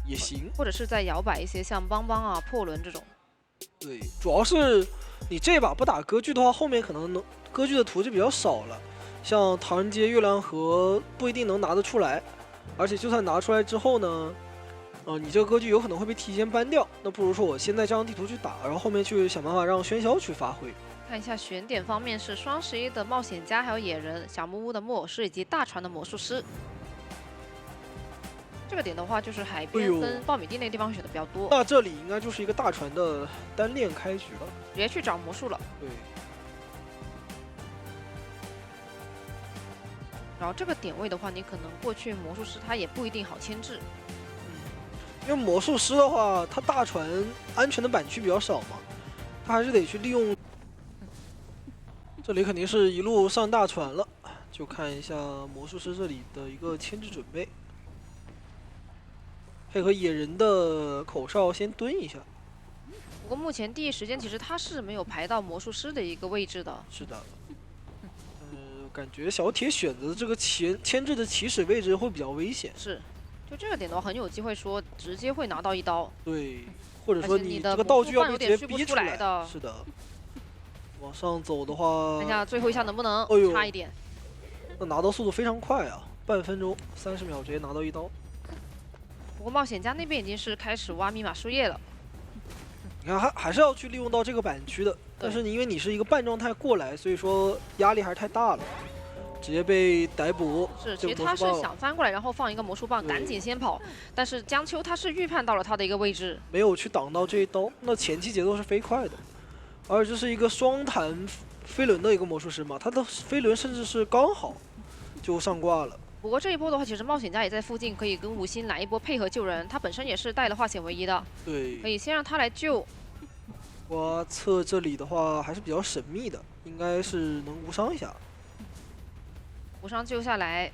也行。或者是再摇摆一些像邦邦啊、破轮这种。对，主要是你这把不打割据的话，后面可能能割据的图就比较少了。像唐人街、月亮河不一定能拿得出来，而且就算拿出来之后呢，你这个割据有可能会被提前搬掉。那不如说我先在这张地图去打，然后后面去想办法让喧嚣去发挥。看一下选点方面是双11的冒险家，还有野人、小木屋的木偶师以及大船的魔术师。这个点的话，就是海边跟苞米地那个地方选的比较多。那这里应该就是一个大船的单链开局了，直接去找魔术了。对。然后这个点位的话，你可能过去魔术师他也不一定好牵制。因为魔术师的话，他大船安全的板区比较少嘛，他还是得去利用。这里肯定是一路上大船了，就看一下魔术师这里的一个牵制准备，配合野人的口哨先蹲一下。不过目前第一时间其实他是没有排到魔术师的一个位置的。是的。感觉小铁选择的这个牵制的起始位置会比较危险。是，就这个点的话，很有机会说直接会拿到一刀。对，或者说你这个道具要被直接续不逼出来的。是的。往上走的话，看一下最后一下能不能差一点。那拿刀速度非常快啊，半分钟30秒直接拿到一刀。不过冒险家那边已经是开始挖密码树叶了。你看还是要去利用到这个板区的，但是因为你是一个半状态过来，所以说压力还是太大了，直接被逮捕。是，其实他是想翻过来，然后放一个魔术棒，赶紧先跑。但是江秋他是预判到了他的一个位置，没有去挡到这一刀。那前期节奏是飞快的，而这是一个双弹飞轮的一个魔术师嘛，他的飞轮甚至是刚好就上挂了。不过这一波的话，其实冒险家也在附近，可以跟吴昕来一波配合救人。他本身也是带了化险为夷的，对，可以先让他来救。挖测这里的话还是比较神秘的，应该是能无伤一下。无伤救下来，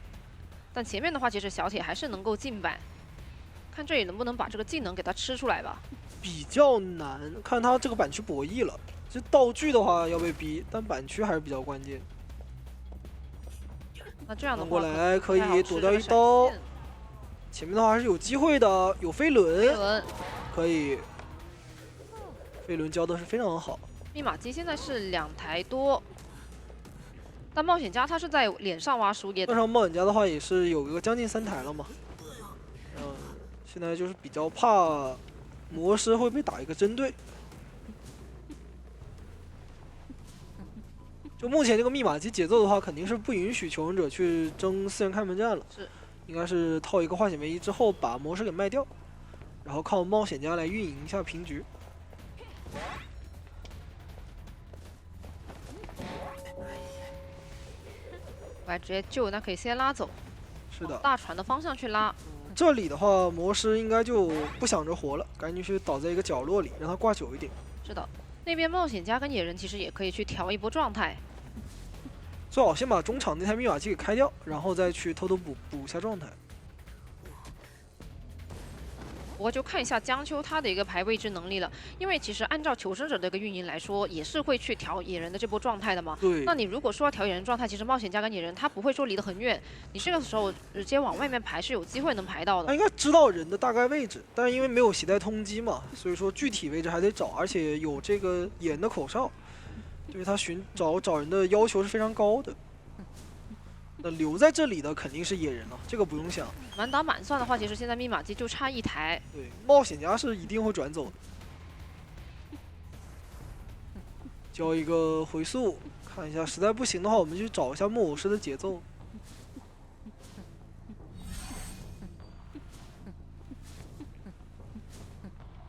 但前面的话其实小铁还是能够进板，看这里能不能把这个技能给他吃出来吧。比较难，看他这个板区博弈了。这道具的话要被逼，但板区还是比较关键。那这样的话过来可以躲掉一刀，前面的话还是有机会的，有飞轮，可以。飞轮教的是非常好。密码机现在是2台多，但冒险家他是在脸上挖树叶的。上冒险家的话也是有一个将近3台了嘛。现在就是比较怕魔师会被打一个针对。就目前这个密码机节奏的话，肯定是不允许求生者去争4人开门战了。是，应该是套一个化险为夷之后，把魔师给卖掉，然后靠冒险家来运营一下平局。我来直接救，那可以先拉走。是的，大船的方向去拉。这里的话，魔师应该就不想着活了，赶紧去倒在一个角落里，让他挂久一点。是的，那边冒险家跟野人其实也可以去调一波状态。最好先把中场那台密码机给开掉，然后再去偷偷补一下状态。不过就看一下江秋他的一个排位置能力了，因为其实按照求生者的一个运营来说，也是会去调野人的这波状态的嘛。对。那你如果说要调野人状态，其实冒险家跟野人他不会说离得很远，你这个时候直接往外面排是有机会能排到的。他应该知道人的大概位置，但是因为没有携带通缉嘛，所以说具体位置还得找，而且有这个野人的口哨，对他找人的要求是非常高的。那留在这里的肯定是野人了，这个不用想。满打满算的话，其实现在密码机就差1台。对，冒险家是一定会转走的。交一个回速，看一下，实在不行的话，我们去找一下木偶师的节奏。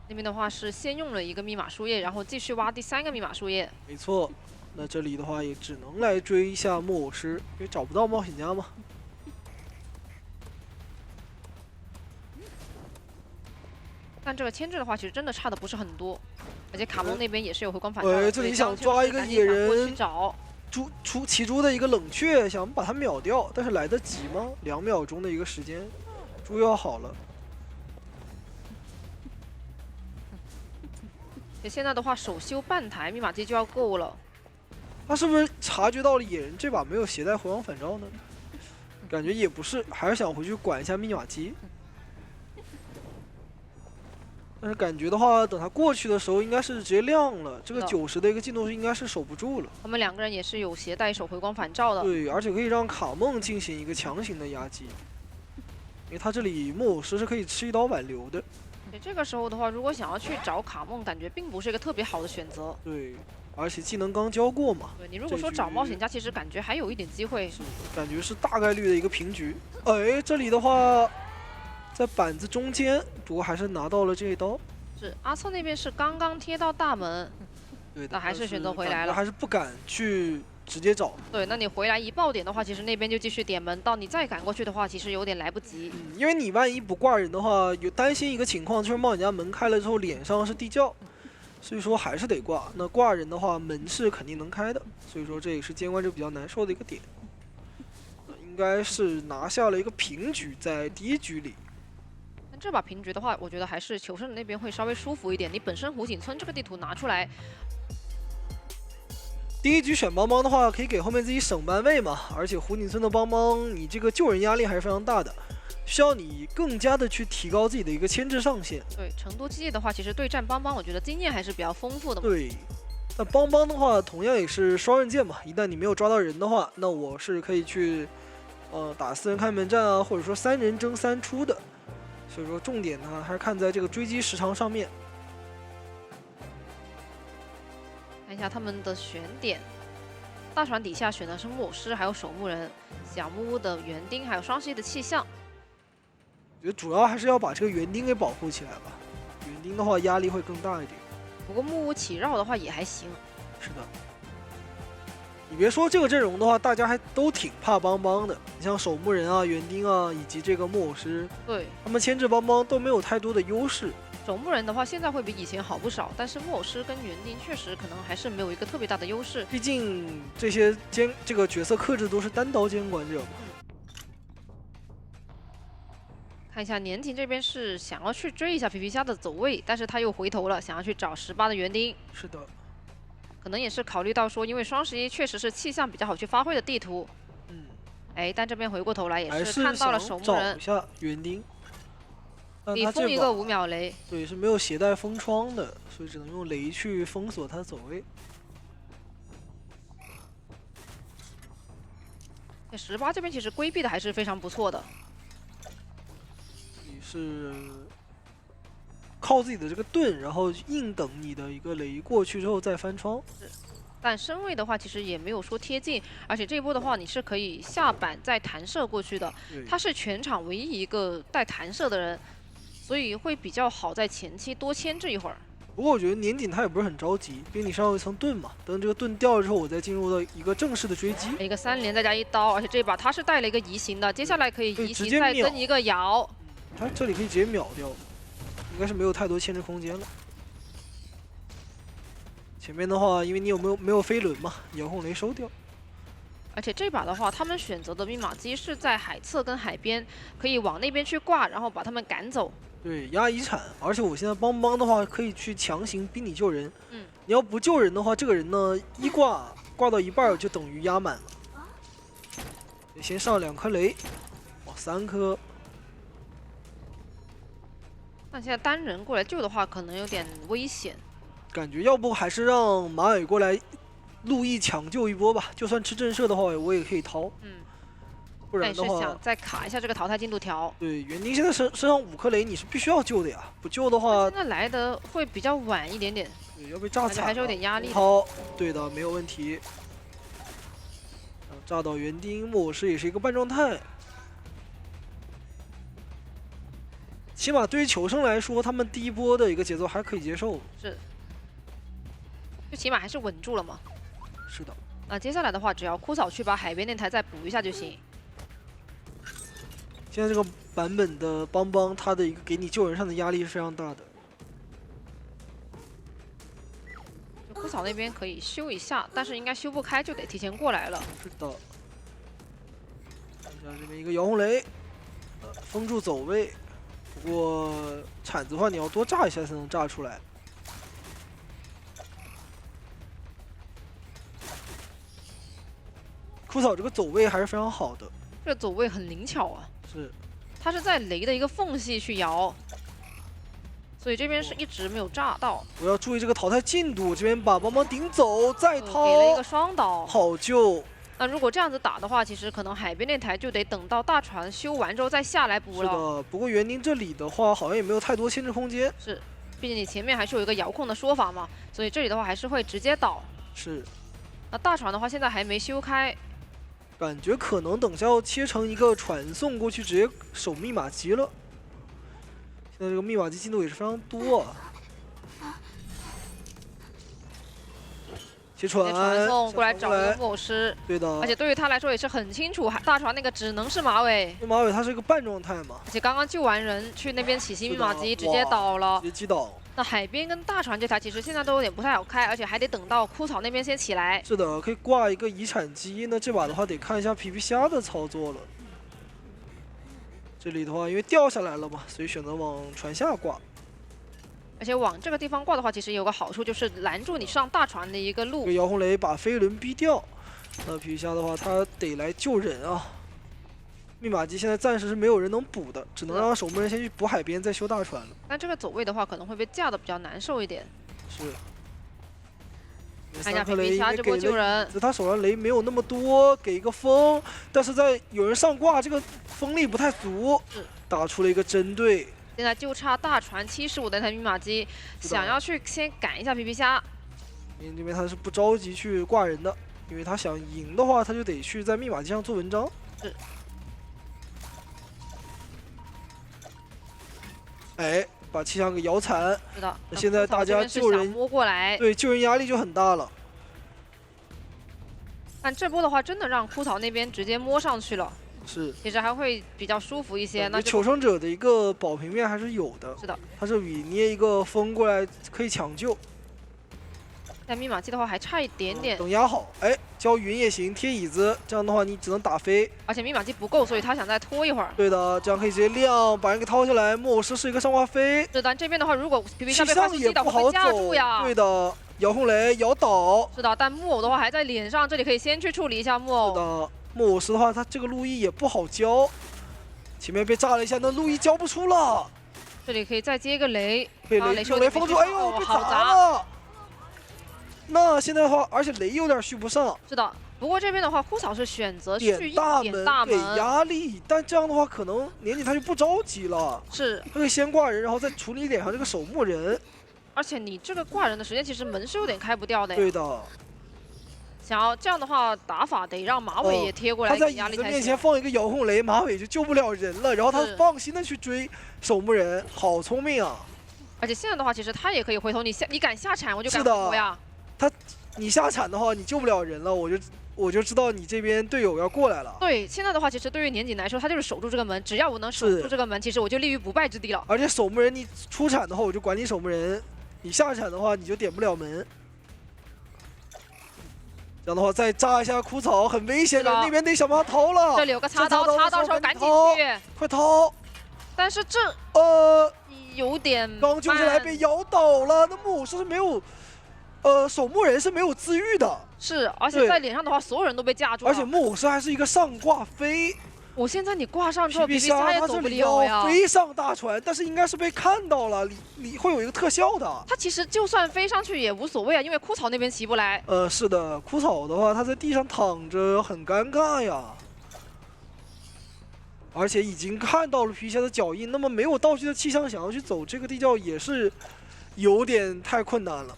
那边的话是先用了一个密码树叶，然后继续挖第3个密码树叶。没错。那这里的话也只能来追一下木偶师，因为找不到冒险家嘛。但这个牵制的话，其实真的差的不是很多，而且卡蒙那边也是有回光返照。这里想抓一个野人，找骑猪的一个冷却，想把他秒掉，但是来得及吗？2秒钟的一个时间，猪要好了。现在的话，手修半台密码机就要够了。他是不是察觉到了野人这把没有携带回光返照呢？感觉也不是，还是想回去管一下密码机。但是感觉的话，等他过去的时候，应该是直接亮了。这个是的90的一个进度应该是守不住了。他们2个人也是有携带手回光返照的。对，而且可以让卡梦进行一个强行的压击，因为他这里木偶师是可以吃一刀挽留的。对，这个时候的话，如果想要去找卡梦，感觉并不是一个特别好的选择。对，而且技能刚交过嘛，对你如果说找冒险家，其实感觉还有一点机会。感觉是大概率的一个平局。哎，这里的话，在板子中间，不过还是拿到了这一刀。是阿策那边是刚刚贴到大门，对的，那还是选择回来了感觉还是不敢去直接找。对，那你回来一爆点的话，其实那边就继续点门，到你再赶过去的话，其实有点来不及。因为你万一不挂人的话，有担心一个情况就是冒险家门开了之后脸上是地窖，所以说还是得挂。那挂人的话，门是肯定能开的，所以说这也是监管者比较难受的一个点。应该是拿下了一个平局，在第一局里。但这把平局的话，我觉得还是求生那边会稍微舒服一点。你本身湖景村这个地图拿出来，第一局选帮帮的话，可以给后面自己省班位嘛，而且湖景村的帮帮，你这个救人压力还是非常大的，需要你更加的去提高自己的一个牵制上限。对成都基地的话，其实对战帮帮，我觉得经验还是比较丰富的嘛。对，那帮帮的话，同样也是双刃剑嘛，一旦你没有抓到人的话，那我是可以去，打4人开门战啊，或者说3人争3出的。所以说重点呢，还是看在这个追击时长上面。看一下他们的选点，大船底下选的是木偶师，还有守墓人，小木屋的园丁，还有双十一的气象。我觉得主要还是要把这个园丁给保护起来吧，园丁的话压力会更大一点。不过木屋起绕的话也还行。是的，你别说这个阵容的话，大家还都挺怕帮帮的。你像守墓人啊、园丁啊，以及这个木偶师，对，他们牵制帮帮都没有太多的优势。守墓人的话，现在会比以前好不少，但是木偶师跟园丁确实可能还是没有一个特别大的优势。毕竟这些这个角色克制都是单刀监管者嘛。看一下年景这边是想要去追一下皮皮虾的走位，但是他又回头了，想要去找18的园丁。是的，可能也是考虑到说，因为双11确实是气象比较好去发挥的地图。哎，但这边回过头来也还是看到了守墓人找一，下园丁。但你他这把封一个5秒雷。对，是没有携带封窗的，所以只能用雷去封锁他的走位。这18这边其实规避的还是非常不错的。你是靠自己的这个盾，然后硬等你的一个雷过去之后再翻窗。但身位的话，其实也没有说贴近，而且这一波的话，你是可以下板再弹射过去的。他是全场唯一一个带弹射的人，所以会比较好在前期多牵制一会儿。不过我觉得年景他也不是很着急，因为你上有一层盾嘛，等这个盾掉了之后，我再进入到一个正式的追击。一个3连再加1刀，而且这把他是带了一个移形的，接下来可以移形再跟一个摇。他这里可以直接秒掉，应该是没有太多牵制空间了。前面的话，因为你没有飞轮嘛，遥控雷收掉。而且这把的话，他们选择的兵马机是在海侧跟海边，可以往那边去挂，然后把他们赶走。对，压遗产，而且我现在帮帮的话，可以去强行逼你救人。你要不救人的话，这个人呢一挂到一半就等于压满了。得先上2颗雷，哇，3颗。那现在单人过来救的话，可能有点危险。感觉要不还是让马尾过来陆毅抢救一波吧，就算吃震慑的话，我也可以掏。不然的话，但是想再卡一下这个淘汰进度条。对，园丁现在身上5颗雷，你是必须要救的呀，不救的话，现在来的会比较晚一点点，对，要被炸惨了，还是有点压力。掏，对的，没有问题。炸到园丁，木偶师也是一个半状态。起码对于求生来说，他们第一波的一个节奏还可以接受。是。就起码还是稳住了嘛。是的。那接下来的话，只要枯草去把海边那台再补一下就行。现在这个版本的帮帮，它的一个给你救人上的压力是非常大的。枯草那边可以修一下，但是应该修不开，就得提前过来了。是的。看一下这边一个遥控雷，封住走位。不过铲子的话，你要多炸一下才能炸出来。枯草这个走位还是非常好的，这走位很灵巧啊。是，他是在雷的一个缝隙去摇，所以这边是一直没有炸到。我要注意这个淘汰进度，这边把帮忙顶走，再掏，给了一个双倒，好救。那如果这样子打的话，其实可能海边那台就得等到大船修完之后再下来补了。是的，不过园丁这里的话，好像也没有太多牵制空间。是，毕竟你前面还是有一个遥控的说法嘛，所以这里的话还是会直接倒。是。那大船的话，现在还没修开，感觉可能等下要切成一个传送过去，直接守密码机了。现在这个密码机进度也是非常多啊。切船，传送过来找一个木偶师。对的。而且对于他来说也是很清楚，大船那个只能是马尾。马尾他是一个半状态嘛。而且刚刚救完人，去那边起新密码机直接倒了，直接击倒。那海边跟大船这台其实现在都有点不太好开，而且还得等到枯草那边先起来。是的，可以挂一个遗产机。那这把的话得看一下皮皮虾的操作了。这里的话因为掉下来了嘛，所以选择往船下挂。而且往这个地方挂的话，其实有个好处就是拦住你上大船的一个路。这个姚红雷把飞轮逼掉，那皮皮虾的话他得来救人啊。密码机现在暂时是没有人能补的，只能让守门人先去补海边，再修大船了。但这个走位的话，可能会被架的比较难受一点。是。看一下皮皮虾这波救人，他手上雷没有那么多，给一个风，但是在有人上挂，这个风力不太足，打出了一个针对。现在就差大船75的那台密码机，想要去先赶一下皮皮虾。因为这边他是不着急去挂人的，因为他想赢的话，他就得去在密码机上做文章。是。哎，把气象给摇残。是的。现在大家救人摸过来，对，救人压力就很大了。但这波的话，真的让枯草那边直接摸上去了。是，其实还会比较舒服一些。那求生者的一个保平面还是有的。是的，他这里捏一个风过来可以抢救。但密码机的话还差一点点。等压好，哎，交云也行，贴椅子，这样的话你只能打飞。而且密码机不够，所以他想再拖一会儿。对的，这样可以直接亮，把人给掏下来。木偶师是一个上挂飞。是的，这边的话，如果皮皮虾被快速击倒，会架住呀。对的，遥控雷摇倒。是的，但木偶的话还在脸上，这里可以先去处理一下木偶。是的。木偶师的话，他这个路易也不好交，前面被炸了一下，那路易交不出了。这里可以再接一个雷，被雷封住，哎呦，被砸了。那现在的话，而且雷有点续不上。是的，不过这边的话，枯草是选择去点大门给压力，但这样的话，可能年纪他就不着急了。是，他会先挂人，然后再处理脸上这个守墓人。而且你这个挂人的时间，其实门是有点开不掉的。对的。想要这样的话，打法得让马尾也贴过来，他在椅子面前放一个遥控雷，马尾就救不了人了。然后他放心的去追守墓人，好聪明啊！而且现在的话，其实他也可以回头，你敢下铲，我就敢回头呀。你下铲的话，你救不了人了，我就知道你这边队友要过来了。对，现在的话，其实对于年景来说，他就是守住这个门，只要我能守住这个门，其实我就立于不败之地了。而且守墓人你出铲的话，我就管你守墓人；你下铲的话，你就点不了门。这样的话，再炸一下枯草，很危险的，那边得想办法掏了。这里有个擦刀，擦刀时候赶紧去，快掏！但是这有点刚救下来被摇倒了，那木偶是没有，守墓人是没有自愈的。是，而且在脸上的话，所有人都被架住了。而且木偶师还是一个上挂飞。我现在你挂上之后，皮皮虾也走不了呀。飞上大船，但是应该是被看到了，你会有一个特效的。他其实就算飞上去也无所谓啊，因为枯草那边起不来。是的，枯草的话，他在地上躺着很尴尬呀。而且已经看到了皮皮虾的脚印，那么没有道具的气象想要去走这个地窖也是有点太困难了。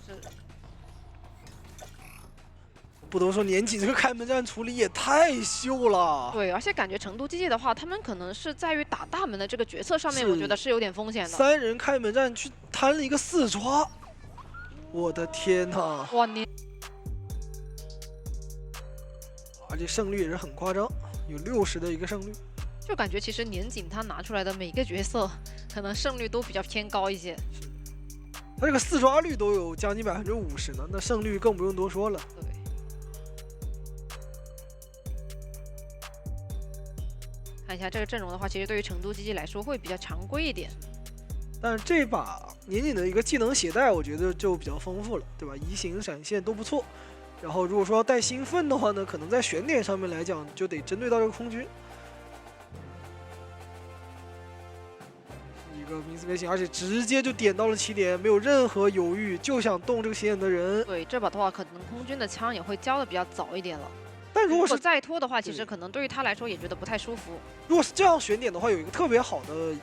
不得不说，年景这个开门战处理也太秀了。对，而且感觉成都机械的话，他们可能是在于打大门的这个决策上面，我觉得是有点风险的。3人开门战去摊了一个4抓，我的天呐！哇，你，而且胜率也是很夸张，有60的一个胜率。就感觉其实年景他拿出来的每个角色，可能胜率都比较偏高一些。是，他这个4抓率都有将近50%呢，那胜率更不用多说了。对。看一下这个阵容的话，其实对于成都机器来说会比较常规一点。但是这把年景的一个技能携带，我觉得就比较丰富了，对吧？移形、闪现都不错。然后如果说要带兴奋的话呢，可能在选点上面来讲，就得针对到这个空军。一个名字没醒，而且直接就点到了起点，没有任何犹豫，就想动这个显眼的人。对，这把的话，可能空军的枪也会交的比较早一点了。但如果是再拖的话，其实可能对于他来说也觉得不太舒服。如果是这样选点的话，有一个特别好的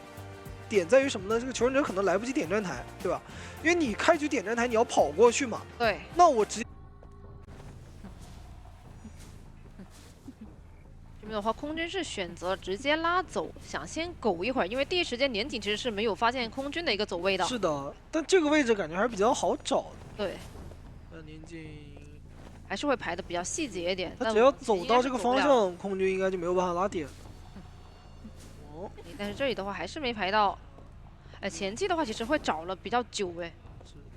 点在于什么呢？这个求生者可能来不及点站台，对吧？因为你开局点站台，你要跑过去嘛。对。那我直接。这边的话，空军是选择直接拉走，想先苟一会儿，因为第一时间年景其实是没有发现空军的一个走位的。是的，但这个位置感觉还是比较好找的。对。年景还是会排的比较细节一点。他只要走到这个方向，空军应该就没有办法拉点。哦，但是这里的话还是没排到。哎，前期的话其实会找了比较久哎。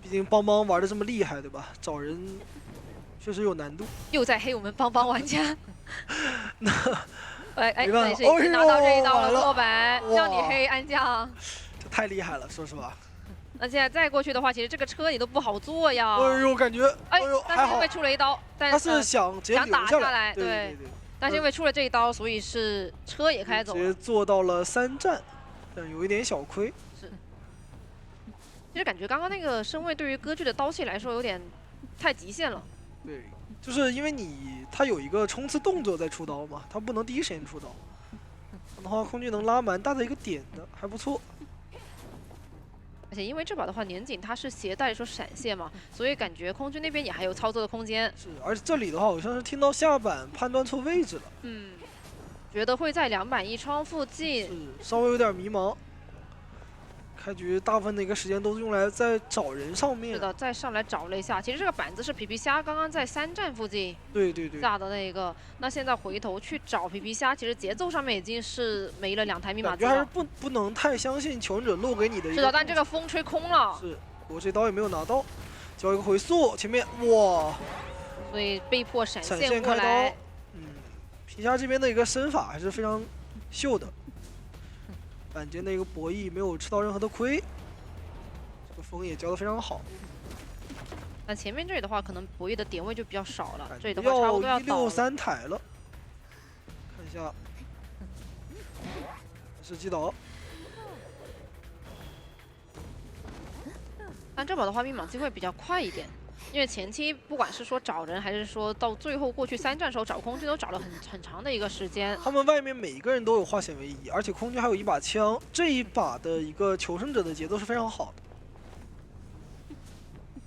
毕竟邦邦玩的这么厉害，对吧？找人确实有难度。又在黑我们邦邦玩家。那哎，这里是已经拿到这一刀了，落白，让你黑安将。这太厉害了，说实话。那现在再过去的话，其实这个车你都不好坐呀。哎呦，感觉哎呦，但是因为出了一刀，他是想直接打下来，对。但是因为出了这一刀，所以是车也开走了，直接做到了3战，但有一点小亏。是。其实感觉刚刚那个身位对于歌剧的刀气来说有点太极限了。对，就是因为他有一个冲刺动作在出刀嘛，他不能第一时间出刀。这样的话，空军能拉蛮大的一个点的，还不错。而且因为这把的话，年景它是携带说闪现嘛，所以感觉空军那边也还有操作的空间。是，而且这里的话，好像是听到下板判断错位置了。觉得会在2板1窗附近。是，稍微有点迷茫。开局大部分的一个时间都是用来在找人上面。是的，再上来找了一下。其实这个板子是皮皮虾刚刚在3站附近对下的那个。那现在回头去找皮皮虾，其实节奏上面已经是没了2台密码机了。还是不能太相信求生者漏给你的一个。是的，但这个风吹空了。是，我这刀也没有拿到，交一个回速，前面哇，所以被迫闪现过来。皮虾这边的一个身法还是非常秀的。板间的一个博弈没有吃到任何的亏，这个风也交得非常好。那前面这里的话，可能博弈的点位就比较少了，这里的话差不多要163台了。看一下，是击倒。但这把的话，密码机会比较快一点。因为前期不管是说找人，还是说到最后过去3站时候找空军，都找了很长的一个时间。他们外面每一个人都有化险为夷，而且空军还有一把枪，这一把的一个求生者的节奏是非常好的。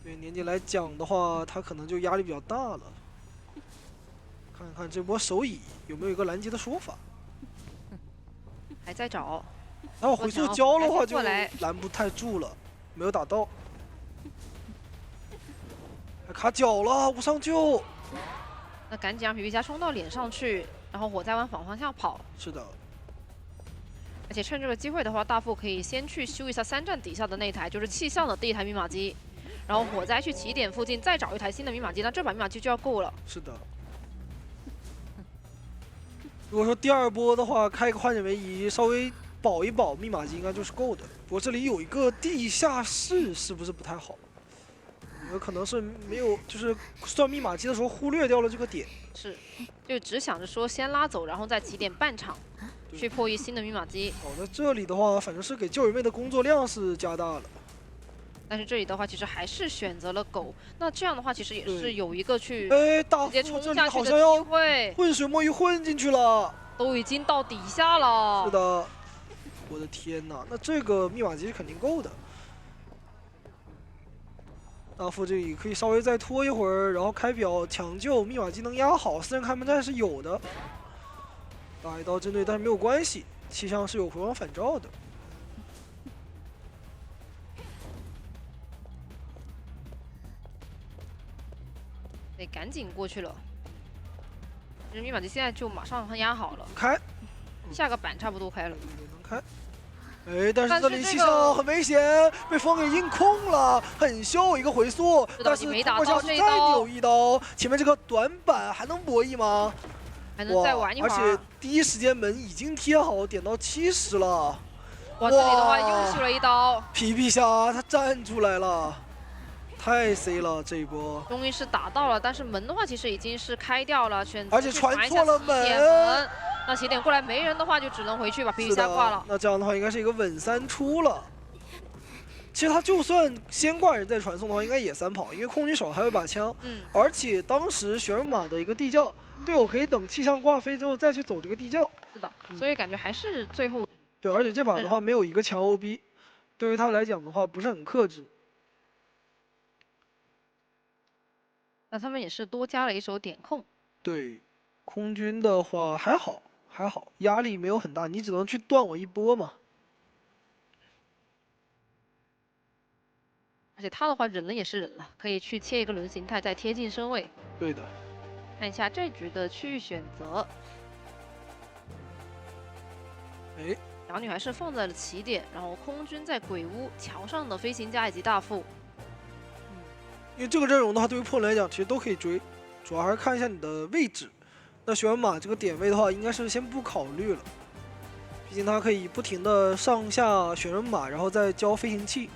对年纪来讲的话，他可能就压力比较大了。看看这波手椅有没有一个拦截的说法。还在找。然后回速交的话就拦不太住了，没有打到。卡脚了，无上救。那赶紧让皮皮虾冲到脸上去，然后火灾往反方向跑。是的。而且趁这个机会的话，大副可以先去修一下3站底下的那台，就是气象的第1台密码机，然后火灾去起点附近再找一台新的密码机，那这把密码机就要够了。是的。如果说第2波的话，开一个化险为夷，稍微保一保密码机应该就是够的。不过这里有一个地下室，是不是不太好？有可能是没有，就是算密码机的时候忽略掉了这个点。是，就只想着说先拉走，然后再起点半场，去破译新的密码机。好，那这里的话，反正是给救人妹的工作量是加大了。但是这里的话，其实还是选择了狗。那这样的话，其实也是有一个去直接冲下去的机会。浑水摸鱼混进去了，都已经到底下了。是的，我的天哪，那这个密码机是肯定够的。大副这里可以稍微再拖一会儿，然后开表抢救，密码机能压好，4人开门战是有的。打一刀针对，但是没有关系，气象是有回光返照的。得赶紧过去了。这密码机现在就马上压好了，开，下个板差不多开了，能开。哎，但是这里气象很危险，被风给硬控了，很秀一个回速，但是没打到这一再扭一刀，前面这个短板还能博弈吗？还能再玩一会儿。而且第一时间门已经贴好，点到70了。哇，这里的话又秀了一刀。皮皮虾他站出来了，太 C 了这一波。终于是打到了，但是门的话其实已经是开掉了，选择而且传错了那起点过来没人的话，就只能回去把皮皮虾挂了。那这样的话应该是一个稳3出了。其实他就算先挂人再传送的话，应该也3跑，因为空军手还有一把枪，而且当时玄人马的一个地窖，队友可以等气象挂飞之后再去走这个地窖。是的，所以感觉还是最后。对，而且这把的话没有一个强 OB， 对于他来讲的话不是很克制。那他们也是多加了一手点控。对，空军的话还好，压力没有很大，你只能去断我一波嘛。而且他的话忍了也是忍了，可以去切一个轮形态，再贴近身位。对的。看一下这局的区域选择。哎，小女孩是放在了起点，然后空军在鬼屋桥上的飞行家以及大副。因为这个阵容的话，对于破人来讲其实都可以追，主要还是看一下你的位置。那玄人马这个点位的话，应该是先不考虑了，毕竟它可以不停的上下玄人马，然后再交飞行器。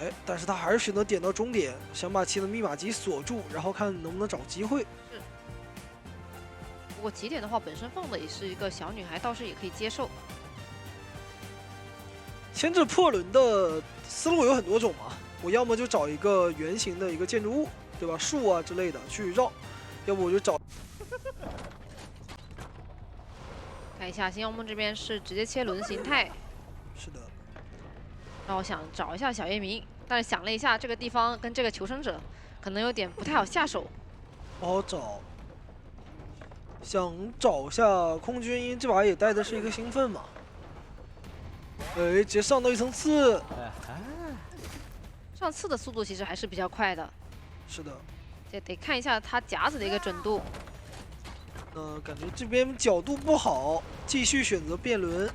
哎，但是他还是选择点到终点，想把其的密码机锁住，然后看能不能找机会。是。不过起点的话，本身放的也是一个小女孩，倒是也可以接受。牵制破轮的思路有很多种嘛，我要么就找一个圆形的一个建筑物，对吧？树啊之类的去绕，要不我就找。看一下新妖梦这边是直接切轮形态。是的。那我想找一下小夜明，但是想了一下，这个地方跟这个求生者可能有点不太好下手。不好找。想找下空军，因为这把也带的是一个兴奋嘛。哎，直接上到一层刺。上刺的速度其实还是比较快的。是的。这得看一下他夹子的一个准度。感觉这边角度不好，继续选择变轮。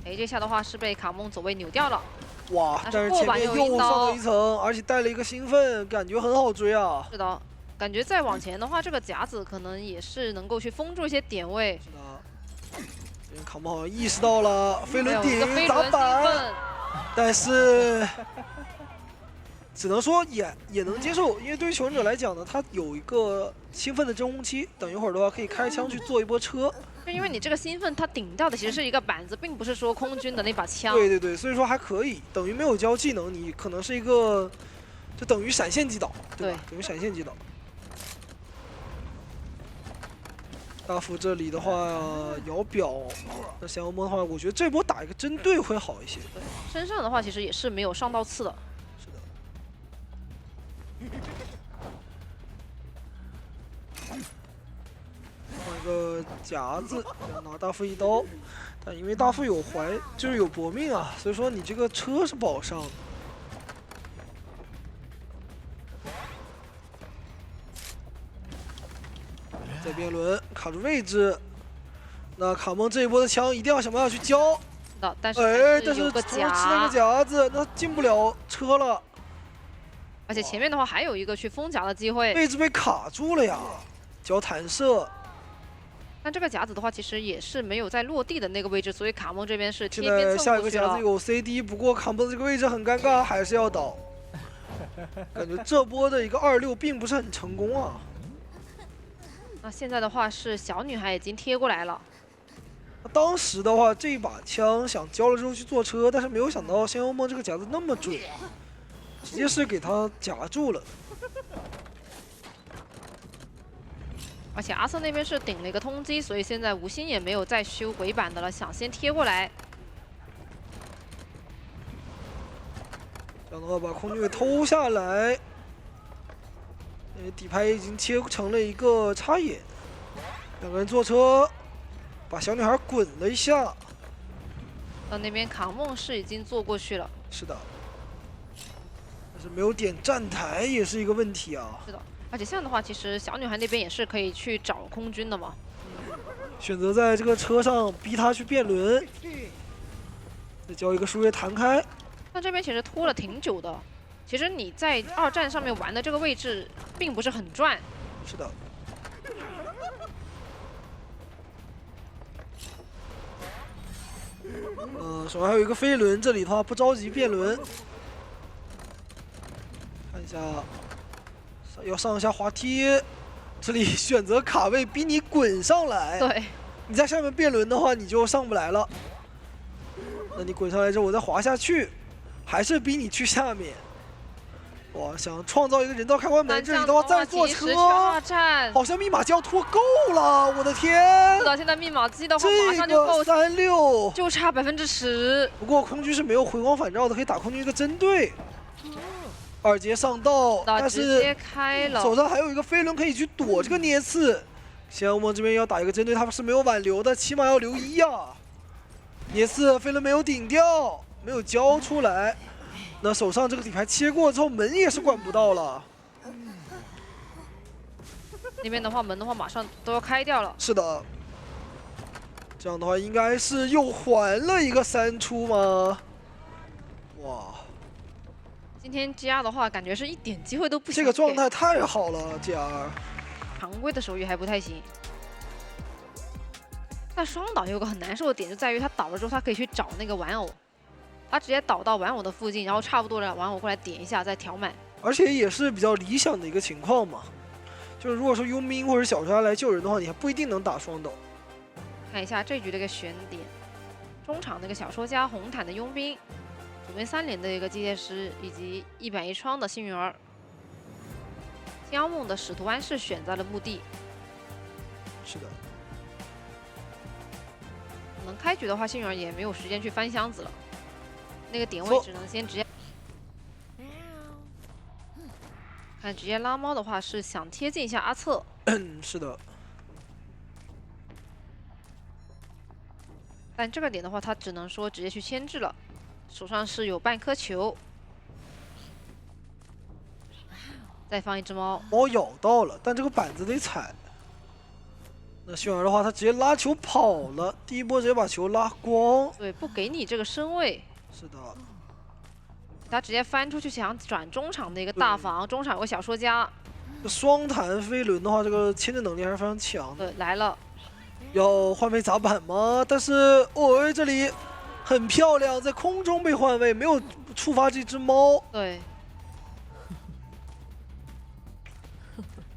哎，这下的话是被卡梦走位扭掉了。哇！但是前面又上了一层，而且带了一个兴奋，感觉很好追啊。是的，感觉再往前的话，这个夹子可能也是能够去封住一些点位。是的。这边卡梦好像意识到了飞轮顶砸板，但是只能说也能接受，因为对于求生者来讲呢，他有一个兴奋的真空期，等一会儿的话可以开枪去做一波车。就因为你这个兴奋，它顶掉的其实是一个板子，并不是说空军的那把枪。对对对，所以说还可以，等于没有交技能，你可能是一个，就等于闪现击倒，对吧？等于闪现击倒。大副这里的话摇表，那降妖魔的话，我觉得这波打一个针对会好一些。对，身上的话其实也是没有上到刺的。是的。放一个夹子，拿大副一刀，但因为大副有就是有搏命啊，所以说你这个车是不好上的。再变轮卡住位置，那卡梦这一波的枪一定要想办法去交。但是但是同时吃那个夹子，那进不了车了。而且前面的话还有一个去封夹的机会，位置被卡住了呀，交弹射。但这个夹子的话，其实也是没有在落地的那个位置，所以卡梦这边是贴边现在下一个夹子子有 CD， 不过卡梦这个位置很尴尬，还是要倒。感觉这波的一个2-6并不是很成功啊。那现在的话是小女孩已经贴过来了。当时的话，这一把枪想交了之后去坐车，但是没有想到仙幽梦这个夹子那么准，直接是给他夹住了。而且阿瑟那边是顶了一个通缉，所以现在吴昕也没有再修鬼板的了，想先贴过来。这样的话把空军给偷下来。底牌已经切成了一个插眼，两个人坐车，把小女孩滚了一下。那边卡梦是已经坐过去了。是的，但是没有点站台也是一个问题啊。是的，而且这样的话，其实小女孩那边也是可以去找空军的嘛。选择在这个车上逼他去变轮，再交一个输液弹开。那这边其实拖了挺久的。其实你在2战上面玩的这个位置并不是很转。是的。手上还有一个飞轮，这里的话不着急变轮。看一下，要上一下滑梯，这里选择卡位逼你滚上来。对。你在上面变轮的话，你就上不来了。那你滚上来之后，我再滑下去，还是逼你去下面。哇，想创造一个人道开关门，这里的话再坐车，好像密码机要拖够了，我的天！是的，现在密码机的话马上就够36，就差10%。不过空军是没有回光返照的，可以打空军一个针对。2节上道，但是手上还有一个飞轮可以去躲这个捏刺。仙妖梦这边要打一个针对，他们是没有挽留的，起码要留1呀。捏刺飞轮没有顶掉，没有交出来。那手上这个底牌切过之后，门也是管不到了。那边的话，门的话马上都要开掉了。是的，这样的话应该是又还了一个3出吗？哇！今天 GR 的话，感觉是一点机会都不行。这个状态太好了 ，GR。常规的手语还不太行。但双倒有个很难受的点，就在于他倒了之后，他可以去找那个玩偶。他直接倒到玩偶的附近，然后差不多了，玩偶过来点一下再调满，而且也是比较理想的一个情况嘛。就是如果说佣兵或者小沙来救人的话，你还不一定能打双倒。看一下这局的一个选点，中场的一个小说家红毯的佣兵，左边3连的一个机械师，以及101窗的幸运儿。仙妖梦的使徒安士选在了墓地。是的。可能开局的话，幸运儿也没有时间去翻箱子了。那个点位只能先直接看，直接拉猫的话是想贴近一下阿策。是的。但这个点的话，他只能说直接去牵制了。手上是有半颗球，再放一只猫。猫咬到了，但这个板子得踩。那幸运儿的话，他直接拉球跑了，第一波直接把球拉光。对，不给你这个身位。是的。他直接翻出去想转中场的一个大防，中场有个小说家。双弹飞轮的话，这个牵制能力还是非常强的。对，来了。要换位砸板吗？但是哦，这里很漂亮，在空中被换位，没有触发这只猫。对。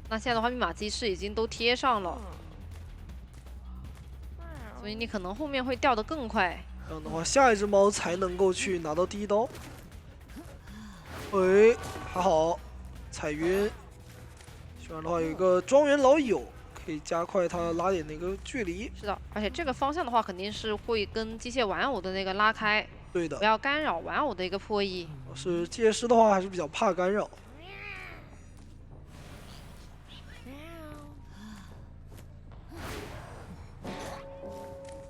那现在的话，密码机是已经都贴上了，所以你可能后面会掉得更快。这样的话，下一只猫才能够去拿到第1刀。哎，还好，踩晕。这样的话，有一个庄园老友可以加快他拉点那个距离。是的，而且这个方向的话，肯定是会跟机械玩偶的那个拉开。对的。不要干扰玩偶的一个破译。是机械师的话，还是比较怕干扰。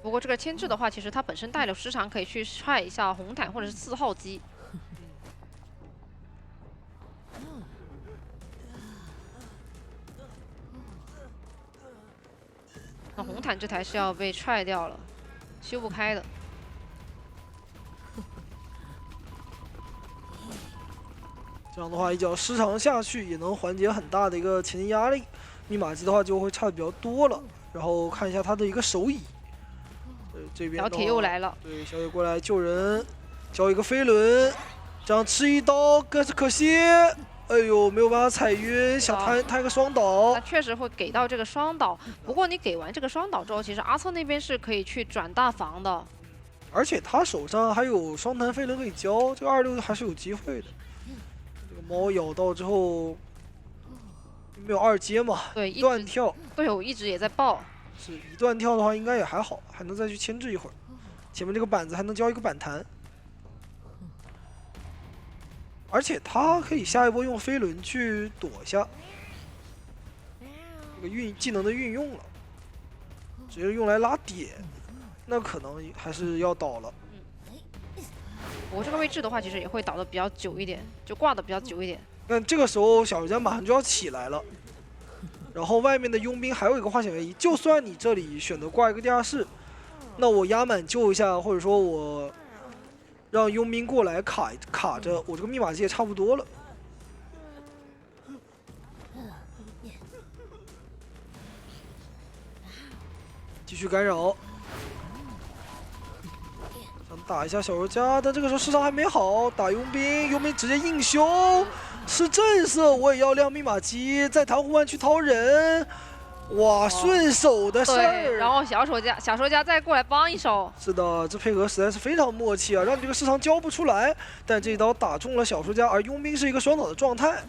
不过这个牵制的话，其实它本身带了时长，可以去踹一下红毯或者是4号机。那红毯这台是要被踹掉了，修不开的。这样的话，一脚时长下去也能缓解很大的一个前进压力。密码机的话就会差的比较多了。然后看一下他的一个手椅。这边小铁又来了。对，小铁过来救人，交一个飞轮，这样吃1刀，但是可惜。哎呦，没有办法踩晕，想摊个双倒。他确实会给到这个双倒，不过你给完这个双倒之后，其实阿策那边是可以去转大防的。而且他手上还有双弹飞轮可以交，这个26还是有机会的。这个猫咬到之后，没有2阶嘛？对，一段跳。队友一直也在爆。是一段跳的话，应该也还好，还能再去牵制一会儿。前面这个板子还能交一个板弹。而且他可以下一波用飞轮去躲一下这个技能的运用了，直接用来拉点，那可能还是要倒了。我这个位置的话，其实也会倒的比较久一点，就挂的比较久一点。但这个时候小人家马上就要起来了，然后外面的佣兵还有一个化险为夷，就算你这里选择挂一个地下室，那我压满救一下，或者说我让佣兵过来卡着，我这个密码机也差不多了。继续干扰，想打一下小柔家，但这个时候市场还没好，打佣兵，佣兵直接硬修，是震慑，我也要亮密码机，在塘湖湾去掏人，哇，顺手的事对，儿。然后小手家再过来帮一手。是的，这配合实在是非常默契啊，让你这个市场交不出来。但这一刀打中了小说家，而佣兵是一个双倒的状态。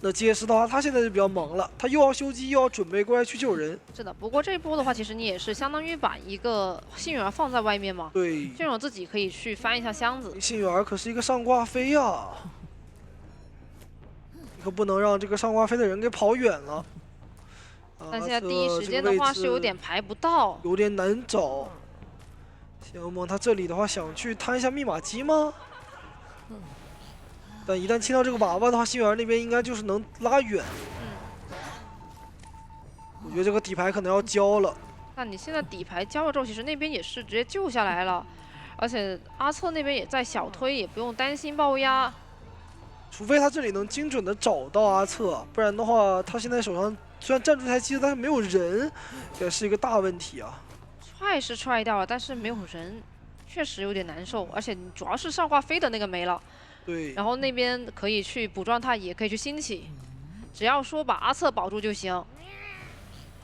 那杰斯的话，他现在就比较忙了，他又要修机，又要准备过来去救人。是的，不过这一波的话，其实你也是相当于把一个幸运儿放在外面嘛。对，幸运儿自己可以去翻一下箱子。幸运儿可是一个上挂飞呀、你可不能让这个上挂飞的人给跑远了。但现在第一时间的话是有点排不到，有点难找。小梦他这里的话想去摊一下密码机吗？但一旦清到这个娃娃的话，幸运儿那边应该就是能拉远。我觉得这个底牌可能要交了。那你现在底牌交了之后，其实那边也是直接救下来了，而且阿策那边也在小推，也不用担心爆压。除非他这里能精准的找到阿策，不然的话，他现在手上虽然站住台机子，但是没有人，也是一个大问题啊。踹是踹掉了，但是没有人，确实有点难受。而且主要是上挂飞的那个没了，对。然后那边可以去补状态，也可以去兴起，只要说把阿策保住就行。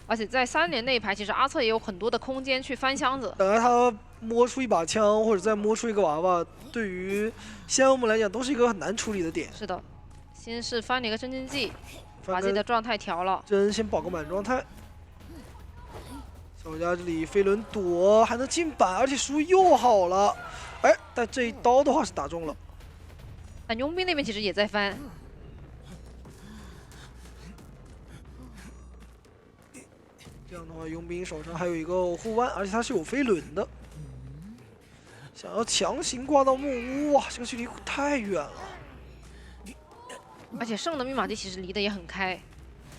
而且在3连那一排，其实阿策也有很多的空间去翻箱子。等下他摸出一把枪，或者再摸出一个娃娃，对于仙欧姆来讲都是一个很难处理的点。是的，先是翻了一个镇静剂，翻把自己的状态调了。真先保个满状态。小家这里飞轮躲还能进板，而且输又好了。哎，但这一刀的话是打中了。但佣兵那边其实也在翻。这样的话，佣兵手上还有一个护腕，而且他是有飞轮的。想要强行挂到木屋，哇，这个距离太远了。而且圣的密码机其实离得也很开，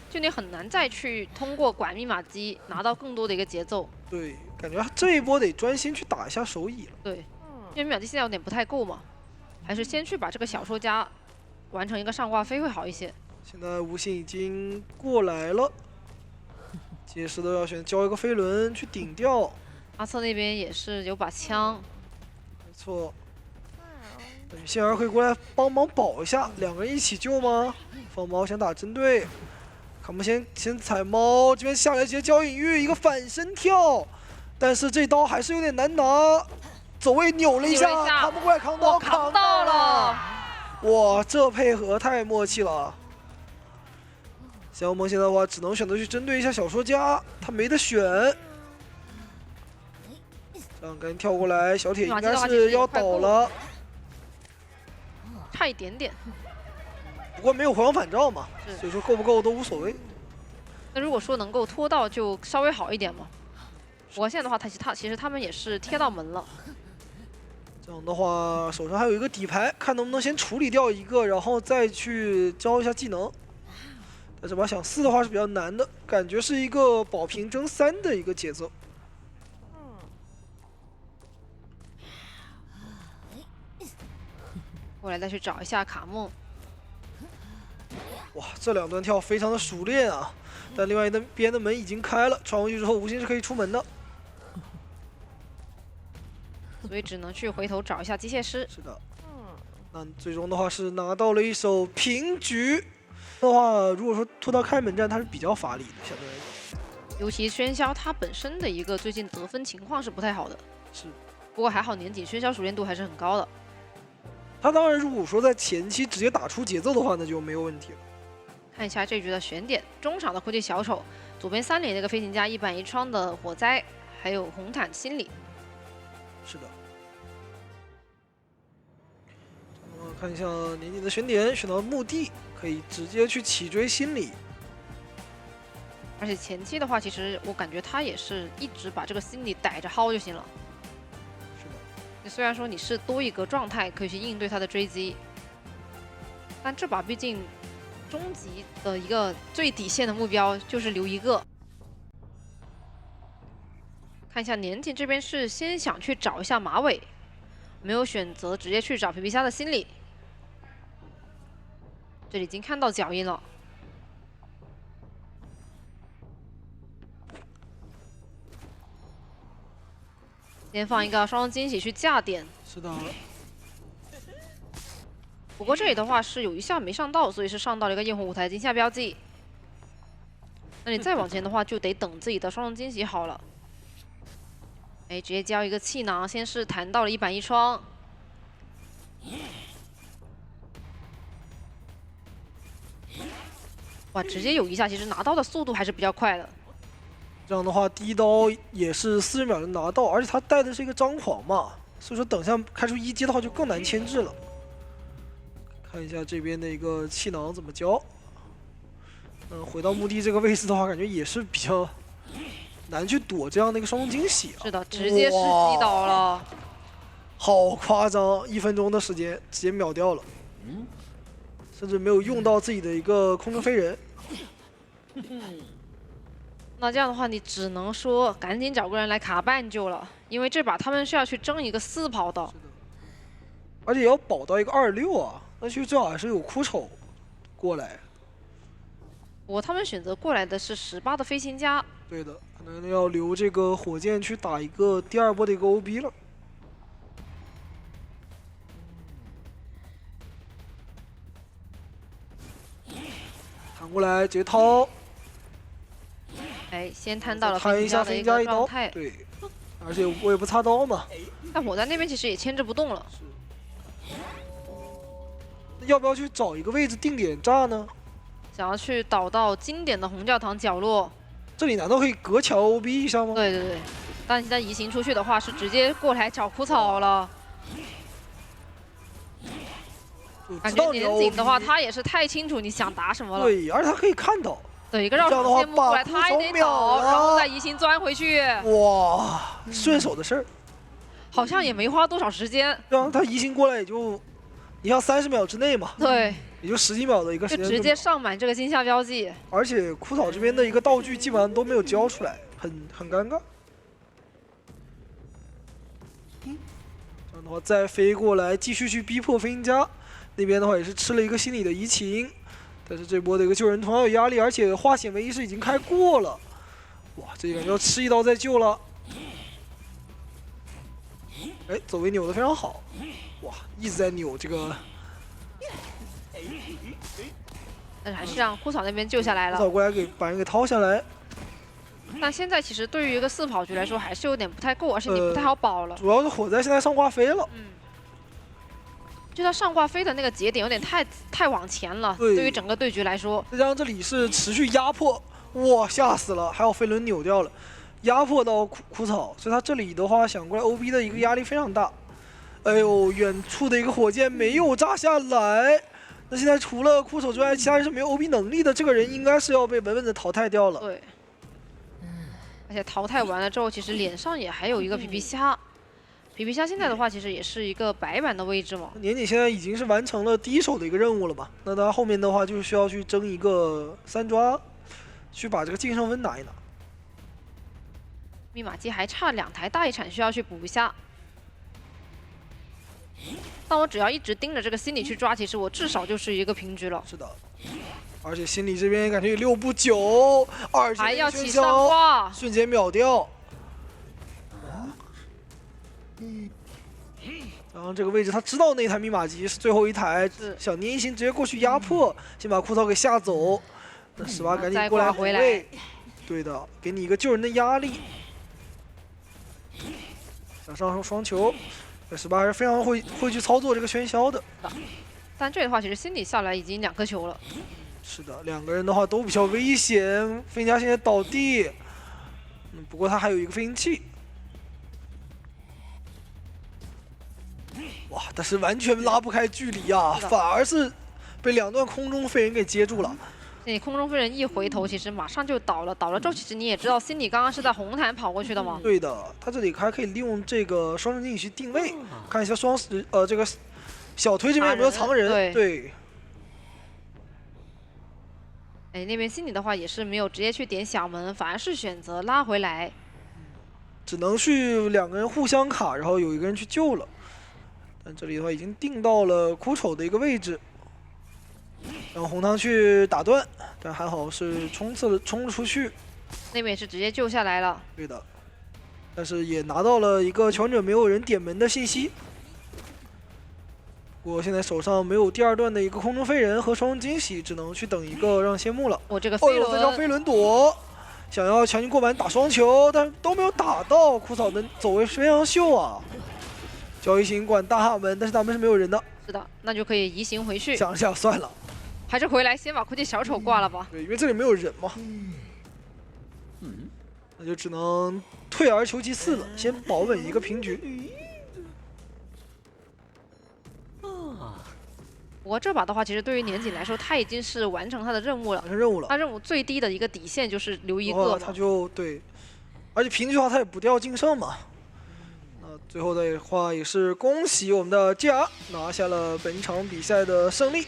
就你很难再去通过管密码机拿到更多的一个节奏。对，感觉这一波得专心去打一下手椅了。对，因为密码机现在有点不太够嘛，还是先去把这个小说家完成一个上挂飞会好一些。现在无心已经过来了。杰斯都要选交一个飞轮去顶掉。阿策那边也是有把枪，没错。幸儿可以过来帮忙保一下，两个人一起救吗？放猫想打针对，卡姆先踩猫，这边下来直接交隐喻一个反身跳，但是这刀还是有点难拿，走位扭了一下，卡姆过来扛刀，扛到了。哇，这配合太默契了。小萌现在的话只能选择去针对一下小说家，他没得选。这样赶紧跳过来，小铁应该是要倒了，差一点点。不过没有回光返照嘛，所以说够不够都无所谓。那如果说能够拖到，就稍微好一点嘛。不过现在的话，其实他们也是贴到门了。这样的话，手上还有一个底牌，看能不能先处理掉一个，然后再去招一下技能。但这把想4的话是比较难的，感觉是一个保平争3的一个节奏。过来再去找一下卡梦。哇，这2段跳非常的熟练啊！但另外一边的门已经开了，穿过去之后无心是可以出门的。所以只能去回头找一下机械师。是的。那最终的话是拿到了一手平局。的话，如果说拖到开门战，它是比较乏力的，相对来讲。尤其喧嚣它本身的一个最近得分情况是不太好的。是。不过还好年景喧嚣熟练度还是很高的。他当然如果说在前期直接打出节奏的话，那就没有问题了。看一下这局的选点，中场的科技小丑，左边3连那个飞行家一板一窗的火灾，还有红毯心理。是的。看一下年景的选点，选到墓地。可以直接去起追心理，而且前期的话，其实我感觉他也是一直把这个心理逮着薅就行了。是的。虽然说你是多一格状态可以去应对他的追击，但这把毕竟终极的一个最底线的目标就是留一个。看一下年景这边是先想去找一下马尾，没有选择直接去找皮皮虾的心理。这里已经看到脚印了，先放一个双双惊喜去架点。是的。不过这里的话是有一下没上到，所以是上到了一个焰火舞台惊吓标记。那你再往前的话，就得等自己的双重惊喜好了。哎，直接交一个气囊，先是弹到了1板1窗。哇，直接有一下，其实拿刀的速度还是比较快的。这样的话，第一刀也是40秒就拿到，而且他带的是一个张狂嘛，所以说等下开出1阶的话就更难牵制了。看一下这边的一个气囊怎么交。回到墓地这个位置的话，感觉也是比较难去躲这样的一个双重惊喜啊。是的，直接是击倒了。好夸张，1分钟的时间直接秒掉了，甚至没有用到自己的一个空中飞人。那这样的话，你只能说赶紧找个人来卡半救了，因为这把他们是要去争一个4跑的，而且也要保到一个26啊，那就最好还是有枯丑过来。不过他们选择过来的是18的飞行家。对的，可能要留这个火箭去打一个第2波的一个 OB 了。弹过来直接掏。哎，先摊到了弹一下飞行飞加一刀，家的一个状态。对，而且我也不擦刀嘛。但我在那边其实也牵制不动了。要不要去找一个位置定点炸呢？想要去导到经典的红教堂角落。这里难道可以隔墙 OB 一下吗？对对对，但现在移行出去的话是直接过来找枯草了。感觉年景的话，他也是太清楚你想打什么了。对，而且他可以看到。对，一个绕场线幕过来，他也得倒，然后再移行钻回去。哇，顺手的事儿。好像也没花多少时间。对啊，他移行过来也就，你像30秒之内嘛。对。也就10几秒的一个时间，就直接上满这个星下标记。而且枯草这边的一个道具基本上都没有交出来，很尴尬。这样的话再飞过来，继续去逼迫飞行家。那边的话也是吃了一个心理的移情，但是这波的一个救人同样有压力，而且化险为夷是已经开过了。哇，这感觉要吃一刀再救了。哎，走位扭的非常好，哇，一直在扭这个。但是还是让枯草那边救下来了。枯草过来把人给掏下来。但现在其实对于一个4跑局来说，还是有点不太够，而且你不太好保了。主要是火灾现在上挂飞了。就他上挂飞的那个节点有点太往前了，对于整个对局来说。再加上这里是持续压迫，哇，吓死了！还有飞轮扭掉了，压迫到枯草，所以他这里的话想过来 OB 的一个压力非常大。哎呦，远处的一个火箭没有炸下来。那现在除了枯手之外，其他人是没有 OB 能力的。这个人应该是要被稳稳的淘汰掉了。对。而且淘汰完了之后，其实脸上也还有一个皮皮虾。皮皮虾现在的话，其实也是一个白板的位置嘛。年景现在已经是完成了第1手的一个任务了吧？那他后面的话就需要去争一个3抓，去把这个净胜分拿一拿。密码机还差2台大一铲需要去补一下。但我只要一直盯着这个心理去抓，其实我至少就是一个平局了。是的，而且心理这边感觉6不9，还要起上挂，瞬间秒掉。然后这个位置他知道那台密码机是最后一台，想捏一心直接过去压迫，先把枯草给吓走。那18赶紧过来回来，对的，给你一个救人的压力。想上双球。18还是非常会去操作这个喧嚣的，但这的话其实心理下来已经2颗球了。是的，2个人的话都比较危险，飞行家现在倒地，不过他还有一个飞行器，哇，但是完全拉不开距离啊，反而是被2段空中飞人给接住了。你空中飞人一回头，其实马上就倒了。倒了之后，其实你也知道，心里刚刚是在红毯跑过去的嘛。对的，他这里还可以利用这个双人经理去定位，看一下这个小推这边有没有藏人。对。哎，那边心里的话也是没有直接去点小门，反而是选择拉回来。只能去2个人互相卡，然后有一个人去救了。但这里的话已经定到了枯丑的一个位置。让红糖去打断，但还好是冲了出去。那边也是直接救下来了。对的，但是也拿到了一个求生者没有人点门的信息。我现在手上没有第2段的一个空中飞人和双重惊喜，只能去等一个让谢幕了。我这个哦飞呦，这张轮，飞轮躲，想要强行过板打双球，但都没有打到。库嫂的走位非常秀啊！交易型管大哈门，但是大门是没有人的。是的，那就可以移形回去，想了想，算了，还是回来先把估计小丑挂了吧。对，因为这里没有人嘛。那就只能退而求其次了，先保稳一个平局。不过这把的话，其实对于年锦来说，他已经是完成他的任务了完。成任务了，他任务最低的一个底线就是留一个嘛。然后他就对，而且平局的话他也不掉净胜嘛。那最后的话也是恭喜我们的 JR 拿下了本场比赛的胜利。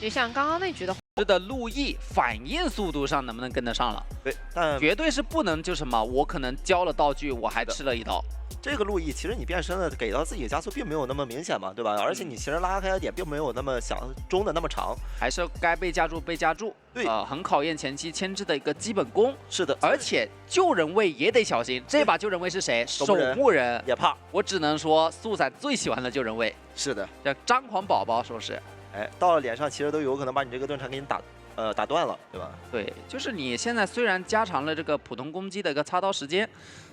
就像刚刚那局的话，的路易反应速度上能不能跟得上了？对，但绝对是不能就什么，我可能交了道具，我还吃了一刀。这个路易其实你变身了，给到自己的加速并没有那么明显嘛，对吧？而且你其实拉开的点并没有那么想中的那么长，还是该被架住被架住。对，很考验前期牵制的一个基本功。是的，而且救人位也得小心。这把救人位是谁？守墓人也怕。我只能说，素伞最喜欢的救人位。是的，叫张狂宝宝说是。哎，到了脸上其实都有可能把你这个盾场给你打断了，对吧？对，就是你现在虽然加长了这个普通攻击的一个擦刀时间，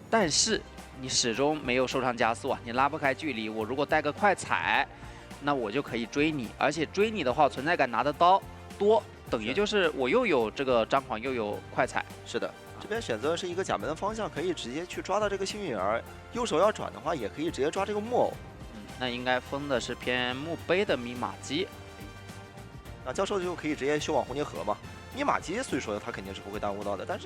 但是你始终没有受伤加速啊，你拉不开距离。我如果带个快踩，那我就可以追你，而且追你的话，存在感拿得到多，等于就是我又有这个张狂，又有快踩。是的，这边选择是一个假门的方向，可以直接去抓到这个幸运儿。右手要转的话，也可以直接抓这个木偶。那应该封的是偏墓碑的密码机。那教授就可以直接修往红泥河嘛。密码机所以说他肯定是不会耽误到的，但是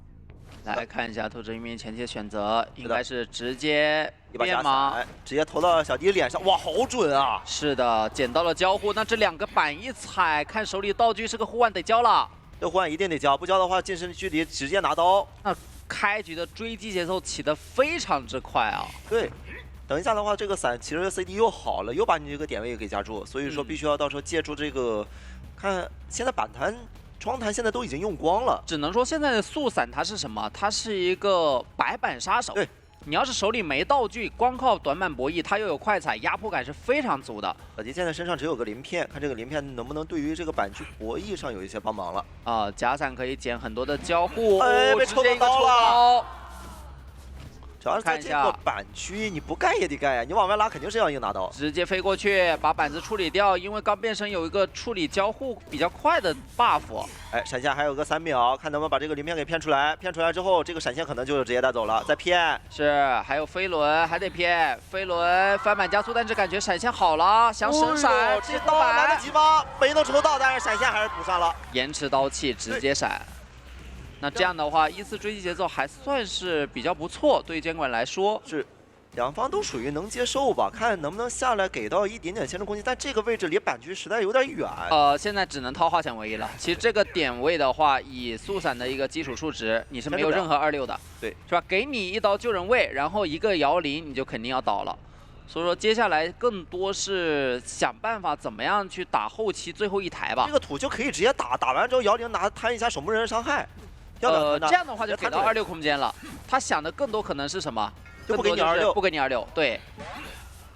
来看一下兔子一名前期的选择，应该是直接一把假变吗？伞直接投到小迪脸上，哇，好准啊！是的，捡到了交互。那这2个板一踩，看手里道具是个护腕得交了。这护腕一定得交，不交的话近身距离直接拿刀。那开局的追击节奏起得非常之快啊！对。等一下的话，这个伞其实 CD 又好了，又把你这个点位给夹住，所以说必须要到时候借助这个，看现在板弹、窗弹现在都已经用光了，只能说现在的速伞它是什么？它是一个白板杀手。对，你要是手里没道具，光靠短板博弈，它又有快踩，压迫感是非常足的。小迪现在身上只有个鳞片，看这个鳞片能不能对于这个板区博弈上有一些帮忙了。啊，假伞可以捡很多的交互，哎，被抽到刀了。主要是在这个板区，你不盖也得盖啊！你往外拉肯定是要硬拿刀，直接飞过去把板子处理掉，因为刚变身有一个处理交互比较快的 buff。哎，闪现还有个3秒，看能不能把这个鳞片给骗出来。骗出来之后，这个闪现可能就直接带走了。再骗，是还有飞轮还得骗，飞轮翻板加速，但是感觉闪现好了，想省闪，这刀来得及吗？没能抽到，但是闪现还是补上了。延迟刀气直接闪。那这样的话，依次追击节奏还算是比较不错，对于监管来说是，两方都属于能接受吧，看能不能下来给到一点点牵制攻击，但这个位置离板区实在有点远。现在只能掏化险为夷了。其实这个点位的话，以速伞的一个基础数值，你是没有任何26的，对，是吧？给你一刀救人位，然后一个摇铃，你就肯定要倒了。所以说接下来更多是想办法怎么样去打后期最后一台吧。这个土就可以直接打，打完之后摇铃摊一下守墓人的伤害。这样的话就给到26空间了。他想的更多可能是什么？就不给你26，不给你26。对，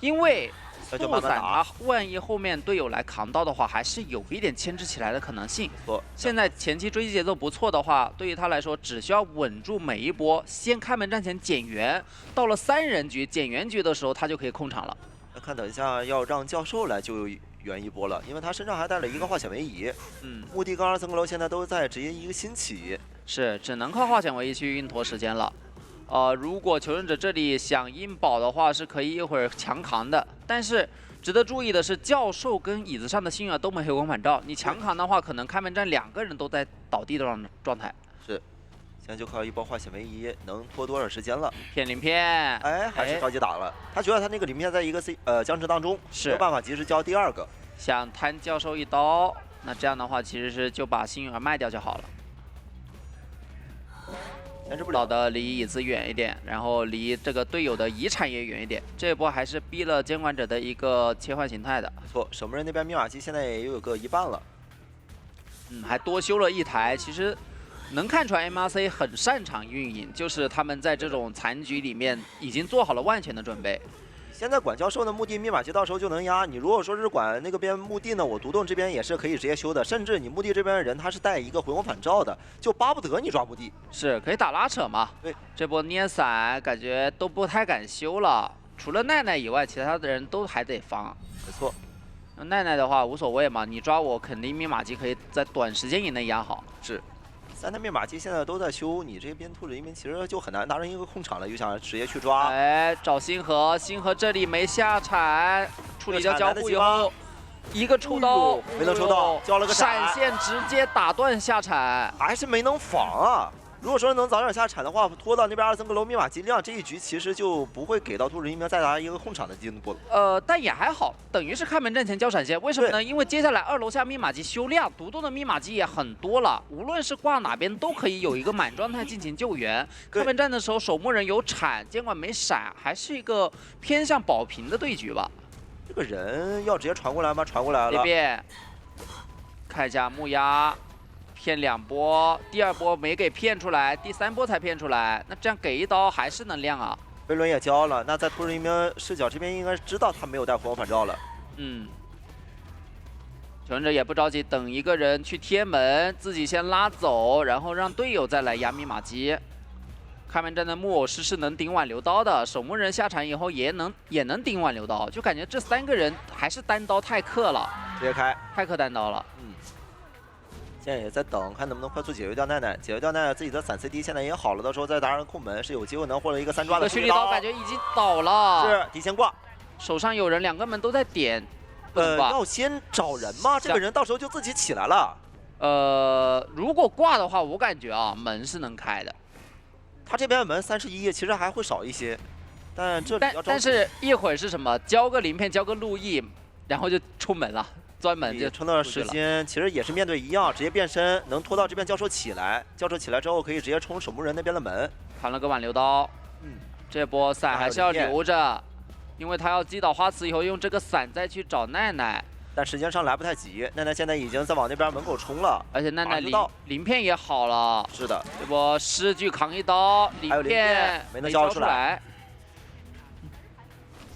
因为速伞他万一后面队友来扛到的话，还是有一点牵制起来的可能性。现在前期追击节奏不错的话，对于他来说只需要稳住每一波，先开门战前减员，到了3人局减员局的时候，他就可以控场了。那看等一下要让教授来救援一波了，因为他身上还带了一个化险为夷。墓地跟2层楼现在都在直接一个新起，是只能靠化险为夷去运拖时间了。如果求生者这里想硬保的话，是可以一会儿强扛的。但是值得注意的是，教授跟椅子上的幸运儿都没有光反照，你强扛的话，可能开门战2个人都在倒地的状态。是，现在就靠一波化险为夷，能拖多少时间了？骗鳞片，哎，还是着急打了。他觉得他那个鳞片在一个僵持当中，没有办法及时交第2个。想摊教授一刀，那这样的话其实是就把幸运儿卖掉就好了。倒的离椅子远一点，然后离这个队友的遗产也远一点。这一波还是逼了监管者的一个切换形态的。不错，守墓人那边密码机现在也有个1半了。还多修了一台。其实能看出来 MRC 很擅长运营，就是他们在这种残局里面已经做好了万全的准备。现在管教授的墓地密码机到时候就能压。你如果说是管那个边墓地呢，我独栋这边也是可以直接修的，甚至你墓地这边的人他是带一个回光返照的，就巴不得你抓墓地。是可以打拉扯嘛？对，这波捏伞感觉都不太敢修了，除了奈奈以外，其他的人都还得防。没错。那奈奈的话无所谓嘛，你抓我肯定密码机可以在短时间以内压好。是。3台密码机现在都在修，你这边兔子一边其实就很难拿成一个控场了，又想直接去抓。哎，找星河，星河这里没下铲，处理掉交互以后，一个抽刀，没能抽到，交了个闪现直接打断下铲，还是没能防啊。如果说能早点下铲的话，拖到那边2、3个楼密码机量，这一局其实就不会给到兔子一鸣再拿一个控场的进步了。但也还好，等于是开门战前交闪现，为什么呢？因为接下来2楼下密码机修量，独栋的密码机也很多了，无论是挂哪边都可以有一个满状态进行救援。开门战的时候，守墓人有铲，监管没闪，还是一个偏向保平的对局吧。这个人要直接传过来吗？传过来了。这边看一下木鸭。骗2波，第2波没给骗出来，第3波才骗出来，那这样给一刀还是能亮啊。飞轮也交了，那在兔子一鸣视角这边应该知道他没有带回光返照了。求生者也不着急，等一个人去贴门，自己先拉走，然后让队友再来压密码机。开门战的木偶师是能顶挽留刀的，守墓人下场以后也能顶挽留刀，就感觉这3个人还是单刀太克了，直接开，太克单刀了。现在也在等，看能不能快速解决掉奈奈，解决掉奈奈自己的伞 CD 现在也好了，到时候再打上控门是有机会能获得一个3抓的。蓄力刀感觉已经倒了，是提前挂，手上有人，2个门都在点。要先找人吗？这个人到时候就自己起来了。如果挂的话，我感觉啊门是能开的。他这边门31，其实还会少一些，但这里要但是一会儿是什么？交个鳞片，交个路易，然后就出门了。专门就撑到时间，其实也是面对一样，直接变身，能拖到这边教授起来，教授起来之后可以直接冲守墓人那边的门，砍了个挽留刀。这波伞还是要留着，因为他要击倒花瓷以后用这个伞再去找奈奈，但时间上来不太及。奈奈现在已经在往那边门口冲了，而且奈奈鳞片也好了。是的，这波诗句扛一刀，鳞片没能交出来。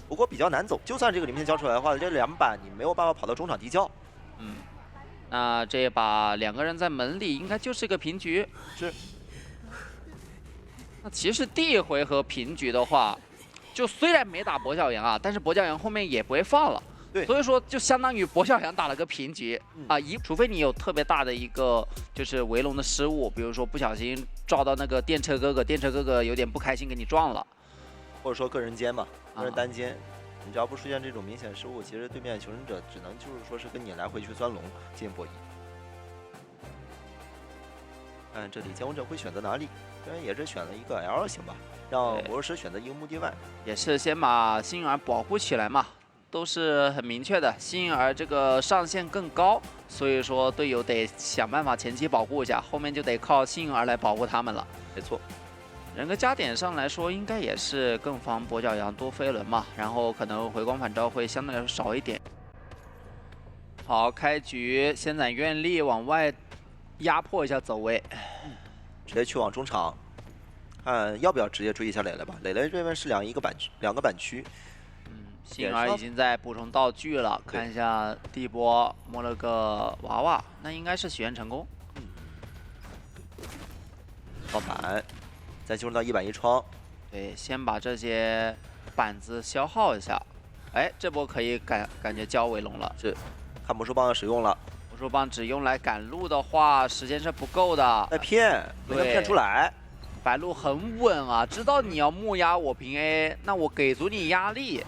不过比较难走，就算这个鳞片交出来的话，这2板你没有办法跑到中场地窖。那这把2个人在门里应该就是一个平局。是。那其实第一回合平局的话，就虽然没打跛脚羊啊，但是跛脚羊后面也不会放了。对。所以说就相当于跛脚羊打了个平局啊，除非你有特别大的一个就是围龙的失误，比如说不小心撞到那个电车哥哥，电车哥哥有点不开心给你撞了。或者说个人肩嘛，个人单肩，你只要不出现这种明显失误，其实对面求生者只能就是说是跟你来回去钻龙进行博弈。看这里监控者会选择哪里？虽然也是选了一个 L 型吧，让魔术师选择一个墓地外，也是先把幸运儿保护起来嘛，都是很明确的。幸运儿这个上限更高，所以说队友得想办法前期保护一下，后面就得靠幸运儿来保护他们了。没错。人格加点上来说，应该也是更防跛脚羊多飞轮嘛，然后可能回光返照会相对来说少一点。好，开局先攒愿力往外压迫一下走位，直接去往中场，看要不要直接追一下磊磊吧。磊磊这边是两个板区。幸儿已经在补充道具了，看一下第一波摸了个娃娃，那应该是许愿成功。放板。再进入到1板1窗，对，先把这些板子消耗一下。哎，这波可以感觉交围龙了。是，看魔术棒的使用了。魔术棒只用来赶路的话，时间是不够的。在骗，没能骗出来。白鹿很稳啊，知道你要木压我平 A， 那我给足你压力。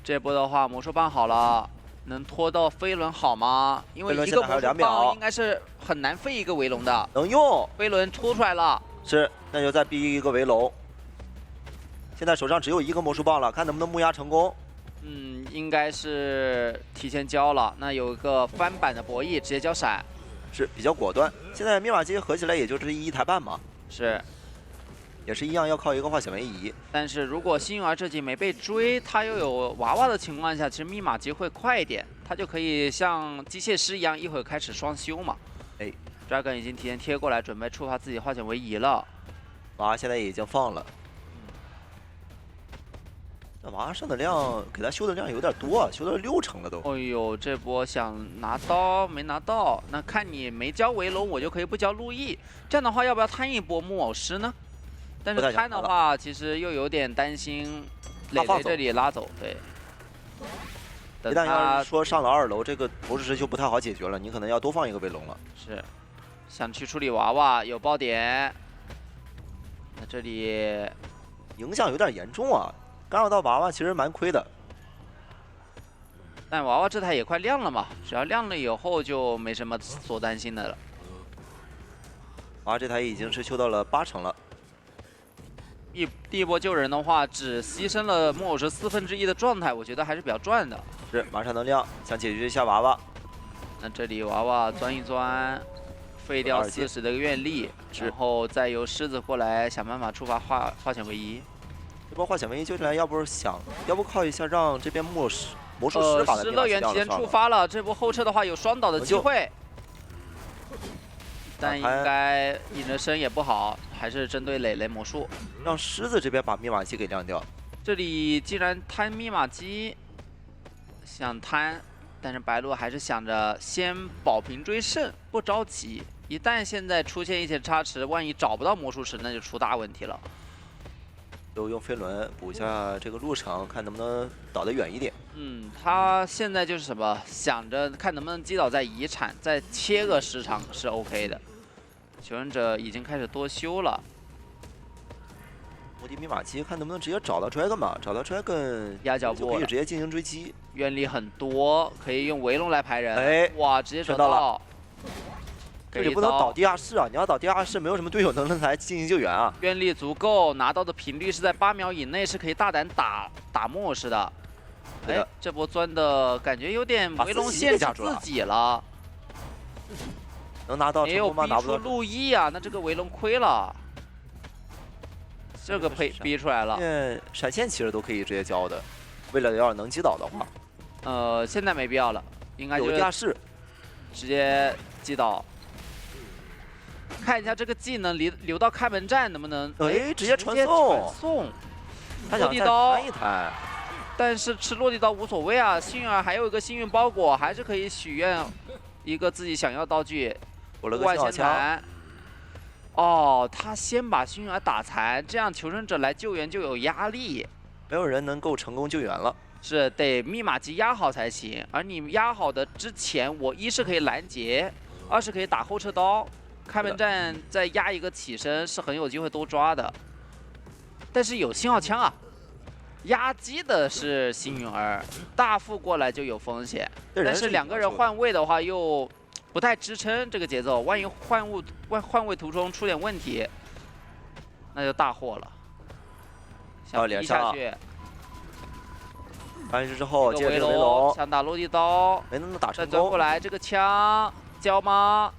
这波的话，魔术棒好了，能拖到飞轮好吗？因为一个魔术棒应该是很难飞一个围龙的。能用，飞轮拖出来了。是，那就再逼一个围龙。现在手上只有1个魔术棒了，看能不能木压成功。应该是提前交了。那有一个翻板的博弈，直接交闪，是比较果断。现在密码机合起来也就是1台半嘛。是，也是一样要靠一个化险为夷。但是如果幸运儿这局没被追，他又有娃娃的情况下，其实密码机会快一点，他就可以像机械师一样，一会儿开始双修嘛。哎。Dragon 已经提前贴过来，准备触发自己化险为夷了。娃现在也已经放了。那娃上的量给他修的量有点多啊，修到60%了都。哎呦，这波想拿刀没拿到，那看你没交围龙，我就可以不交路易。这样的话，要不要摊一波木偶师呢？但是摊的话，其实又有点担心磊磊这里拉走，对。一旦要是说上了2楼，这个魔术师就不太好解决了，你可能要多放一个围龙了。是，想去处理娃娃，有爆点。那这里影响有点严重啊，干扰到娃娃其实蛮亏的。但娃娃这台也快亮了嘛，只要亮了以后就没什么所担心的了。娃娃这台已经是修到了80%了。第一波救人的话，只牺牲了木偶师1/4的状态，我觉得还是比较赚的。是马上能亮，想解决一下娃娃。那这里娃娃钻一钻，废掉40的一个愿力，然后再由狮子过来想办法触发化险为夷。这波化险为夷救起来，要不靠一下让这边魔术师把失乐园提前触发了，这波后撤的话有双倒的机会。但应该隐着身也不好，还是针对磊磊魔术，让狮子这边把密码机给亮掉。这里既然摊密码机，想摊，但是白鹿还是想着先保平追胜，不着急。一旦现在出现一些差池，万一找不到魔术师，那就出大问题了。就用飞轮补一下这个路程，看能不能倒得远一点。他现在就是什么，想着看能不能击倒在遗产，再切个时长是 OK 的。求生者已经开始多修了。魔帝密码机看能不能直接找到 Dragon 吧，找到 Dragon 压脚步就可以直接进行追击。愿力很多，可以用围龙来排人。哎，哇，直接得到了。这里不能倒地下室啊！你要倒地下室，没有什么队友能来进行救援啊。愿力足够，拿到的频率是在8秒以内，是可以大胆打木偶师的。哎，这波钻的感觉有点围龙限制自己了。能拿到成功吗？拿不到。路易啊，那这个围龙亏了。这个逼出来了。闪现其实都可以直接交的，为了要是能击倒的话。现在没必要了，应该有地下室，直接击倒。看一下这个技能留到开门战能不能？哎，直接传送。他想再弹一弹，但是吃落地刀无所谓啊。幸运儿还有一个幸运包裹，还是可以许愿一个自己想要道具。我了个小枪。哦，他先把幸运儿打残，这样求生者来救援就有压力。没有人能够成功救援了。是得密码机压好才行。而你压好的之前，我一是可以拦截，二是可以打后撤刀。开门战再压一个起身是很有机会多抓的，但是有信号枪啊，压击的是幸运儿，大副过来就有风险。但是2个人换位的话又不太支撑这个节奏，万一换位途中出点问题，那就大祸了。想逼下去，翻尸之后接着围龙，想打落地刀，没能打成功。再钻过来，这个枪交吗？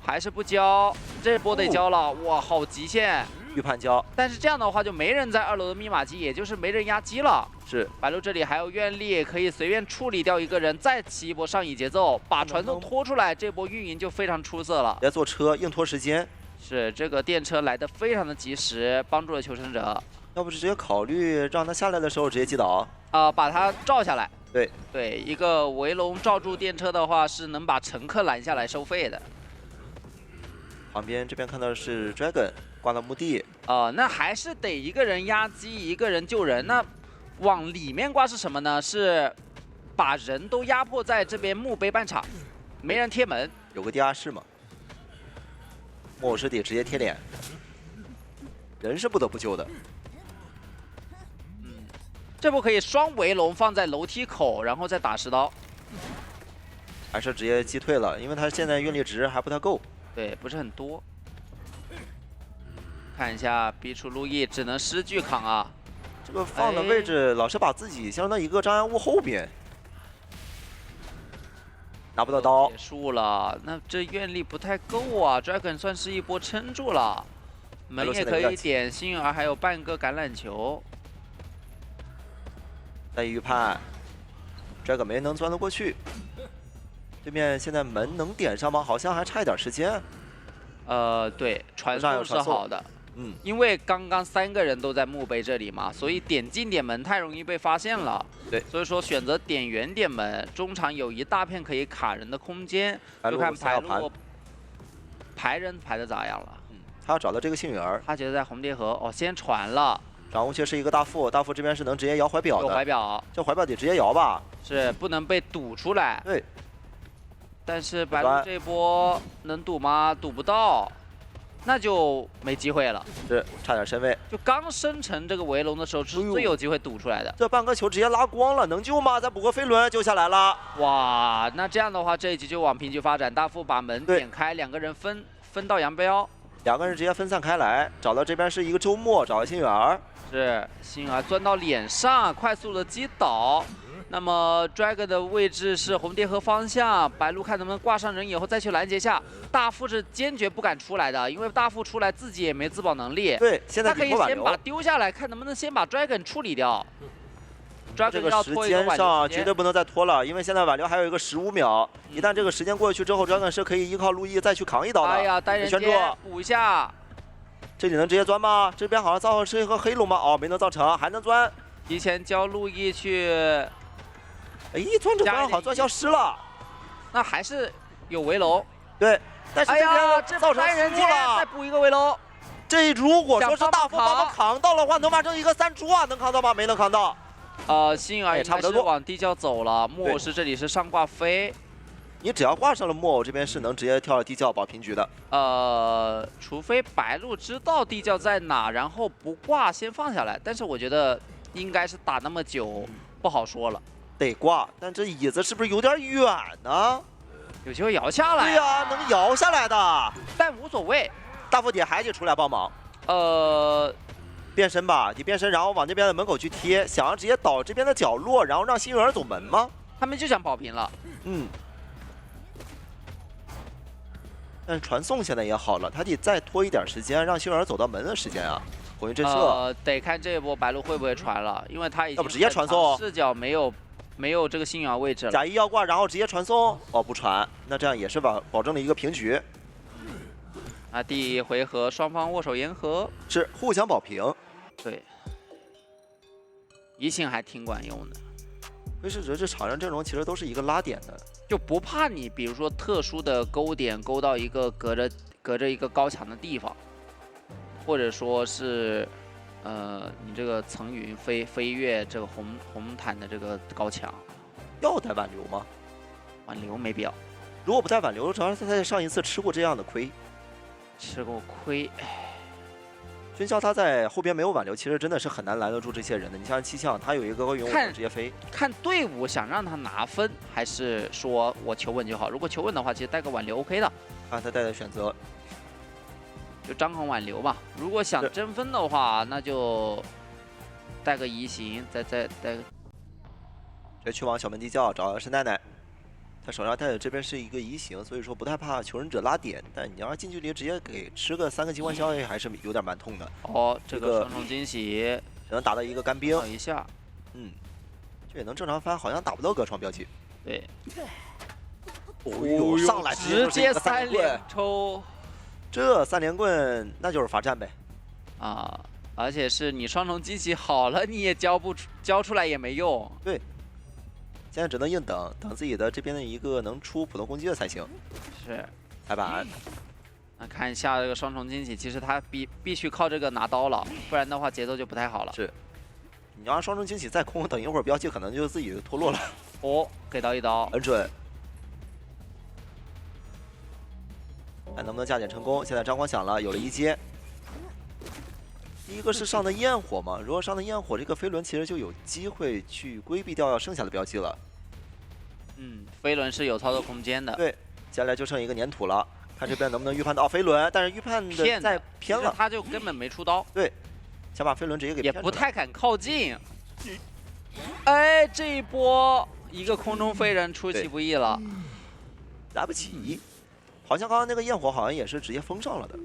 还是不交，这波得交了，哇，好极限！预判交，但是这样的话就没人在2楼的密码机，也就是没人压机了。是，白鹿这里还有愿力，可以随便处理掉一个人，再起一波上移节奏，把传送拖出来，这波运营就非常出色了。要坐车硬拖时间，是这个电车来的非常的及时，帮助了求生者。要不直接考虑让他下来的时候直接击倒把他罩下来。对，一个围龙罩住电车的话，是能把乘客拦下来收费的。旁边这边看到的是 Dragon 挂到墓地，那还是得一个人压机，一个人救人。那往里面挂是什么呢？是把人都压迫在这边墓碑半场，没人贴门，有个地下室嘛。木偶师得直接贴脸，人是不得不救的。这波可以双围龙放在楼梯口，然后再打10刀，还是直接击退了，因为他现在运力值还不太够。对，不是很多。看一下，逼出路易，只能失巨扛啊。这个放的位置，老是把自己相当一个障碍物后边，拿不到刀，结束了。那这愿力不太够啊 ，Dragon 算是一波撑住了。门也可以点，幸运儿还有半个橄榄球。再预判 ，Dragon 没能钻得过去。对面现在门能点上吗？好像还差一点时间。对，传送是好的。因为刚刚3个人都在墓碑这里嘛，所以点进点门太容易被发现了。对，所以说选择点圆点门，中场有一大片可以卡人的空间。就看白鹿排人排的咋样了。他要找到这个幸运儿，他觉得在红蝶河先传了。掌握却是一个大副，大副这边是能直接摇怀表的。有怀表，这怀表得直接摇吧？是不能被堵出来。对。但是白鹿这波能堵吗？堵不到。那就没机会了，是差点身位。就刚生成这个围龙的时候，是最有机会堵出来的。这半个球直接拉光了，能救吗？再补个飞轮救下来了。哇，那这样的话，这一局就往平局发展。大副把门点开，2个人分道扬镳，2个人直接分散开来，找到这边是一个周末，找到幸运儿，是幸运儿钻到脸上，快速的击倒。那么 Dragon 的位置是红蝶河方向，白鹿看能不能挂上人以后再去拦截下。大副是坚决不敢出来的，因为大副出来自己也没自保能力。对，现在他可以先把丢下来，看能不能先把 Dragon 处理掉。这个时间上绝对不能再拖了，因为现在挽留还有一个15秒，一旦这个时间过去之后 ，Dragon 是可以依靠路易再去扛一刀的。哎呀，单人圈住补一下，这里能直接钻吗？这边好像造是一个黑龙吗？哦，没能造成，还能钻。提前教路易去。哎，钻着钻好钻消失了，那还是有围楼。对，但是这边造成人输了，再补一个围楼。这如果说是大副帮忙扛到的话，能完成一个3出啊，能扛到吗？没能扛到。幸运儿应该是往地窖走了，木偶是这里是上挂飞。你只要挂上了木偶，这边是能直接跳到地窖保平局的。除非白鹿知道地窖在哪，然后不挂先放下来，但是我觉得应该是打那么久，不好说了。得挂，但这椅子是不是有点远呢？有机会摇下来。对呀，能摇下来的，但无所谓。大副姐还得出来帮忙。变身吧，你变身，然后往这边的门口去贴，想要直接倒这边的角落，然后让幸运儿走门吗？他们就想保平了。但是传送现在也好了，他得再拖一点时间，让幸运儿走到门的时间啊。火云震慑。得看这一波白鹿会不会传了，因为他已经要不直接传送，视角没有这个幸运儿位置了。假一要挂，然后直接传送。哦，不传，那这样也是保证了一个平局。第一回合双方握手言和，是互相保平。对，移形还挺管用的。威士哲这场上阵容其实都是一个拉点的，就不怕你，比如说特殊的勾点勾到一个隔着一个高墙的地方，或者说是你这个层云飞越这个红毯的这个高墙。要带挽留吗？挽留没必要。如果不带挽留，主要是他在上一次吃过这样的亏。吃过亏，军校他在后边没有挽留，其实真的是很难拦得住这些人的。你像七象，他有一个永稳直接飞。看队伍想让他拿分，还是说我求稳就好？如果求稳的话，其实带个挽留 OK 的。看他带的选择，就张衡挽留吧。如果想争分的话，那就带个移形，再带个。这去往小门地窖找的是奈奈。他手上带的这边是一个移形，所以说不太怕求生者拉点，但你要是近距离直接给吃个3个机关消，还是有点蛮痛的。这个双重惊喜只能打到一个干冰一下，这也能正常翻，好像打不到隔窗标记。对，哦呦，上来直接3连抽，这3连棍那就是罚站呗。而且是你双重惊喜好了，你也交出来也没用。对。现在只能硬等自己的这边的一个能出普通攻击的才行。是，踩板。那看一下这个双重惊喜，其实他必须靠这个拿刀了，不然的话节奏就不太好了。是，你要双重惊喜再空，等一会儿标记可能就自己脱落了。给到一刀，很准。看能不能加减成功。现在张光响了，有了一阶。第一个是上的焰火嘛，如果上的焰火，这个飞轮其实就有机会去规避掉剩下的标记了。飞轮是有操作空间的。对，接下来就剩一个粘土了，看这边能不能预判到飞轮，但是预判的再偏了，他就根本没出刀。对，想把飞轮直接给偏也不太敢靠近。哎，这一波一个空中飞人出其不意了，来不及。好像刚刚那个焰火好像也是直接封上了的。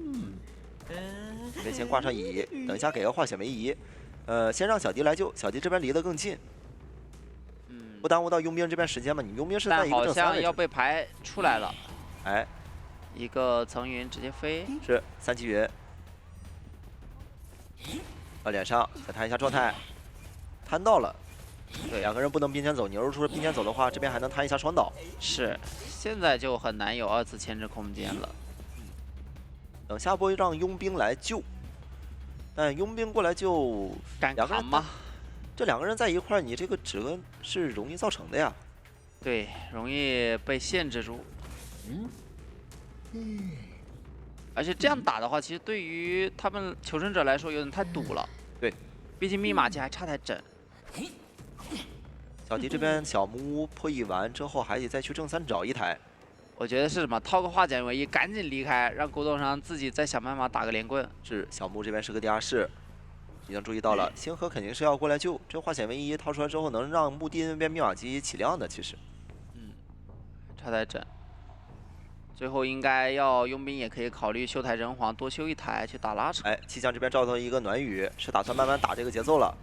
得先挂上乙，等一下给个化血梅姨。先让小迪来救，小迪这边离得更近。不耽误到佣兵这边时间嘛？你佣兵是在一个正3位置。但好像要被排出来了。哎，一个层云直接飞。是3级云。到脸上，再摊一下状态，摊到了。对，两个人不能并肩走，你要是并肩走的话，这边还能摊一下双倒。是，现在就很难有2次牵制空间了。等下波让佣兵来救，但佣兵过来救，敢两个人扛吗？这两个人在一块儿，你这个指纹是容易造成的呀。对，容易被限制住。而且这样打的话，其实对于他们求生者来说有点太堵了。对，毕竟密码机还差太整。小迪这边小木屋破译完之后，还得再去正3找一台。我觉得是什么？套个化茧为夷，赶紧离开，让古董商自己再想办法打个连棍。是小木这边是个地下室，已经注意到了，星河肯定是要过来救。这化险为夷套出来之后，能让墓地那边密码机起亮的，其实。差太整。最后应该要佣兵也可以考虑修台人皇，多修一台去打拉扯。哎，气象这边造成一个暖雨，是打算慢慢打这个节奏了。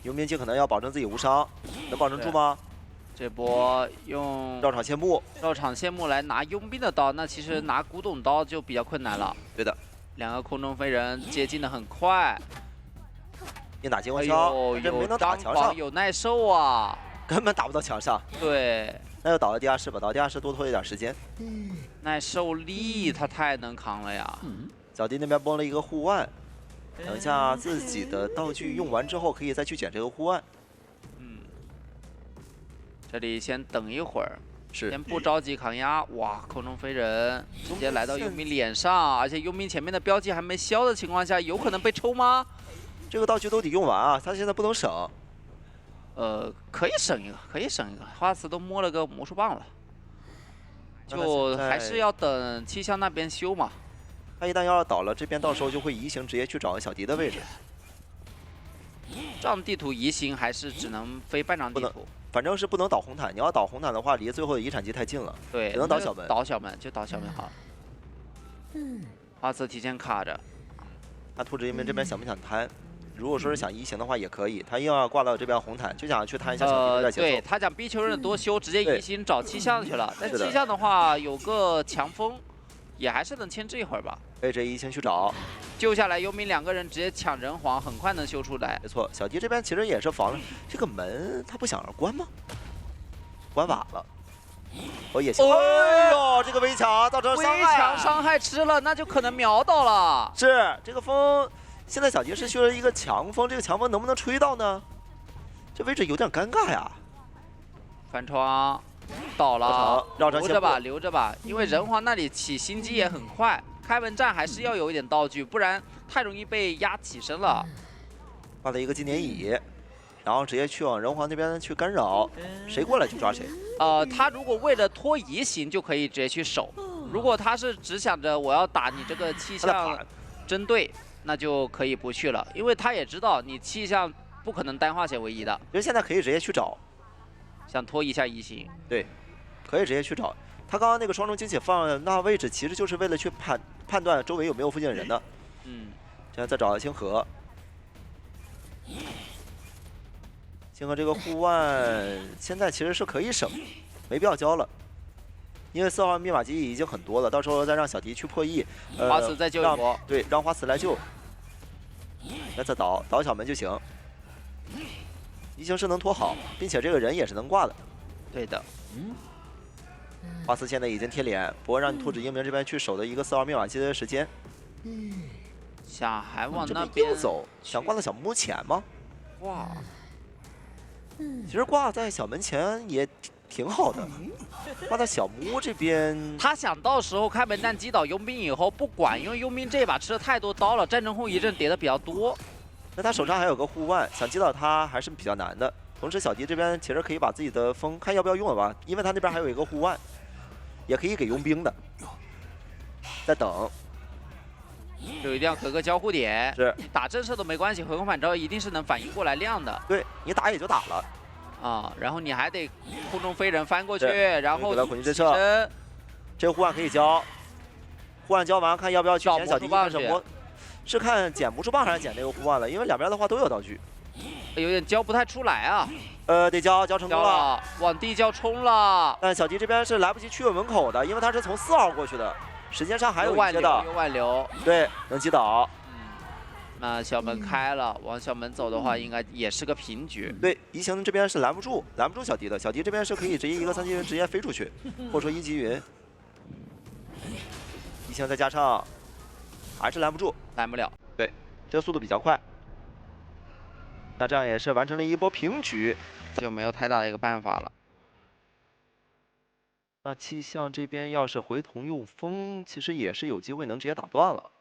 佣兵尽可能要保证自己无伤，能保证住吗？这波用绕场谢幕，绕场谢幕来拿佣兵的刀，那其实拿古董刀就比较困难了。对的，两个空中飞人接近的很快，硬打激光枪，这没能打墙上，有耐受啊，根本打不到墙上。对，那就倒到地下室吧，倒地下室多拖一点时间。耐受力他太能扛了呀。小弟那边崩了一个护腕，等一下自己的道具用完之后，可以再去捡这个护腕。这里先等一会儿，是先不着急扛压。哇，空中飞人直接来到佣兵脸上，而且佣兵前面的标记还没消的情况下，有可能被抽吗？这个道具都得用完啊，他现在不能省。可以省一个，可以省一个。花瓷都摸了个魔术棒了，就还是要等气象那边修嘛。他一旦要是倒了，这边到时候就会移形直接去找小迪的位置。这样地图移形还是只能飞半张地图。反正是不能倒红毯，你要倒红毯的话，离最后的遗产机太近了。对，只能倒小门。倒小门就倒小门好。花瓷提前卡着，他兔子因为这边想不想摊？如果说是想移形的话也可以，他硬要挂到这边红毯，就想去摊一下小迪的节奏。对他想逼求生多修，直接移形找气象去了。但气象的话有个强风，也还是能牵制一会儿吧。背着移形去找，救下来佣兵2个人直接抢人皇，很快能修出来。没错，小迪这边其实也是防了这个门，他不想着关吗？关晚了。哦也行。哎呦，这个围墙造成伤害。围墙伤害吃了，那就可能秒倒了。是这个风，现在小迪是修了一个强风，这个强风能不能吹到呢？这位置有点尴尬呀。翻窗。倒了，留着吧，留着吧，因为人皇那里起心机也很快，开门战还是要有一点道具，不然太容易被压起身了。挂了一个纪念椅，然后直接去往人皇那边去干扰，谁过来就抓谁。他如果为了拖移形就可以直接去守，如果他是只想着我要打你这个气象针对，那就可以不去了，因为他也知道你气象不可能单化险为夷的。其实现在可以直接去找。想拖一下移形，对，可以直接去找。他刚刚那个双重惊喜放那位置，其实就是为了去判断周围有没有附近的人的。现在再找星河，星河这个护腕现在其实是可以省，没必要交了，因为4号密码机已经很多了，到时候再让小迪去破译。花瓷再救一波，对，让花瓷来救，再倒小门就行。移形是能拖好，并且这个人也是能挂的。对的。花瓷现在已经贴脸，不过让你兔子英明这边去守的一个4号密码机的时间。想还往那边走，想挂到小木前吗？哇，其实挂在小门前也挺好的。挂在小木屋这边，他想到时候开门战击倒佣兵以后不管，因为佣兵这一把吃了太多刀了，战争后遗症叠的比较多。那他手上还有个护腕，想击倒他还是比较难的。同时，小迪这边其实可以把自己的风看要不要用了吧，因为他那边还有一个护腕，也可以给佣兵的。再等，就一定要隔个交互点。是打震慑都没关系，回光返照一定是能反应过来亮的。对你打也就打了啊，然后你还得空中飞人翻过去，然后恐惧震慑。这个护腕可以交，护腕交完看要不要去捡小迪一什么。是看捡魔术棒还是捡那个护腕了，因为两边的话都有道具，有点交不太出来啊。得交成功了，往地交冲了。但小迪这边是来不及去门口的，因为他是从4号过去的，时间上还有一些的。有挽留，对，能击倒。那小门开了，往小门走的话，应该也是个平局。对，移形这边是拦不住小迪的，小迪这边是可以直接一个3级云直接飞出去，或者说1级云。移形再加上，还是拦不住，拦不了。对，这个速度比较快。那这样也是完成了一波平局，就没有太大的一个办法了。那气象这边要是回头用风，其实也是有机会能直接打断了。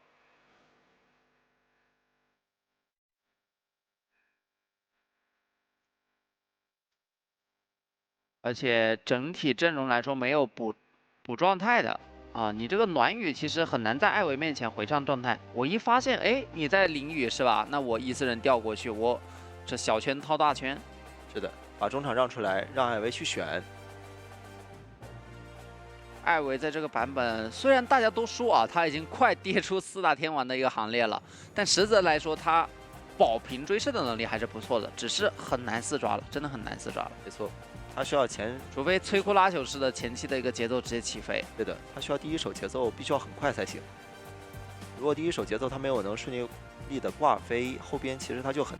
而且整体阵容来说没有补状态的啊，你这个暖雨其实很难在艾维面前回上状态。我一发现，哎，你在淋雨是吧？那我伊斯人调过去，我这小圈套大圈。是的，把中场让出来，让艾维去选。艾维在这个版本，虽然大家都说啊，他已经快跌出4大天王的一个行列了，但实则来说，他保平追射的能力还是不错的，只是很难4抓了，真的很难4抓了。没错。他需要除非摧枯拉朽式的前期的一个节奏直接起飞。对的，他需要第一手节奏必须要很快才行。如果第一手节奏他没有能顺利的挂飞，后边其实他就很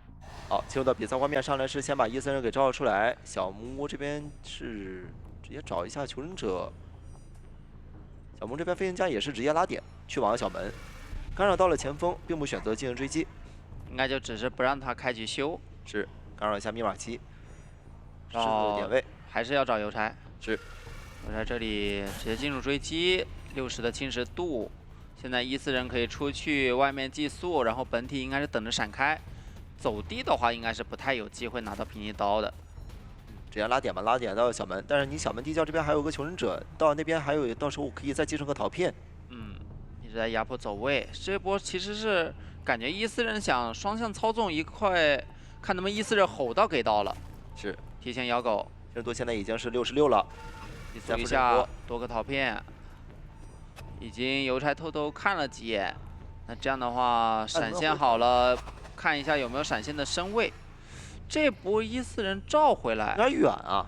好。进入到比赛画面上来是先把伊森人给召了出来，小木屋这边是直接找一下求生者。小木这边飞行家也是直接拉点去往小门，干扰到了前锋，并不选择进行追击，应该就只是不让他开局修，是干扰一下密码机。适度的点位，还是要找邮差。是，邮差这里直接进入追击，60的侵蚀度。现在伊斯人可以出去外面寄宿，然后本体应该是等着闪开。走地的话，应该是不太有机会拿到平移刀的。直接拉点吧，拉点到小门。但是你小门地窖这边还有个求生者，到那边还有，到时候可以再继承个陶片。一直在压迫走位。这波其实是感觉伊斯人想双向操纵一块，看能不能伊斯人吼到给刀了。是。提前咬狗，深度现在已经是66了，再一下多个陶片，已经邮差偷偷看了几眼。那这样的话，闪现好了，看一下有没有闪现的身位。这波伊斯人召回来，有点远啊。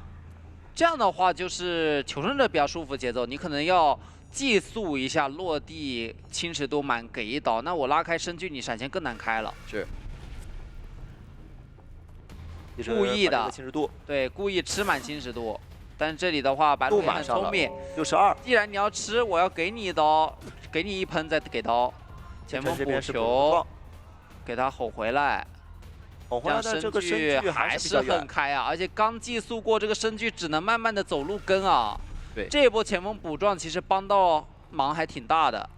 这样的话就是求生者比较舒服节奏，你可能要寄宿一下落地侵蚀度满给一刀，那我拉开身距，你闪现更难开了。是。故意的，侵蚀度对，故意吃满侵蚀度，但是这里的话，白鹿也很聪明，62。既然你要吃，我要给你一刀，给你一喷再给刀，前锋补球，给他吼回来，吼回来，但这个身距还是很开啊，而且刚寄宿过这个身距，只能慢慢的走路跟啊。对，这一波前锋补撞其实帮到忙还挺大的。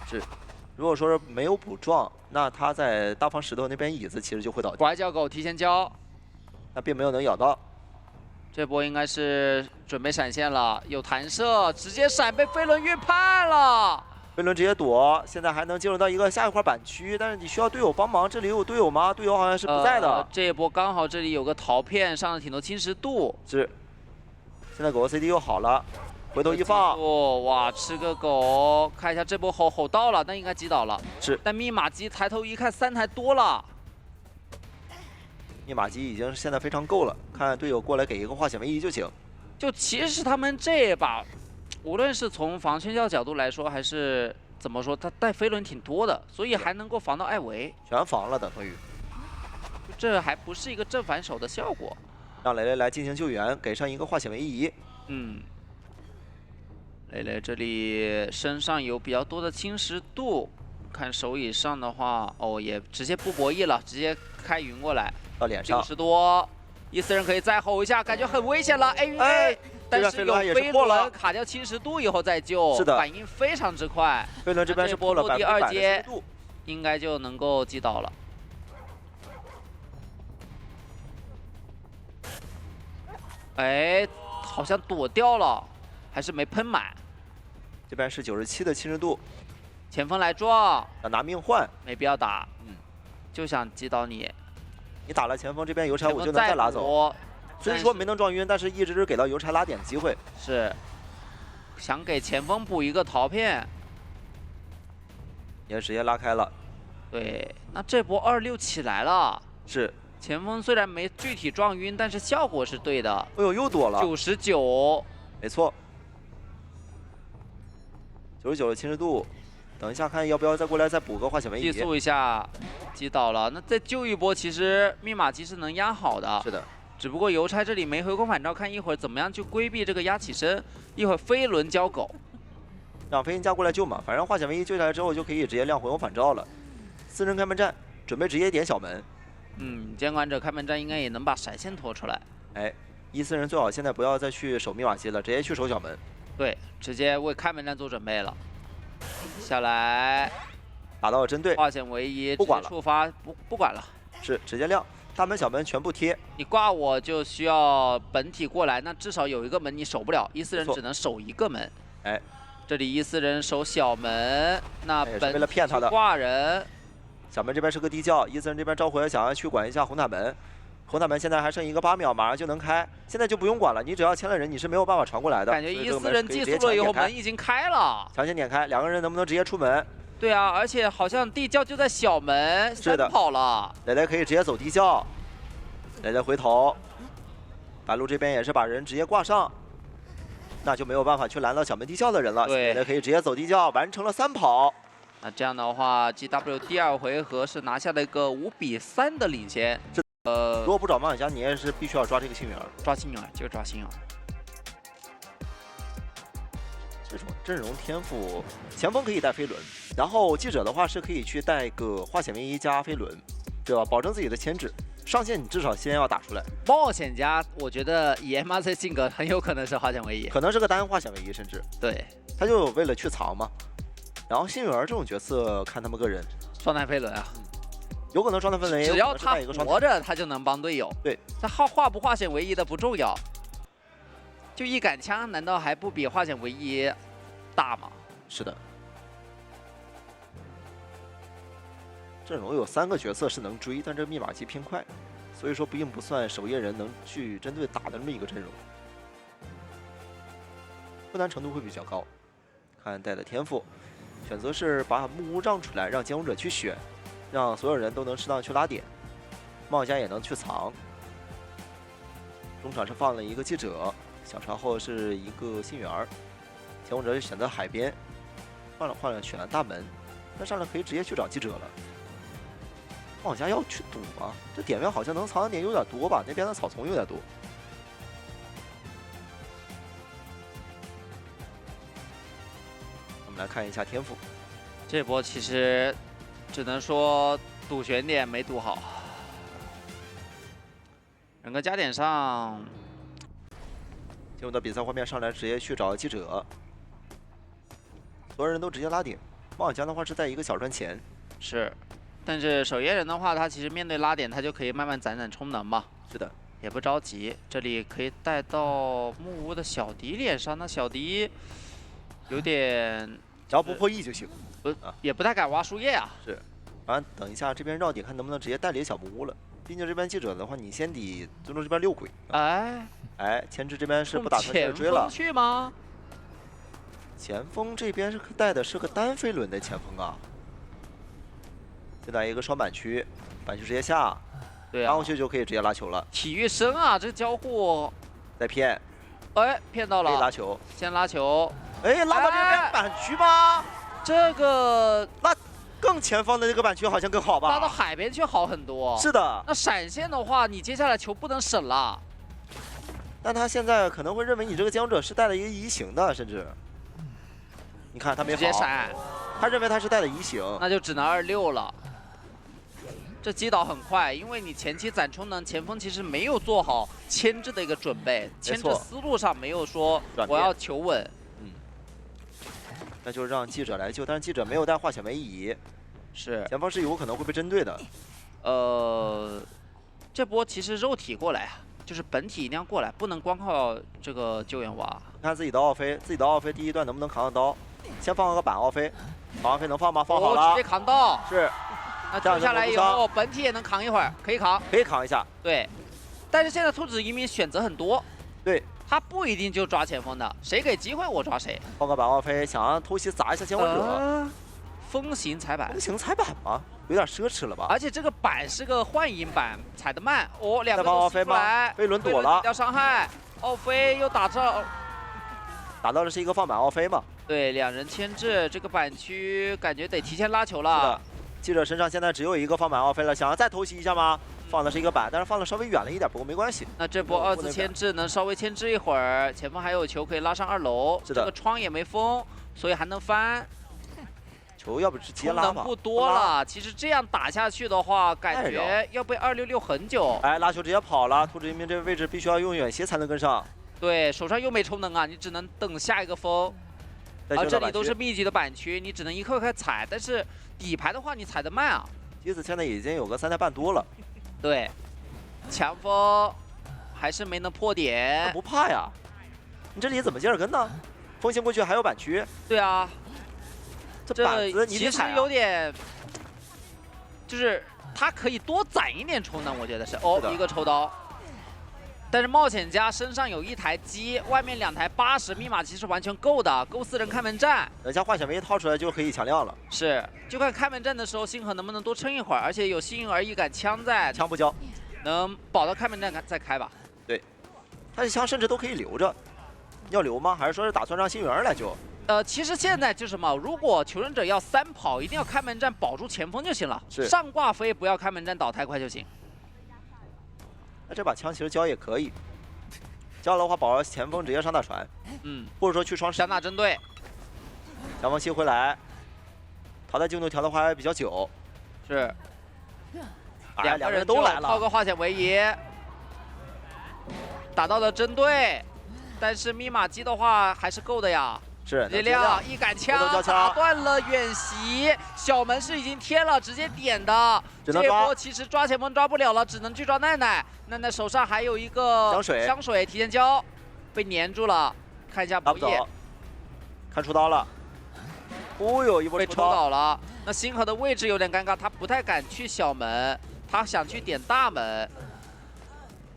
是，如果说是没有补撞，那他在大方石头那边椅子其实就会倒地。拐角狗提前交。那并没有能咬到，这波应该是准备闪现了，有弹射，直接闪被飞轮预判了。飞轮直接躲，现在还能进入到一个下一块板区，但是你需要队友帮忙，这里有队友吗？队友好像是不在的。这一波刚好这里有个陶片，上了挺多侵蚀度。是，现在狗狗 CD 又好了，回头一放，哇，吃个狗，看一下这波吼到了，但应该击倒了。是，但密码机抬头一看，3台多了。密码机已经现在非常够了，看队友过来给一个化险为夷就行。就其实他们这一把，无论是从防圈教角度来说，还是怎么说，他带飞轮挺多的，所以还能够防到艾维。全防了，等于。这还不是一个正反手的效果。让蕾蕾来进行救援，给上一个化险为夷。蕾蕾这里身上有比较多的侵蚀度，看手椅上的话，也直接不博弈了，直接开云过来。到脸上60多，伊斯人可以再吼一下，感觉很危险了。A 云 A，但是有飞轮卡掉侵蚀度以后再救，是的，反应非常之快。飞轮这边是破了第2阶，度，应该就能够击倒了。哎，好像躲掉了，还是没喷满。这边是97的侵蚀度，前锋来撞，要拿命换，没必要打，就想击倒你。你打了前锋这边邮差，我就能再拉走。虽说没能撞晕，但是一直是给到邮差拉点的机会。是，想给前锋补一个陶片，也直接拉开了。对，那这波26起来了。是，前锋虽然没具体撞晕，但是效果是对的。哎呦，又躲了。99，没错。99的侵蚀度。等一下看要不要再过来再补个化险为夷。寄速一下，击倒了。那再救一波，其实密码机是能压好的。是的。 只不过邮差这里没回光返照，看一会儿怎么样去规避这个压起身，一会儿飞轮交狗，让飞行家过来救嘛，反正化险为夷救下来之后就可以直接亮回光返照了。4人开门战，准备直接点小门。监管者开门战应该也能把闪现拖出来。哎，14人最好现在不要再去守密码机了，直接去守小门。对，直接为开门战做准备了。下来，打到了针对，化险为夷，不管了，触发不管了，是直接亮。 大门、小门全部贴，你挂我就需要本体过来，那至少有一个门你守不了，14人只能守一个门。哎，这里14人守小门，那本为了骗他的挂人。小门这边是个地窖，14人这边召回想要去管一下红塔门，红塔门现在还剩一个8秒，马上就能开，现在就不用管了，你只要签了人，你是没有办法传过来的。感觉14人寄速了以后门已经开了，强行点开，两个人能不能直接出门？ 对啊，而且好像地窖就在小门，是的，跑了。磊磊可以直接走地窖，磊磊回头，白鹿这边也是把人直接挂上，那就没有办法去拦到小门地窖的人了。对，磊磊可以直接走地窖，完成了3跑。那这样的话 ，GW 第2回合是拿下了一个5比3的领先。如果不找冒险家，你也是必须要抓这个幸运儿，抓幸运儿就抓幸运儿。 这种阵容天赋，前锋可以带飞轮，然后记者的话是可以去带个化险为夷加飞轮，对吧？保证自己的牵制。上线你至少先要打出来。冒险家，我觉得以 MRC 性格很有可能是化险为夷，可能是个单化险为夷，甚至对，他就为了去藏嘛。然后幸运儿这种角色看他们个人，双带飞轮啊，有可能双带飞轮，只要他活着，他就能帮队友。对，他化不化险为夷的不重要。 就一杆枪，难道还不比化险为夷大吗？是的，阵容有3个角色是能追，但这密码机偏快，所以说并不算守夜人能去针对打的这么一个阵容，困难程度会比较高。看带的天赋，选择是把木屋让出来，让监护者去选，让所有人都能适当去拉点，冒险家也能去藏。中场是放了一个记者。 小船后是一个幸运儿，监护者选择海边，换了选了大门，那上来可以直接去找记者了。冒险家要去赌吗？这点位好像能藏的点有点多吧？那边的草丛有点多。我们来看一下天赋，这波其实只能说赌悬点没赌好，整个加点上。 进入到比赛画面上来，直接去找记者，所有人都直接拉点。冒险家的话是在一个小船前，是，但是守夜人的话，他其实面对拉点，他就可以慢慢攒充能嘛。是的，也不着急。这里可以带到木屋的小迪脸上，那小迪有点，只要不破亿就行，也不太敢挖树叶啊。是，反正等一下这边绕点看能不能直接带离小木屋了。毕竟这边记者的话，你先抵尊重这边6鬼。哎，前置这边是不打算去追了。去吗？前锋这边是带的是个单飞轮的前锋啊。现在一个双板区，板区直接下，对啊，拉过去就可以直接拉球了。体育生啊，这交互再骗，哎，骗到了，可以拉球，先拉球，哎，拉到这边板区吗？这个拉更前方的这个板区好像更好吧？拉到海边去好很多。是的，那闪现的话，你接下来球不能省了。但他现在可能会认为你这个将者是带了一个移形的，甚至，你看他没跑，直接闪，他认为他是带了移形，那就只能26了。这击倒很快，因为你前期攒充能，前锋其实没有做好牵制的一个准备，牵制思路上没有说我要求稳。那就让记者来救，但是记者没有带化险为夷，是前方是有可能会被针对的。这波其实肉体过来啊，就是本体一定要过来，不能光靠这个救援挖。看自己的奥飞，自己的奥飞第一段能不能扛得刀？先放个板奥飞，奥飞能放吗？放好了，直接扛到。是。那救下来以后，本体也能扛一会儿，可以扛，可以扛一下。对，但是现在兔子移民选择很多，对，他不一定就抓前锋的，谁给机会我抓谁。放个板奥飞，想让偷袭砸一下监管者。风行踩板，风行踩板吗？有点奢侈了吧？而且这个板是个幻影板，踩得慢。哦，两个都吸出来，飞轮躲了，要伤害。奥飞又打到的是一个放板奥飞嘛？对，两人牵制，这个板区感觉得提前拉球是的了。记者身上现在只有一个放板奥飞了，想要再偷袭一下吗？放的是一个板，但是放的稍微远了一点，不过没关系。那这波2字牵制能稍微牵制一会儿，前锋还有球可以拉上2楼，是的这个窗也没封，所以还能翻。球要不直接功拉吧？能不多了，其实这样打下去的话，感觉要被266很久。哎，拉球直接跑了，兔子一鸣这个位置必须要用远斜才能跟上。对，手上又没充能啊，你只能等下一个风。而这里都是密集的板区，你只能一块块踩，但是底牌的话你踩得慢啊。梯子现在已经有个3台半多了。对，强风还是没能破点。不怕呀，你这里怎么接着跟呢？风行过去还有板区。对啊，这板子你其实有点，就是他可以多攒一点充能，我觉得是。哦，一个抽刀。但是冒险家身上有1台机，外面2台80，密码其实完全够的，够4人开门战。等下幻想唯一掏出来就可以强亮了。是，就看开门战的时候，星河能不能多撑一会儿，而且有幸运儿一杆枪在，枪不交，能保到开门战再开吧。对，他的枪甚至都可以留着，要留吗？还是说是打算让幸运儿来救？其实现在就是什么，如果求生者要3跑，一定要开门战保住前锋就行了。是，上挂飞不要开门战倒太快就行。那这把枪其实交也可以，交了的话保着前锋直接上大船，或者说去双山大针对，前锋吸回来，淘汰进度调的话还比较久，是，两个人都来了，套个化险为夷，打到了针对，但是密码机的话还是够的呀。是，力量一杆枪打断了远袭，小门是已经贴了，直接点的。这波其实抓前锋抓不了了，只能去抓奈奈。奈奈手上还有一个香水提前交，被粘住了。看一下不易，看出刀了。哦呦，一波被抽倒了。那星河的位置有点尴尬，他不太敢去小门，他想去点大门。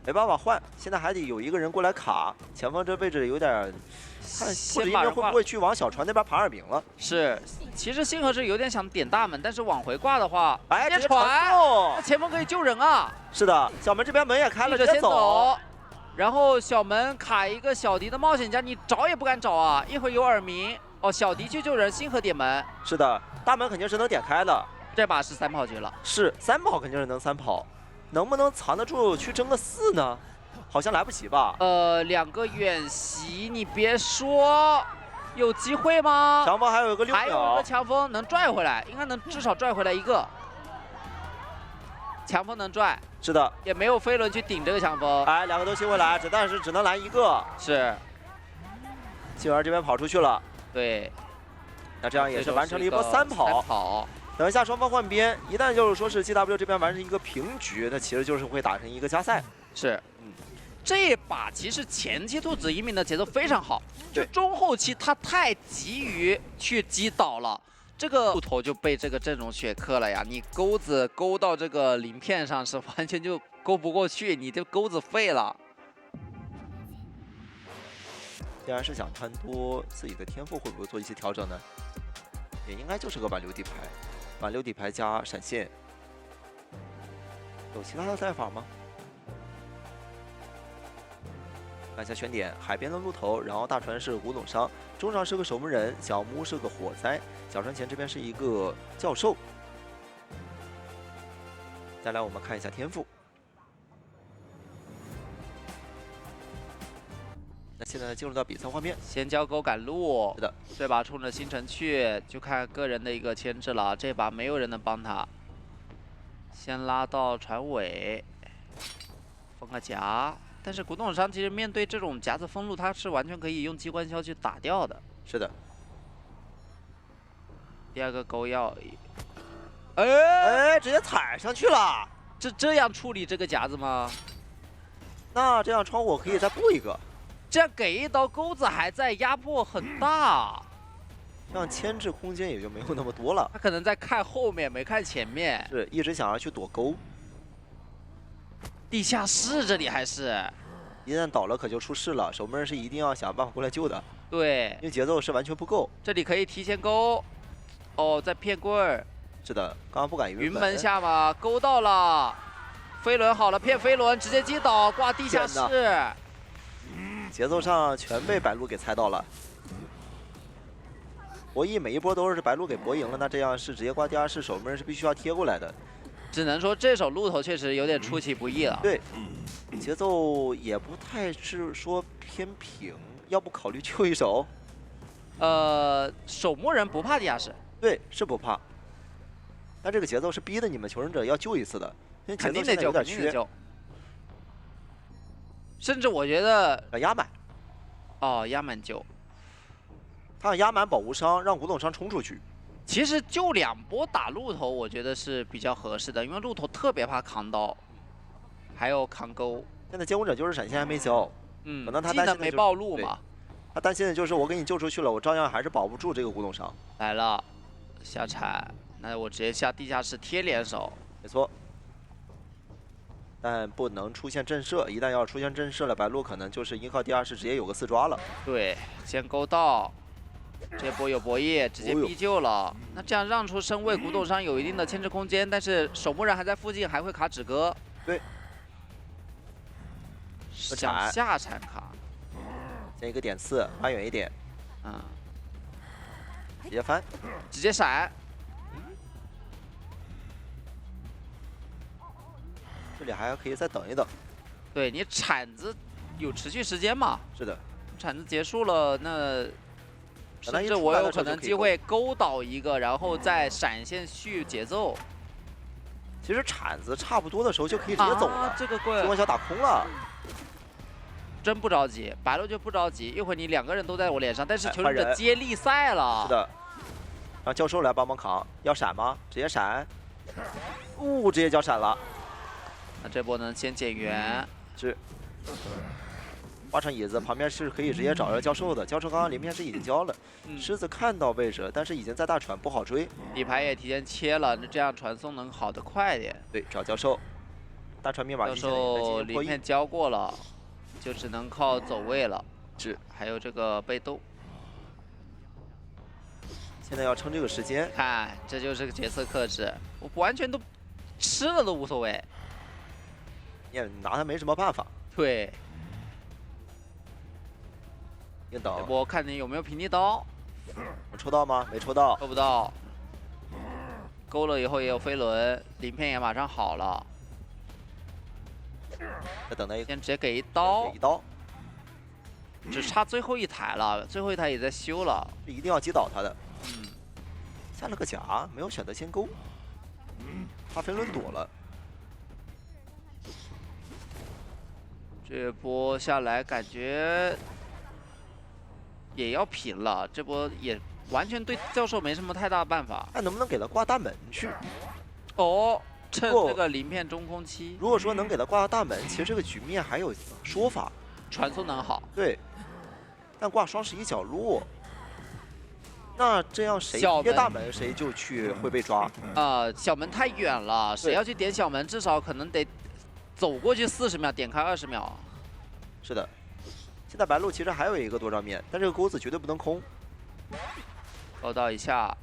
没办法换，现在还得有一个人过来卡。前锋这位置有点。看兔子一鸣会不会去往小船那边爬2饼了？是，其实星河是有点想点大门，但是往回挂的话，哎，直接传，那前锋可以救人啊。是的，小门这边门也开了，直接走。然后小门卡一个小迪的冒险家，你找也不敢找啊！一会儿有耳鸣，哦，小迪去救人，星河点门。是的，大门肯定是能点开的。这把是3跑局了。是3跑肯定是能3跑，能不能藏得住去争个4呢？好像来不及吧？2个远袭，你别说，有机会吗？强风还有一个6秒，还有一个强风能拽回来，应该能至少拽回来1个。强风能拽，是的，也没有飞轮去顶这个强风。哎，2个都吸回来，但是只能拦1个。是，幸运儿这边跑出去了。对，那这样也是完成了一波3跑。等一下双方换边，一旦就是说是 GW 这边完成一个平局，那其实就是会打成一个加赛。是，这一把其实前期兔子一鸣的节奏非常好，就中后期他太急于去击倒了，这个兔头就被这个阵容血克了呀！你钩子勾到这个鳞片上是完全就勾不过去，你这钩子废了。既然是想贪多自己的天赋，会不会做一些调整呢？也应该就是个挽留底牌，挽留底牌加闪现，有其他的带法吗？看一下选点，海边的鹿头，然后大船是古董商，中上是个守门人，小木是个火灾，小船前这边是一个教授。再来我们看一下天赋。那现在进入到比赛画面，先交钩赶路，是的，这把冲着星辰去，就看个人的一个牵制了。这把没有人能帮他，先拉到船尾，封个夹。但是古董商其实面对这种夹子封路，他是完全可以用机关枪去打掉的。是的。第2个钩要，哎，直接踩上去了。这样处理这个夹子吗？那这样窗户可以再布一个。这样给一刀，钩子还在，压迫很大，这样牵制空间也就没有那么多了。他可能在看后面，没看前面，是一直想要去躲钩。地下室这里还是，一旦倒了可就出事了，守门人是一定要想办法过来救的。对，因为节奏是完全不够。这里可以提前勾，哦，在骗棍儿。是的，刚刚不敢云门下嘛，勾到了，飞轮好了，骗飞轮，直接击倒，挂地下室。节奏上全被白鹿给猜到了。博弈每一波都是白鹿给博赢了，那这样是直接挂第二式，守门人是必须要贴过来的。只能说这手鹿头确实有点出其不意了。对，节奏也不太是说偏平，要不考虑救一手？守墓人不怕地下室，对，是不怕。但这个节奏是逼的你们求生者要救一次的，因为节肯定得救，奏现在有点缺。肯定得救。甚至我觉得压满，哦，压满救。他想压满保无伤，让古董伤冲出去。其实就2波打鹿头，我觉得是比较合适的，因为鹿头特别怕扛刀，还有扛钩。现在监护者就是闪现还没交，可能他技能没担心的就是暴露嘛。他担心的就是我给你救出去了，我照样还是保不住这个古董伤。来了，下铲，那我直接下地下室贴连手。没错。但不能出现震慑，一旦要出现震慑了，白鹿可能就是依靠第二式直接有个4抓了。对，先勾到。这波有博弈，直接必救了。那这样让出身位，古董上有一定的牵制空间，但是守墓人还在附近，还会卡止戈。对，想下铲卡，先一个点4，拉远一点，直接翻，直接闪。这里还可以再等一等。对你铲子有持续时间嘛？是的，铲子结束了，那。甚至我有可能机会勾倒一个，然后再闪现续节奏。其实铲子差不多的时候就可以直接走了。这个怪激光小打空了，真不着急，白鹿就不着急。一会儿你2个人都在我脸上，但是求生者接力赛了。是的，让教授来帮忙扛。要闪吗？直接闪。直接交闪了。那这波能先减员。是。挂上椅子，旁边是可以直接找着教授的。教授刚刚临片是已经交了，狮子看到位置了，但是已经在大船，不好追。底牌也提前切了，那这样传送能好得快点。对，找教授。大船密码教授临片交过了，就只能靠走位了。是，还有这个被动。现在要撑这个时间。看，这就是个角色克制，我完全都吃了都无所谓。也拿他没什么办法。对。硬等，我看你有没有平地刀。我抽到吗？没抽到，抽不到。勾了以后也有飞轮，鳞片也马上好了。再等他先直接给一刀，一刀，只差最后一台了，最后一台也在修了，这一定要击倒他的。下了个甲，没有选择先勾，怕飞轮躲了。这波下来感觉。也要平了，这波也完全对教授没什么太大办法。看能不能给他挂大门去？哦，趁这个鳞片中空期。如果说能给他挂到大门，其实这个局面还有说法，传送能好。对，但挂双11角落，那这样谁贴大门谁就会被抓。小门太远了，谁要去点小门，至少可能得走过去40秒，点开20秒。是的。现在白鹿其实还有一个多张面，但这个钩子绝对不能空。勾到一下，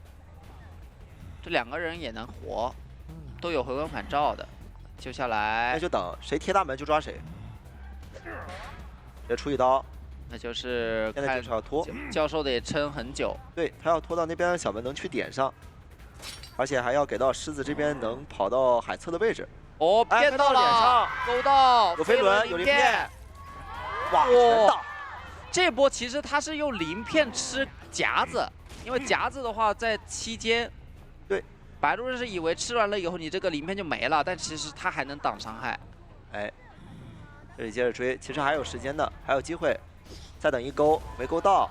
这2个人也能活，都有回光返照的。救下来，那就等谁贴大门就抓谁。直接出一刀，那就是现在就是要拖。教授的也撑很久，对他要拖到那边小门能去点上，而且还要给到狮子这边能跑到海侧的位置。哦，骗到了，勾到，有飞轮，有鳞片。哇！这波其实他是用鳞片吃夹子，因为夹子的话在期间，对，白鹿人是以为吃完了以后你这个鳞片就没了，但其实他还能挡伤害。哎，这里接着追，其实还有时间的，还有机会，再等一勾，没勾到，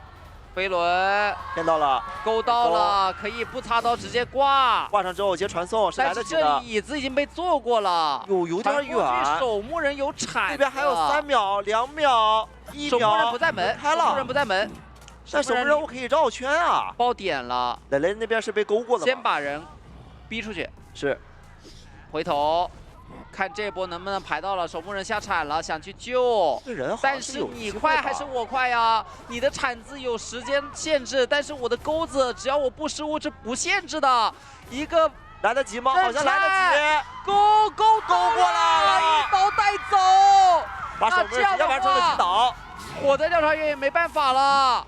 飞轮骗到了，勾到了，可以不插刀直接挂，挂上之后接传送是来得及的。但是这里椅子已经被做过了，有点远。守墓人有铲，这边还有3秒、2秒、1秒。守墓人不在门，开了。守墓人不在门，但守墓人我可以绕圈啊。爆点了，磊磊那边是被勾过的。先把人逼出去。是。回头。看这波能不能排到了，守墓人下铲了，想去救。这人但是你快还是我快呀？你的铲子有时间限制，但是我的钩子只要我不失误是不限制的。一个来得及吗？好像来得及。勾过来了，一刀带走。把守墓人直接完成了击倒。火灾调查员也没办法了。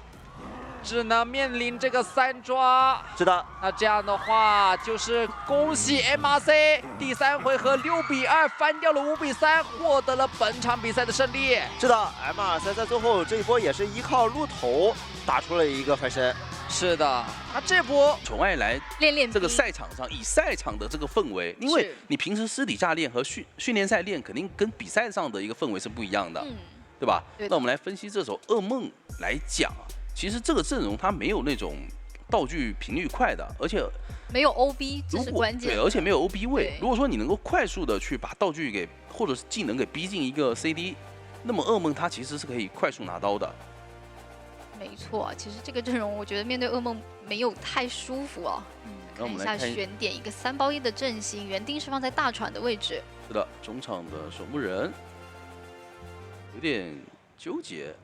只能面临这个3抓。是的，那这样的话，就是恭喜 MRC 第3回合6比2翻掉了5比3，获得了本场比赛的胜利。是的 ，MRC 在最后这一波也是依靠鹿头打出了一个翻身。是的，那这波宠爱来练这个赛场上，以赛场的这个氛围，因为你平时私底下练和训练赛练，肯定跟比赛上的一个氛围是不一样的，对吧？那我们来分析这首噩梦来讲啊，其实这个阵容它没有那种道具频率快的，而且没有 OB， 这是关键。对，而且没有 OB 位。如果说你能够快速的去把道具给或者是技能给逼进一个 CD， 那么噩梦它其实是可以快速拿刀的。没错，其实这个阵容我觉得面对噩梦没有太舒服哦。那我们来看一下选点一个3包1的阵型，园丁是放在大船的位置。是的，中场的守墓人有点纠结，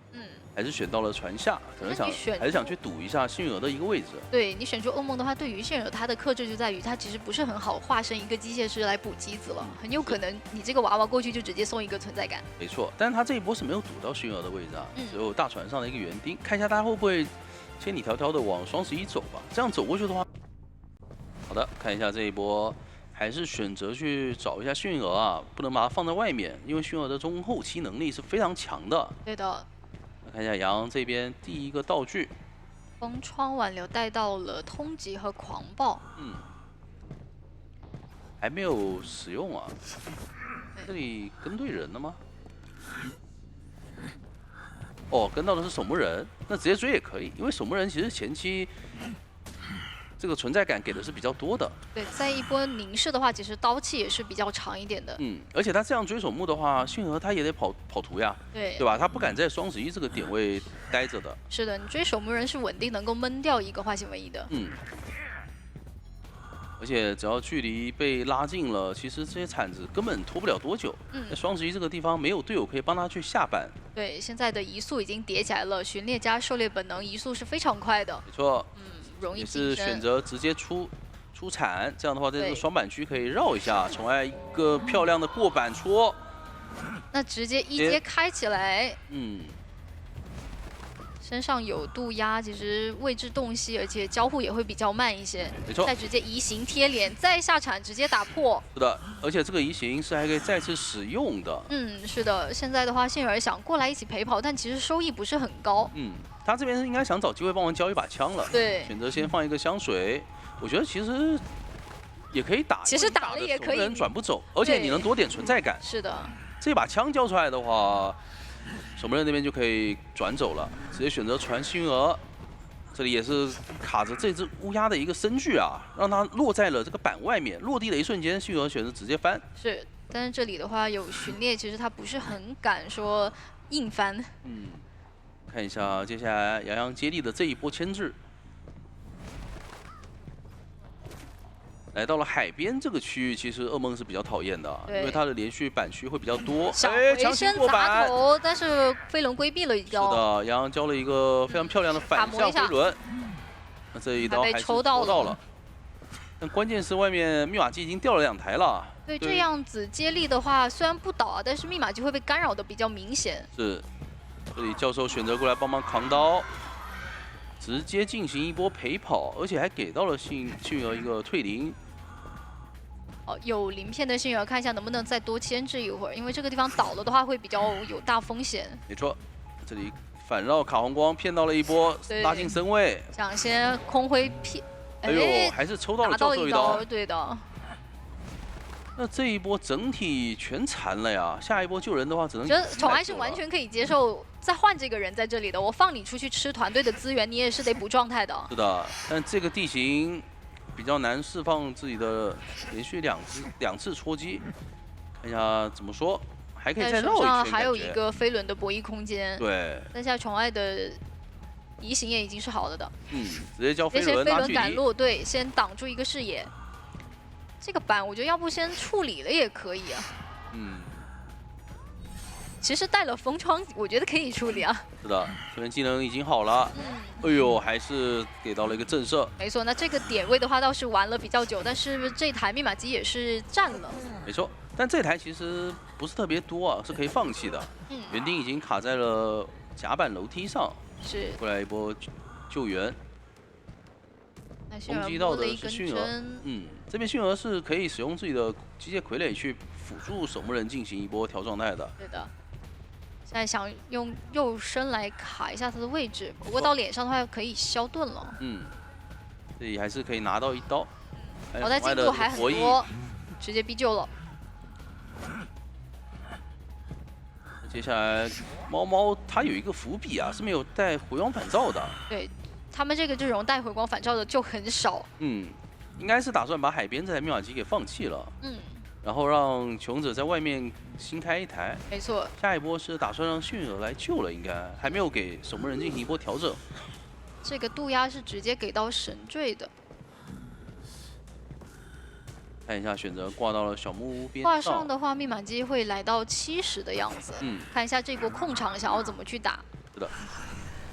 还是选到了船下，可能还是想去赌一下幸运儿的一个位置。对你选出噩梦的话，对于幸运儿他的克制就在于他其实不是很好化身一个机械师来补机子了，很有可能你这个娃娃过去就直接送一个存在感。没错，但是他这一波是没有赌到幸运儿的位置啊，只有大船上的一个园丁，看一下他会不会千里迢迢的往双11走吧。这样走过去的话，好的，看一下这一波。还是选择去找一下幸运儿啊，不能把它放在外面，因为幸运儿的中后期能力是非常强的。对的。看一下杨这边第一个道具，风窗挽留带到了通缉和狂暴。还没有使用啊。这里跟对人了吗？哦，跟到的是守墓人，那直接追也可以，因为守墓人其实前期。这个存在感给的是比较多的。对，在一波凝视的话，其实刀气也是比较长一点的。而且他这样追守墓的话，幸运儿他也得跑图呀，对吧？他不敢在双11这个点位待着的。是的，你追守墓人是稳定能够闷掉一个化险为夷的。而且只要距离被拉近了，其实这些铲子根本拖不了多久。在双11这个地方没有队友可以帮他去下板。对，现在的移速已经叠起来了，巡猎加狩猎本能移速是非常快的。没错。容易也是选择直接出铲，这样的话在这个双板区可以绕一下，宠爱一个漂亮的过板戳。那直接一阶开起来，身上有渡鸦，其实位置洞悉，而且交互也会比较慢一些。没错。再直接移形贴脸，再下铲直接打破。是的，而且这个移形是还可以再次使用的。是的。现在的话，幸运儿想过来一起陪跑，但其实收益不是很高。他这边应该想找机会帮忙交一把枪了，对，选择先放一个香水，我觉得其实也可以打，其实打了也可以，人转不走，而且你能多点存在感。是的，这把枪交出来的话，守门人那边就可以转走了，直接选择传幸运儿，这里也是卡着这只乌鸦的一个身距啊，让它落在了这个板外面，落地的一瞬间，幸运儿选择直接翻。是，但是这里的话有巡猎，其实他不是很敢说硬翻。看一下接下来洋洋接力的这一波牵制，来到了海边这个区域，其实噩梦是比较讨厌的，因为它的连续板区会比较多。想回身砸头，但是飞轮规避了一刀。是的，洋洋交了一个非常漂亮的反向飞轮，那这一刀还是抽到了。但关键是外面密码机已经掉了2台了。对，这样子接力的话，虽然不倒啊，但是密码机会被干扰的比较明显。是。这里教授选择过来帮忙扛刀，直接进行一波陪跑，而且还给到了幸运儿一个退灵。有鳞片的幸运儿，看一下能不能再多牵制一会儿，因为这个地方倒了的话会比较有大风险。没错，这里反绕卡红光骗到了一波，拉近身位，想先空挥骗，哎呦，还是抽到了教授一刀，对的。那这一波整体全残了呀，下一波救人的话只能。觉得宠爱是完全可以接受再换这个人在这里的，我放你出去吃团队的资源，你也是得补状态的。是的，但这个地形比较难释放自己的连续两次戳击，看一下怎么说，还可以再绕一圈。还有一个飞轮的博弈空间。对。但现在宠爱的移形也已经是好了的。直接交飞轮拉距离。赶路，对，先挡住一个视野。这个板我觉得要不先处理了也可以啊。其实带了风窗，我觉得可以处理啊。是的，这边技能已经好了。哎呦，还是给到了一个震慑。没错，那这个点位的话倒是玩了比较久，但是这台密码机也是占了。没错，但这台其实不是特别多啊，是可以放弃的。园丁已经卡在了甲板楼梯上。是。过来一波救援。攻击到的是迅儿，这边迅儿是可以使用自己的机械傀儡去辅助守墓人进行一波调状态的。对的。现在想用肉身来卡一下他的位置，不过到脸上的话可以消盾了。这里还是可以拿到一刀。好在进度还很多，直接逼救了。接下来猫猫它有一个伏笔啊，是没有带回光返照的。对。他们这个阵容带回光返照的就很少。应该是打算把海边这台密码机给放弃了。然后让穷者在外面新开一台。没错。下一波是打算让迅儿来救了，应该还没有给守墓人进行一波调整。这个渡鸦是直接给到神坠的。看一下，选择挂到了小木屋边挂上的话，密码机会来到70的样子。看一下这波控场想要怎么去打。是的。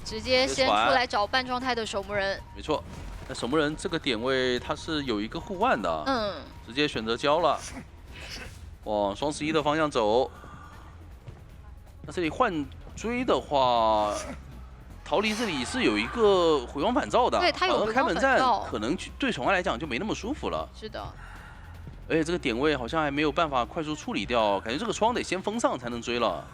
直接先出来找半状态的守墓人。没错，那守墓人这个点位他是有一个护腕的。直接选择交了，往双11的方向走。那这里换追的话，逃离这里是有一个回光返照的。对，他有回开门战光返照，可能对宠爱来讲就没那么舒服了。是的。而且这个点位好像还没有办法快速处理掉，感觉这个窗得先封上才能追了。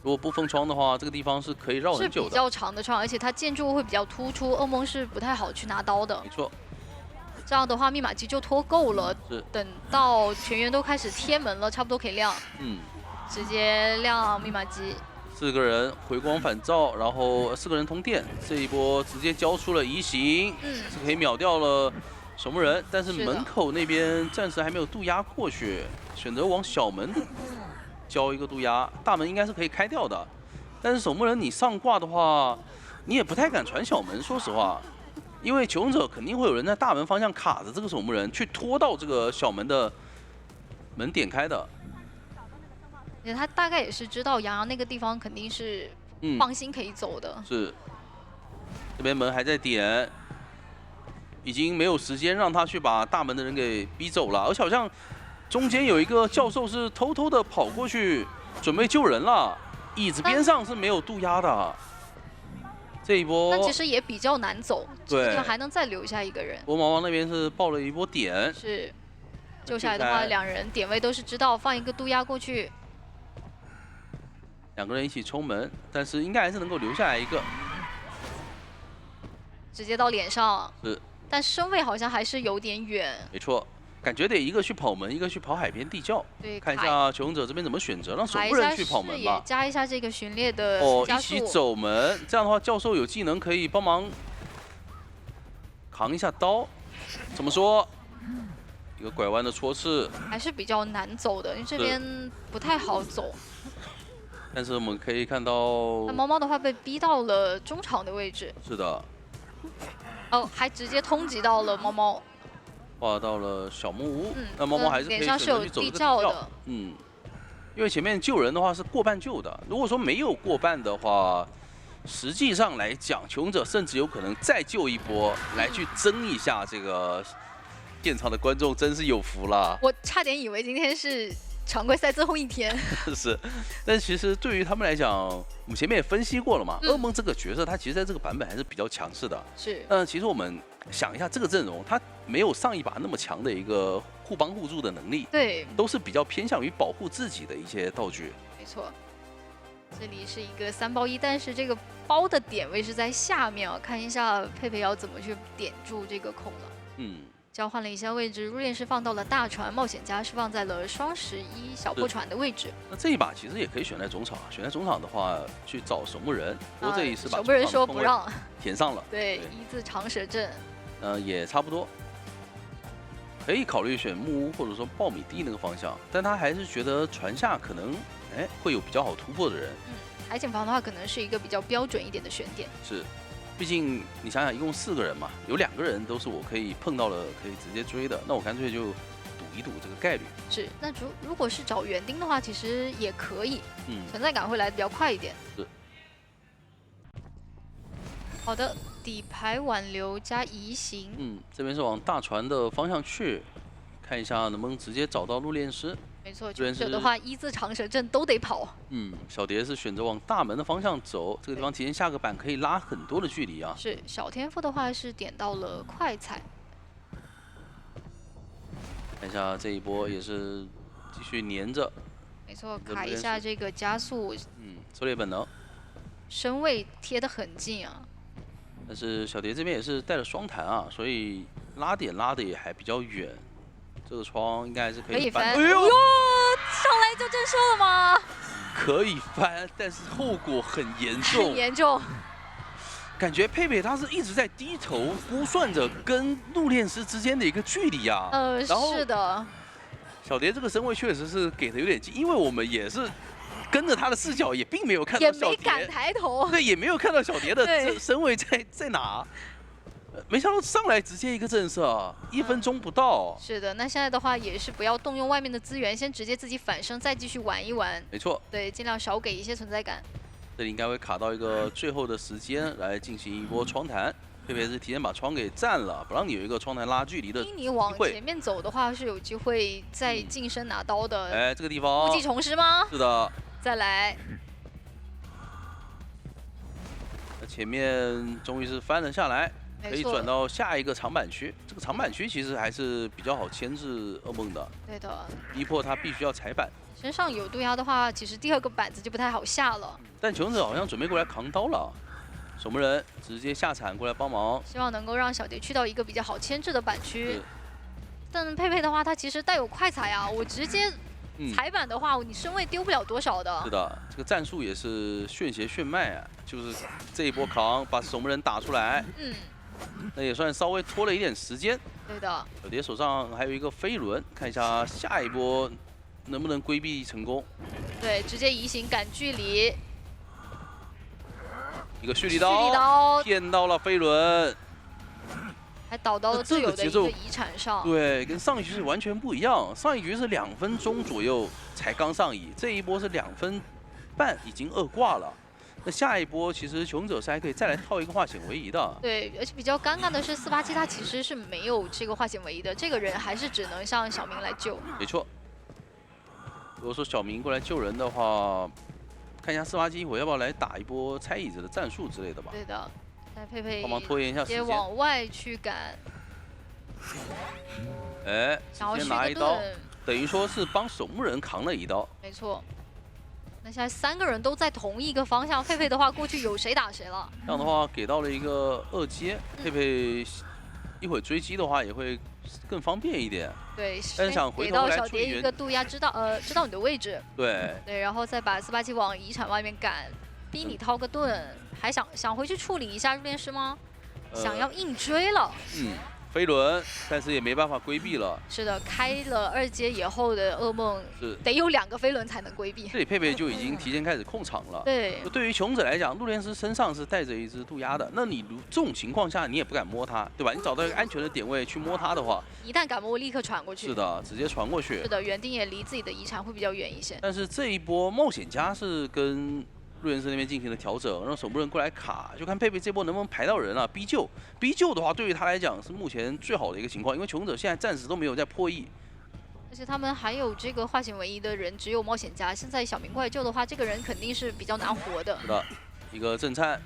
如果不封窗的话，这个地方是可以绕很久的。是比较长的窗，而且它建筑物会比较突出，噩梦是不太好去拿刀的。没错。这样的话，密码机就拖够了。等到全员都开始贴门了，差不多可以亮。直接亮密码机。4个人回光返照，然后4个人通电，这一波直接交出了移形，是可以秒掉了守墓人。但是门口那边暂时还没有渡鸦过去，选择往小门交一个渡鸦，大门应该是可以开掉的，但是守墓人你上挂的话，你也不太敢传小门，说实话，因为求生者肯定会有人在大门方向卡着这个守墓人，去拖到这个小门的门点开的。他大概也是知道杨洋那个地方肯定是放心可以走的。是，这边门还在点，已经没有时间让他去把大门的人给逼走了，而且好像。中间有一个教授是偷偷的跑过去准备救人了，椅子边上是没有渡鸦的。这一波，但其实也比较难走，对，还能再留下一个人。国毛王那边是爆了一波点，是救下来的话，两人点位都是知道，放一个渡鸦过去，2个人一起冲门，但是应该还是能够留下来一个，直接到脸上。是，但身位好像还是有点远。没错。感觉得一个去跑门，一个去跑海边地窖。对，看一下求生者这边怎么选择，让守墓人去跑门吧。加一下这个巡猎的一起走门，这样的话教授有技能可以帮忙扛一下刀。怎么说？一个拐弯的戳刺，还是比较难走的，因为这边不太好走。但是我们可以看到，那猫猫的话被逼到了中场的位置。是的。还直接通缉到了猫猫。挂到了小木屋，那猫猫还是可以选择去走这个地窖的。因为前面救人的话是过半救的，如果说没有过半的话，实际上来讲，求生者甚至有可能再救一波，来去争一下这个现场的观众真是有福了。我差点以为今天是常规赛最后一天。是，但其实对于他们来讲，我们前面也分析过了嘛，噩梦这个角色他其实在这个版本还是比较强势的。是。其实我们想一下这个阵容，他没有上一把那么强的一个互帮互助的能力。对。都是比较偏向于保护自己的一些道具。没错。这里是一个3包1，但是这个包的点位是在下面啊，看一下佩佩要怎么去点住这个孔了。交换了一下位置，入殓师放到了大船，冒险家是放在了双11小破船的位置。那这一把其实也可以选在中场，选在中场的话去找守墓人，不过这里是把守墓人说不让填上了。对，1字长蛇阵。也差不多，可以考虑选木屋或者说爆米地那个方向，但他还是觉得船下可能会有比较好突破的人。海景房的话可能是一个比较标准一点的选点。是。毕竟你想想，一共4个人嘛，有2个人都是我可以碰到了，可以直接追的，那我干脆就赌一赌这个概率。是，那如果是找园丁的话，其实也可以，存在感会来的比较快一点。是。好的，底牌挽留加移形。这边是往大船的方向去，看一下能不能直接找到入殓师。没错，这的话一字长蛇阵都得跑。小蝶是选择往大门的方向走，这个地方提前下个板可以拉很多的距离啊。是小天赋的话是点到了快踩。看一下这一波也是继续黏着。没错，卡一下这个加速。策略本能。身位贴得很近啊。但是小蝶这边也是带了双弹啊，所以拉点拉的也还比较远。这个窗应该还是可以翻。哎呦，上来就震慑了吗？可以翻，但是后果很严重。很严重。感觉佩佩他是一直在低头估算着跟怒炼师之间的一个距离啊。然后是的。小蝶这个身位确实是给的有点近，因为我们也是跟着他的视角，也并没有看到小蝶，也没敢抬头。对，也没有看到小蝶的身位在哪。没想到上来直接一个震慑，1分钟不到。是的，那现在的话也是不要动用外面的资源，先直接自己反生，再继续玩一玩。没错。对，尽量少给一些存在感。这里应该会卡到一个最后的时间来进行一波窗弹。佩佩是提前把窗给占了，不让你有一个窗弹拉距离的机会。你往前面走的话，是有机会再近身拿刀的。哎，这个地方。故技重施吗？是的。再来。那前面终于是翻了下来。可以转到下一个长板区，这个长板区其实还是比较好牵制噩梦的。对的，逼迫他必须要踩板。身上有渡鸦的话，其实第2个板子就不太好下了。但求生者好像准备过来扛刀了，守门人直接下铲过来帮忙，希望能够让小蝶去到一个比较好牵制的板区。但佩佩的话，他其实带有快踩啊，我直接踩板的话，你身位丢不了多少的。是的，这个战术也是炫邪炫迈啊，就是这一波扛把守门人打出来。那也算稍微拖了一点时间。对的。小蝶手上还有一个飞轮，看一下下一波能不能规避成功。对，直接移形赶距离。一个蓄力刀骗到了飞轮，还倒到了队友的一个遗产上。对，跟上一局是完全不一样。上一局是2分钟左右才刚上移，这一波是2分半已经2挂了。那下一波其实求生者是还可以再来套一个化险为夷的。对，而且比较尴尬的是487他其实是没有这个化险为夷的，这个人还是只能向小明来救。没错。如果说小明过来救人的话，看一下487一会儿要不要来打一波拆椅子的战术之类的吧。对的，来佩佩帮忙拖延一下时间，直接往外去赶。哎，直接拿一刀，等于说是帮守墓人扛了一刀。没错。那现在3个人都在同一个方向，佩佩的话过去有谁打谁了。这样的话给到了一个2阶，佩佩一会儿追击的话也会更方便一点。对，但是想回头来小蝶一个渡鸦知道你的位置。对。对，然后再把487往遗产外面赶，逼你掏个盾，还想回去处理一下入殓师吗？想要硬追了。飞轮，但是也没办法规避了。是的，开了2阶以后的噩梦是得有2个飞轮才能规避。这里佩佩就已经提前开始控场了。对，对于求生者来讲，怒炼师身上是带着一只渡鸦的，那你这种情况下你也不敢摸它，对吧？你找到一个安全的点位去摸它的话，一旦敢摸，立刻传过去。是的，直接传过去。是的，园丁也离自己的遗产会比较远一些。但是这一波冒险家是跟陆源师那边进行了调整，让守墓人过来卡，就看佩佩这波能不能排到人啊。逼救的话，对于他来讲是目前最好的一个情况，因为求生者现在暂时都没有在破译，而且他们还有这个化险为夷的人，只有冒险家。现在小明过来救的话，这个人肯定是比较难活的。是的，一个震颤，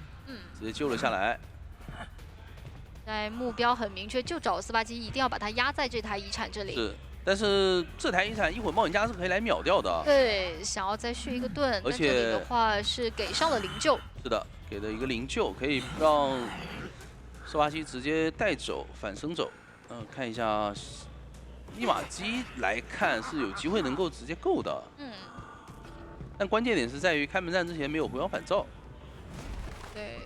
直接救了下来。在目标很明确，就找487，一定要把他压在这台遗产这里。是。但是这台遗产一会儿冒险家是可以来秒掉的。对，想要再续一个盾，而且这里的话是给上了灵柩。是的，给了一个灵柩，可以让487直接带走，反生走。看一下密码机来看是有机会能够直接够的。但关键点是在于开门战之前没有回光返照。对。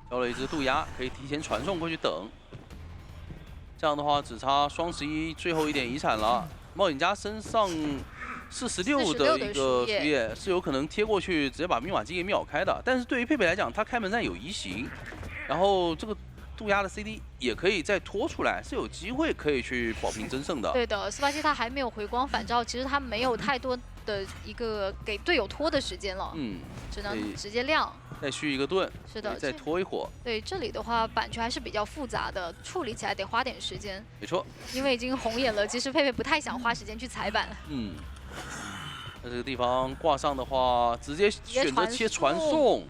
交了一只渡鸦，可以提前传送过去等。这样的话，只差双11最后一点遗产了。冒险家身上46的一个树叶是有可能贴过去，直接把密码机给秒开的。但是对于佩佩来讲，他开门战有移形，然后这个渡鸦的 CD 也可以再拖出来，是有机会可以去保平争胜的。对的，487他还没有回光返照，其实他没有太多的一个给队友拖的时间了，只能直接亮。再续一个盾，是的，再拖一会儿。对，这里的话版权还是比较复杂的，处理起来得花点时间。没错，因为已经红眼了，其实佩佩不太想花时间去踩板。在这个地方挂上的话，直接选择切传送。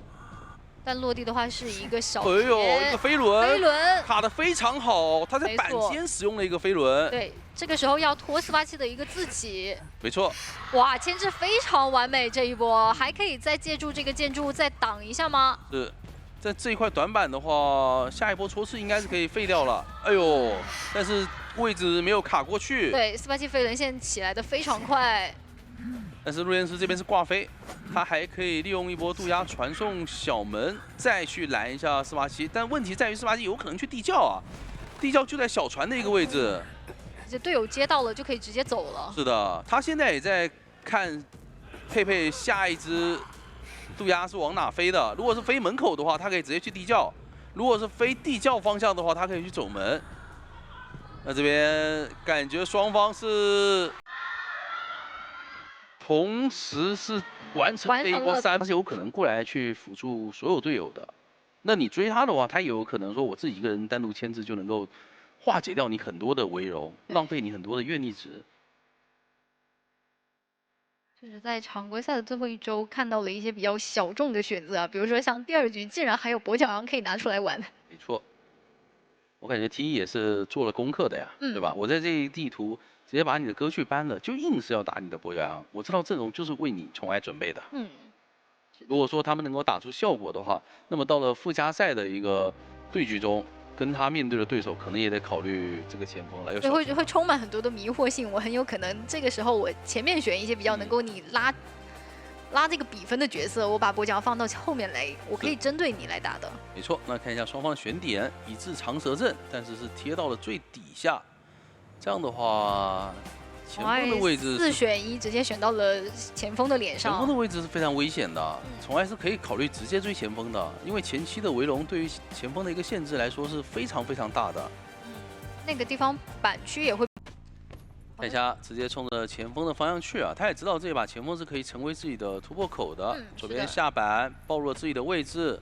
但落地的话是一个小哎呦，一个飞轮，飞轮卡得非常好，他在板间使用了一个飞轮。对，这个时候要拖487的一个自起。没错。哇，牵制非常完美，这一波还可以再借助这个建筑再挡一下吗？是，在这一块短板的话，下一波戳刺应该是可以废掉了。哎呦，但是位置没有卡过去。对，487飞轮线起来的非常快。但是陆彦师这边是挂飞，他还可以利用一波渡鸦传送小门，再去拦一下487。但问题在于487有可能去地窖啊，地窖就在小船的一个位置。这队友接到了就可以直接走了。是的，他现在也在看佩佩下一只渡鸦是往哪飞的。如果是飞门口的话，他可以直接去地窖；如果是飞地窖方向的话，他可以去走门。那这边感觉双方是。同时是完成这一波3，他是有可能过来去辅助所有队友的。那你追他的话，他也有可能说我自己一个人单独牵制就能够化解掉你很多的围容，浪费你很多的愿力值。就是在常规赛的最后一周看到了一些比较小众的选择啊，比如说像第2局竟然还有跛脚羊可以拿出来玩。没错，我感觉 T1也是做了功课的呀，对吧？我在这一地图。直接把你的歌去搬了，就硬是要打你的跛脚羊。我知道阵容就是为你宠爱准备的。如果说他们能够打出效果的话，那么到了附加赛的一个对局中，跟他面对的对手可能也得考虑这个前锋了。对，会充满很多的迷惑性。我很有可能这个时候我前面选一些比较能够你拉这个比分的角色，我把跛脚羊放到后面来，我可以针对你来打的。没错，那看一下双方的选点，一致长蛇阵，但是是贴到了最底下。这样的话，前锋的位置4选1，直接选到了前锋的脸上。前锋的位置是非常危险的，宠爱是可以考虑直接追前锋的，因为前期的围龙对于前锋的一个限制来说是非常非常大的。那个地方板区也会。看一下，直接冲着前锋的方向去啊！他也知道这把前锋是可以成为自己的突破口的。左边下板暴露了自己的位置。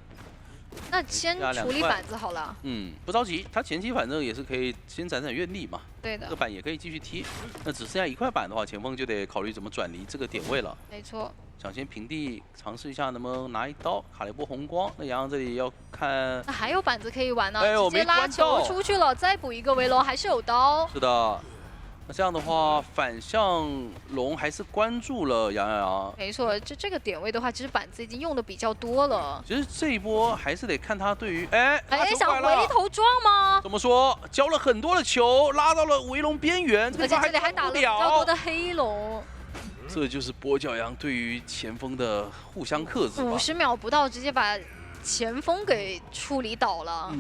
那先处理板子好了。不着急，他前期反正也是可以先攒攒愿力嘛。对的。这个板也可以继续踢。那只剩下1块板的话，前锋就得考虑怎么转离这个点位了。没错。想先平地尝试一下能不能拿一刀，卡了一波红光。那洋洋这里要看。那还有板子可以玩呢。哎呦，直接拉球出去了，再补一个围龙，还是有刀。是的。那这样的话，反向龙还是关注了杨洋。没错，这个点位的话，其实板子已经用的比较多了。其实这一波还是得看他对于想回头撞吗？怎么说？交了很多的球，拉到了围龙边缘，而且这里还打了比较多的黑龙。这就是跛脚羊对于前锋的互相克制。50秒不到，直接把前锋给处理倒了。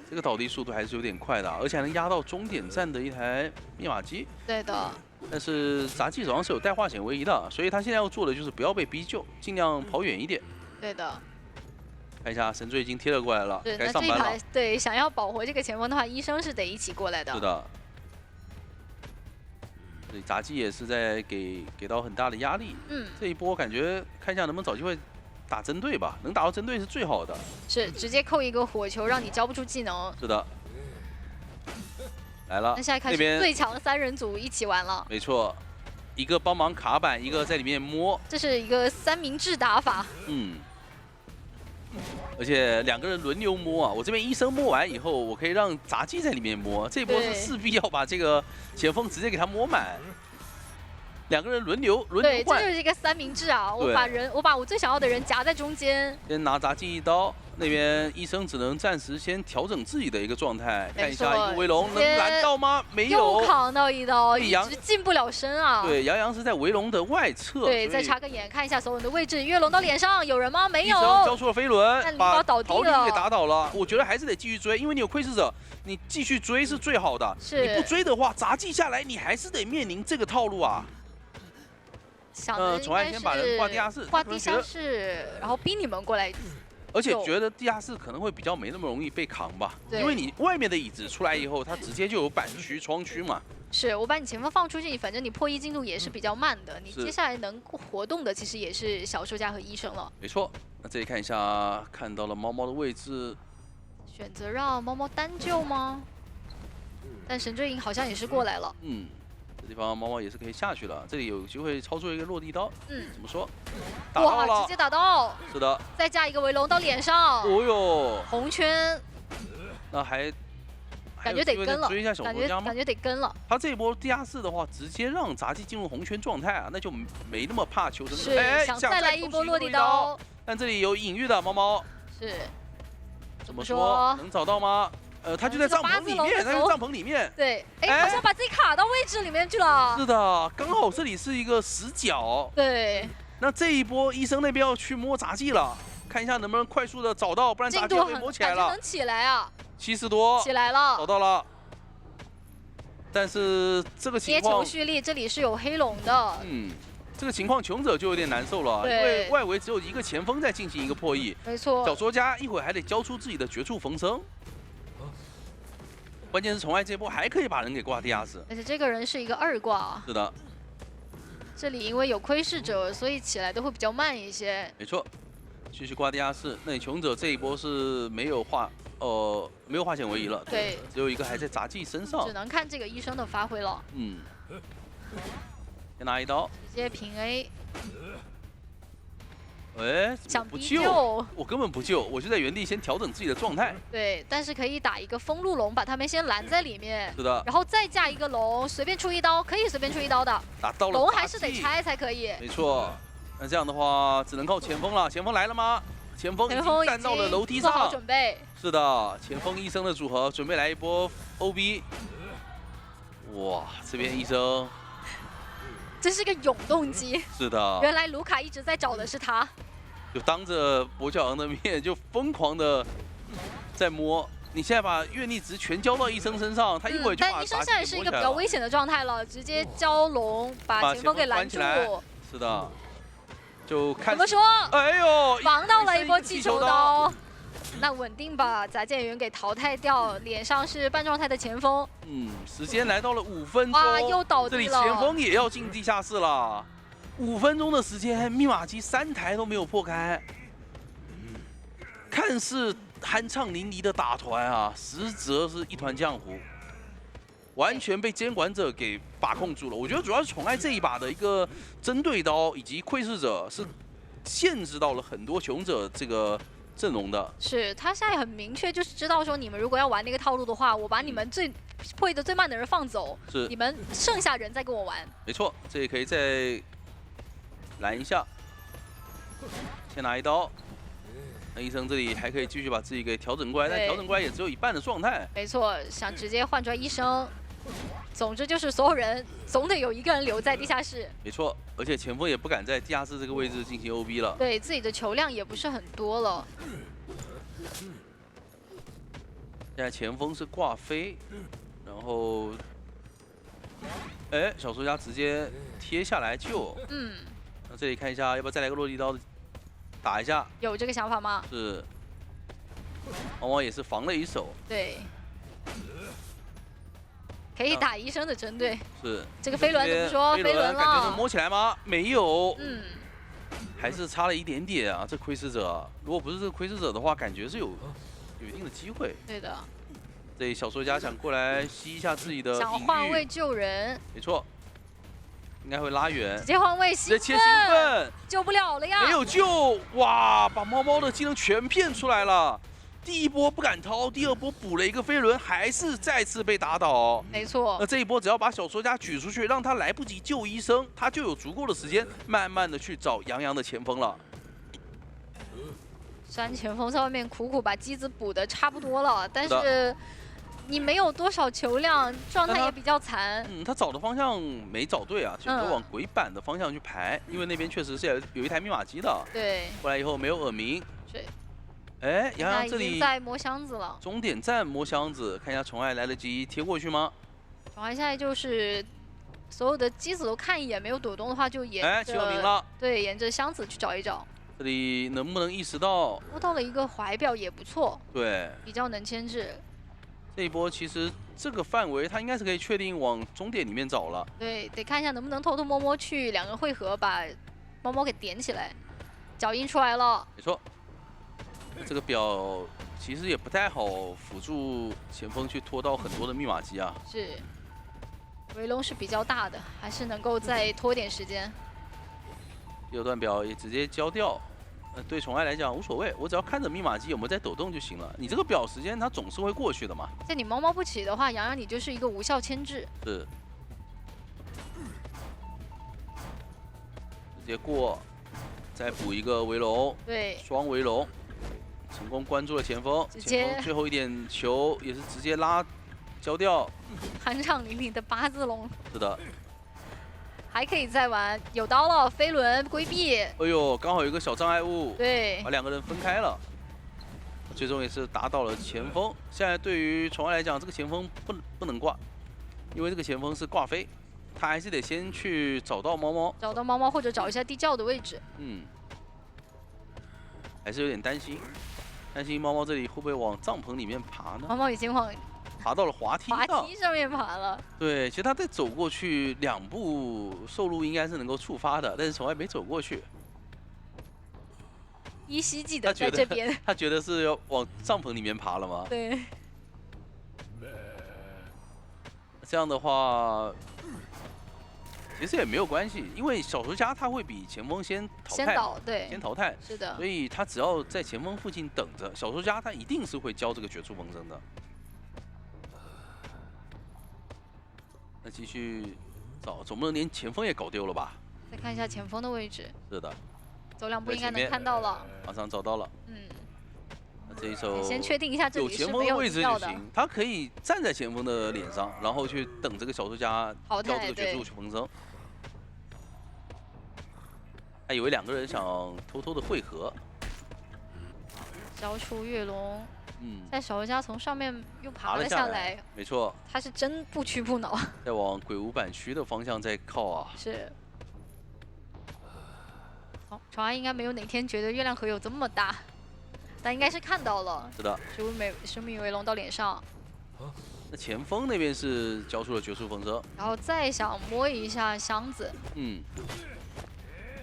这个倒地速度还是有点快的，而且还能压到终点站的一台密码机。对的。但是杂技手上是有带化险为夷的，所以他现在要做的就是不要被逼救，尽量跑远一点。对的。看一下神锥已经贴了过来了，该上班了。对，想要保活这个前锋的话，医生是得一起过来的。是的。所以杂技也是在给到很大的压力。这一波感觉看一下能不能找机会。打针对吧，能打到针对是最好的。是直接扣一个火球，让你交不出技能。是的，来了。那现在开始最强的3人组一起玩了。没错，一个帮忙卡板，一个在里面摸。这是一个3明治打法。而且2个人轮流摸啊！我这边医生摸完以后，我可以让杂技在里面摸。这波是势必要把这个前锋直接给他摸满。2个人轮流换，对，这就是一个3明治啊！我把我最想要的人夹在中间。先拿杂技一刀，那边医生只能暂时先调整自己的一个状态，看一下一个围龙能拦到吗？没有，又扛到一刀，一直近不了身啊！对，杨洋是在围龙的外侧。对，再插个眼看一下所有人的位置，跃龙到脸上，有人吗？没有。交出了飞轮，把陶丽给打倒了。我觉得还是得继续追，因为你有窥视者，你继续追是最好的。是。你不追的话，杂技下来，你还是得面临这个套路啊。宠爱先把人挂地下室，挂地下室，然后逼你们过来。而且觉得地下室可能会比较没那么容易被扛吧，因为你外面的椅子出来以后，它直接就有板区、窗区嘛。是我把你前锋放出去，反正你破1进度也是比较慢的，你接下来能活动的其实也是小说家和医生了。没错，那这里看一下，看到了猫猫的位置，选择让猫猫单救吗？但神追营好像也是过来了。这地方猫猫也是可以下去了，这里有机会操作一个落地刀。怎么说？哇，直接打到！是的，再加一个围龙到脸上。哦哟，红圈。那还感觉得跟了，追一下小说家吗？感觉得跟了。他这一波地下室的话，直接让杂技进入红圈状态啊，那就没那么怕求生。是，想再来一波落地刀。但这里有隐喻的猫猫。是。怎么说？能找到吗？他就在帐篷里面，他在帐篷里面。对，哎，好像把自己卡到位置里面去了。是的，刚好这里是一个死角。对。那这一波医生那边要去摸杂技了，看一下能不能快速的找到，不然杂技要被摸起来了。能起来啊！70多，起来了，找到了。但是这个情况，捏球蓄力，这里是有黑龙的。这个情况穷者就有点难受了，因为外围只有一个前锋在进行一个破译。没错。小说家一会儿还得交出自己的绝处逢生。关键是宠爱这波还可以把人给挂地下室，而且这个人是一个2挂。是的。这里因为有窥视者，所以起来都会比较慢一些。没错，继续挂地下室。那穷者这一波是没有化险为夷了，对，只有一个还在杂技身上，只能看这个医生的发挥了。先拿一刀，直接平 A。哎，想不救，我根本不救，我就在原地先调整自己的状态。对，但是可以打一个风鹿龙，把他们先拦在里面。是的。然后再架一个龙，随便出一刀，可以随便出一刀的。打到了。龙还是得拆才可以。没错。那这样的话，只能靠前锋了。前锋来了吗？前锋已经站到了楼梯上。做好准备。是的，前锋医生的组合准备来一波 OB。哇，这边医生。这是个永动机。是的。原来卢卡一直在找的是他。就当着跛脚王的面，就疯狂的在摸。你现在把愿力值全交到医生身上，他一会儿就把。但医生现在是一个比较危险的状态了，直接交龙把前锋给拦住。是的，就看。怎么说？哎呦，防到了一波气球刀。那稳定把杂剑员给淘汰掉，脸上是半状态的前锋。时间来到了5分钟。哇，又倒地了。这里前锋也要进地下室了。5分钟的时间，密码机3台都没有破开，看似酣畅淋漓的打团啊，实则是一团浆糊，完全被监管者给把控住了。我觉得主要是宠爱这一把的一个针对刀以及窥视者是限制到了很多穷者这个阵容的。是他现在很明确，就是知道说你们如果要玩那个套路的话，我把你们会的最慢的人放走，是你们剩下人再跟我玩。没错，这也可以再。拦一下，先拿一刀。那医生这里还可以继续把自己给调整过来，但调整过来也只有一半的状态。没错，想直接换出来医生。总之就是所有人总得有一个人留在地下室。没错，而且前锋也不敢在地下室这个位置进行 OB 了。对，自己的球量也不是很多了。现在前锋是挂飞，然后，哎，小说家直接贴下来救。那这里看一下，要不要再来个落地刀打一下？有这个想法吗？是，往往也是防了一手。对，可以打医生的针对。是。这个飞轮怎么说？飞轮了。感觉能摸起来吗？没有。还是差了一点点啊！这窥视者，如果不是这个窥视者的话，感觉是有一定的机会。对的。这小说家想过来吸一下自己的。想换位救人。没错。应该会拉远，直接换位，直接切兴奋，救不了了呀！没有救，哇，把猫猫的技能全骗出来了。第一波不敢掏，第2波补了一个飞轮，还是再次被打倒。没错。那这一波只要把小说家举出去，让他来不及救医生，他就有足够的时间，慢慢的去找杨洋的前锋了。虽然前锋在外面苦苦把机子补的差不多了，但是。你没有多少球量，状态也比较残。他找的方向没找对啊，选择往鬼板的方向去排，因为那边确实是有一台密码机的。对。过来以后没有耳鸣。对。哎，杨洋这里在摸箱子了。终点站摸箱子，看一下宠爱来得及贴过去吗？宠爱现在就是所有的机子都看一眼，没有躲动的话就沿着7耳鸣了。对，沿着箱子去找一找。这里能不能意识到？摸到了一个怀表也不错。对。比较能牵制。这一波其实这个范围他应该是可以确定往终点里面找了。对，得看一下能不能偷偷摸摸去两个人汇合，把猫猫给点起来。脚印出来了，没错。这个表其实也不太好辅助前锋去拖到很多的密码机啊。是，围龙是比较大的，还是能够再拖点时间。第二段表也直接交掉。对宠爱来讲无所谓，我只要看着密码机有没有在抖动就行了。你这个表时间它总是会过去的嘛。在你猫猫不起的话，洋洋你就是一个无效牵制。是。直接过，再补一个围龙。对。双围龙，成功关注了前锋。前锋最后一点球也是直接拉交掉。酣畅淋漓的八字龙。是的。还可以再玩，有刀了，飞轮规避。哎呦，刚好有一个小障碍物，对，把两个人分开了。最终也是打倒了前锋。现在对于宠爱来讲，这个前锋不能挂，因为这个前锋是挂飞，他还是得先去找到猫猫，找到猫猫或者找一下地窖的位置。嗯，还是有点担心，担心猫猫这里会不会往帐篷里面爬呢？猫猫已经往爬到了滑梯上面爬了。对，其实他再走过去2步，受路应该是能够触发的，但是宠爱没走过去。依稀记得在这边，他觉得是要往帐篷里面爬了吗？对。这样的话，其实也没有关系，因为小说家他会比前锋先淘汰，先淘汰，是的。所以他只要在前锋附近等着，小说家他一定是会交这个绝处逢生的。那继续找，总不能连前锋也搞丢了吧？再看一下前锋的位置。是的。走2步应该能看到了。马上找到了。嗯。那这一手先确定一下这里是没有位置就行，他可以站在前锋的脸上，然后去等这个小说家交这个绝处逢生。还以为2个人想偷偷的汇合。交出月龙。嗯，在小说家从上面又爬了下来，没错，他是真不屈不挠，在往鬼屋板区的方向在靠啊。是。哦，宠爱应该没有哪天觉得月亮河有这么大，但应该是看到了。是的。生命围龙到脸上。那前锋那边是交出了绝处逢生，然后再想摸一下箱子。嗯。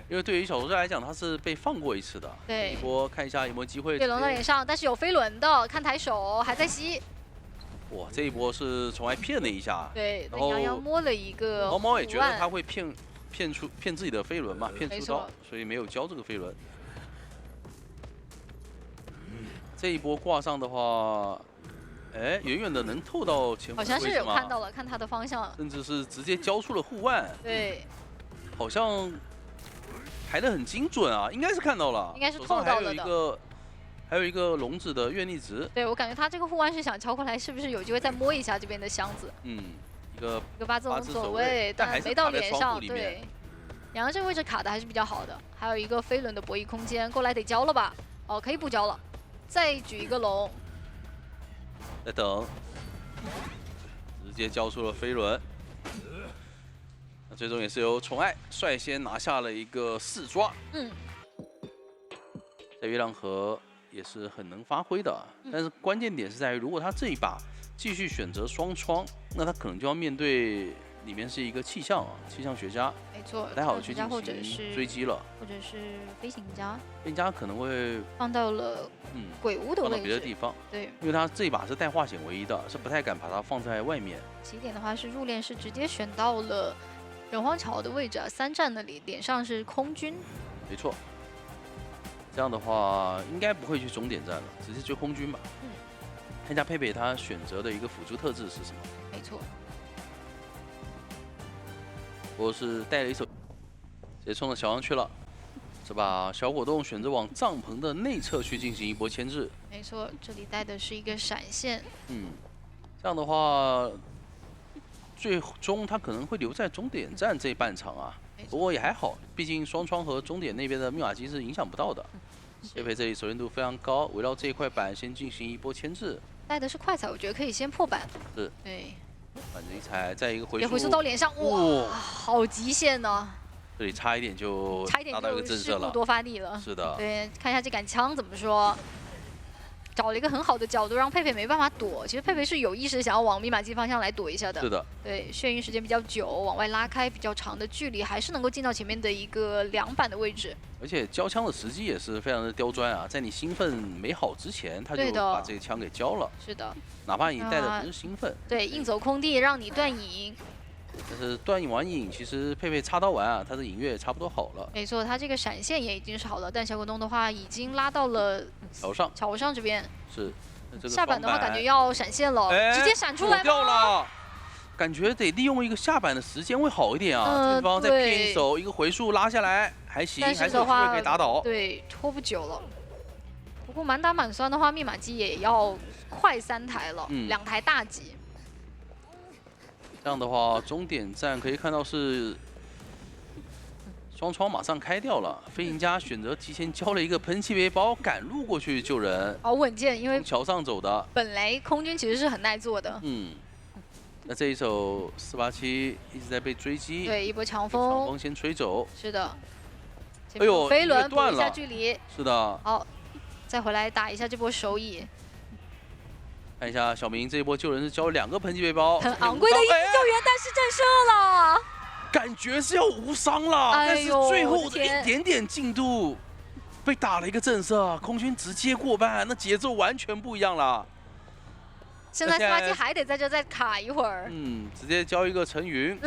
因为对于小说家来讲，他是被放过一次的。对。一波看一下有没有机会。月龙的脸上，但是有飞轮的，看抬手还在吸。哇，这一波是宠爱骗了一下。对。然后洋洋摸了一个。猫猫也觉得他会骗自己的飞轮嘛，骗出招，所以没有交这个飞轮。这一波挂上的话，哎，远远的能透到前锋。好像是有看到了，看他的方向。甚至是直接交出了护腕。对。好像。排得很精准啊，应该是看到了，应该是透到了的。还有一个龙子的愿力值。对，我感觉他这个护腕是想敲过来，是不是有机会再摸一下这边的箱子？嗯，一个八字龙走位，但没到脸上。对，洋洋这个位置卡的还是比较好的，还有一个飞轮的博弈空间，过来得交了吧？哦，可以不交了，再举一个龙。在等，直接交出了飞轮。最终也是由宠爱率先拿下了一个4抓。嗯，在月亮河也是很能发挥的，但是关键点是在于，如果他这一把继续选择双窗，那他可能就要面对里面是一个气象啊，气象学家，没错，不太好去进行追击了，或者是飞行家，飞行家可能会放到了鬼屋的位置，放到别的地方，对，因为他这一把是带化险为夷的，是不太敢把它放在外面。起点的话是入殓是直接选到了。人荒桥的位置啊，3站那里，脸上是空军，没错。这样的话，应该不会去终点站了，直接追空军吧。嗯。看一下佩佩他选择的一个辅助特质是什么？没错。我是带了一手，直接冲着小王去了。这把小果冻选择往帐篷的内侧去进行一波牵制。没错，这里带的是一个闪现。嗯。这样的话。最终他可能会留在终点站这半场啊，不过也还好，毕竟双窗和终点那边的密码机是影响不到的。佩佩这里熟练度非常高，围绕这一块板先进行一波牵制。带的是快踩，我觉得可以先破板。是。对。反正一踩，再一个回速。回速到脸上，哇，好极限呢。这里差一点就拿到一个震慑了，事故多发地了。是的。对，看一下这杆枪怎么说。找了一个很好的角度，让佩佩没办法躲。其实佩佩是有意识想要往密码机方向来躲一下的。是的。对，眩晕时间比较久，往外拉开比较长的距离，还是能够进到前面的一个2板的位置。而且交枪的时机也是非常的刁钻啊，在你兴奋没好之前，他就把这个枪给交了。是的。哪怕你带的不是兴奋。对，硬走空地让你断影。但是断影完影，其实佩佩插刀完啊，他的影月也差不多好了。没错，他这个闪现也已经是好了，但小果冻的话已经拉到了桥上这边。是。这个下板的话，感觉要闪现了，直接闪出来掉了。感觉得利用一个下板的时间会好一点啊。对方再骗一手，一个回速拉下来还行，还是有机会可以打倒。对，拖不久了。不过满打满算的话，密码机也要快3台了，2台大级。这样的话，终点站可以看到是双窗马上开掉了。飞行家选择提前交了一个喷气背包，赶路过去救人。好稳健，因为从桥上走的。本来空军其实是很耐做的。那这一手487一直在被追击。对，一波强风。强风先吹走。是的。哎呦，飞轮断了。补一下距离。是的。好，再回来打一下这波手椅。看一下小明这一波救人是交了2个喷气背包，很昂贵的一次救援，但是震慑了，感觉是要无伤了，但是最后的一点点进度被打了一个震慑，空军直接过半，那节奏完全不一样了。现在487还得在这再卡一会儿，直接交一个陈云，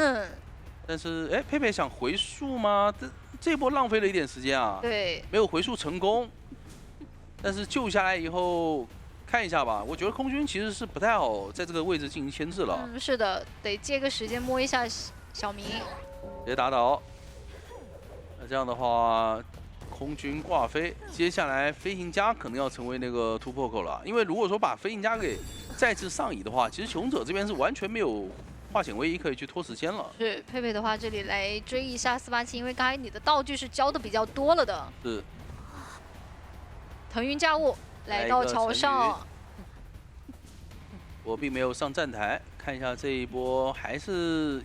但是佩佩想回速吗？这波浪费了一点时间啊，对，没有回速成功，但是救下来以后。看一下吧，我觉得空军其实是不太好在这个位置进行牵制了。是的，得借个时间摸一下小明，直接打倒。那这样的话，空军挂飞，接下来飞行家可能要成为那个突破口了。因为如果说把飞行家给再次上移的话，其实求生者这边是完全没有化险为夷可以去拖时间了。是佩佩的话，这里来追一下487，因为刚才你的道具是交的比较多了的。是。腾云驾雾。来到桥上，我并没有上站台，看一下这一波还是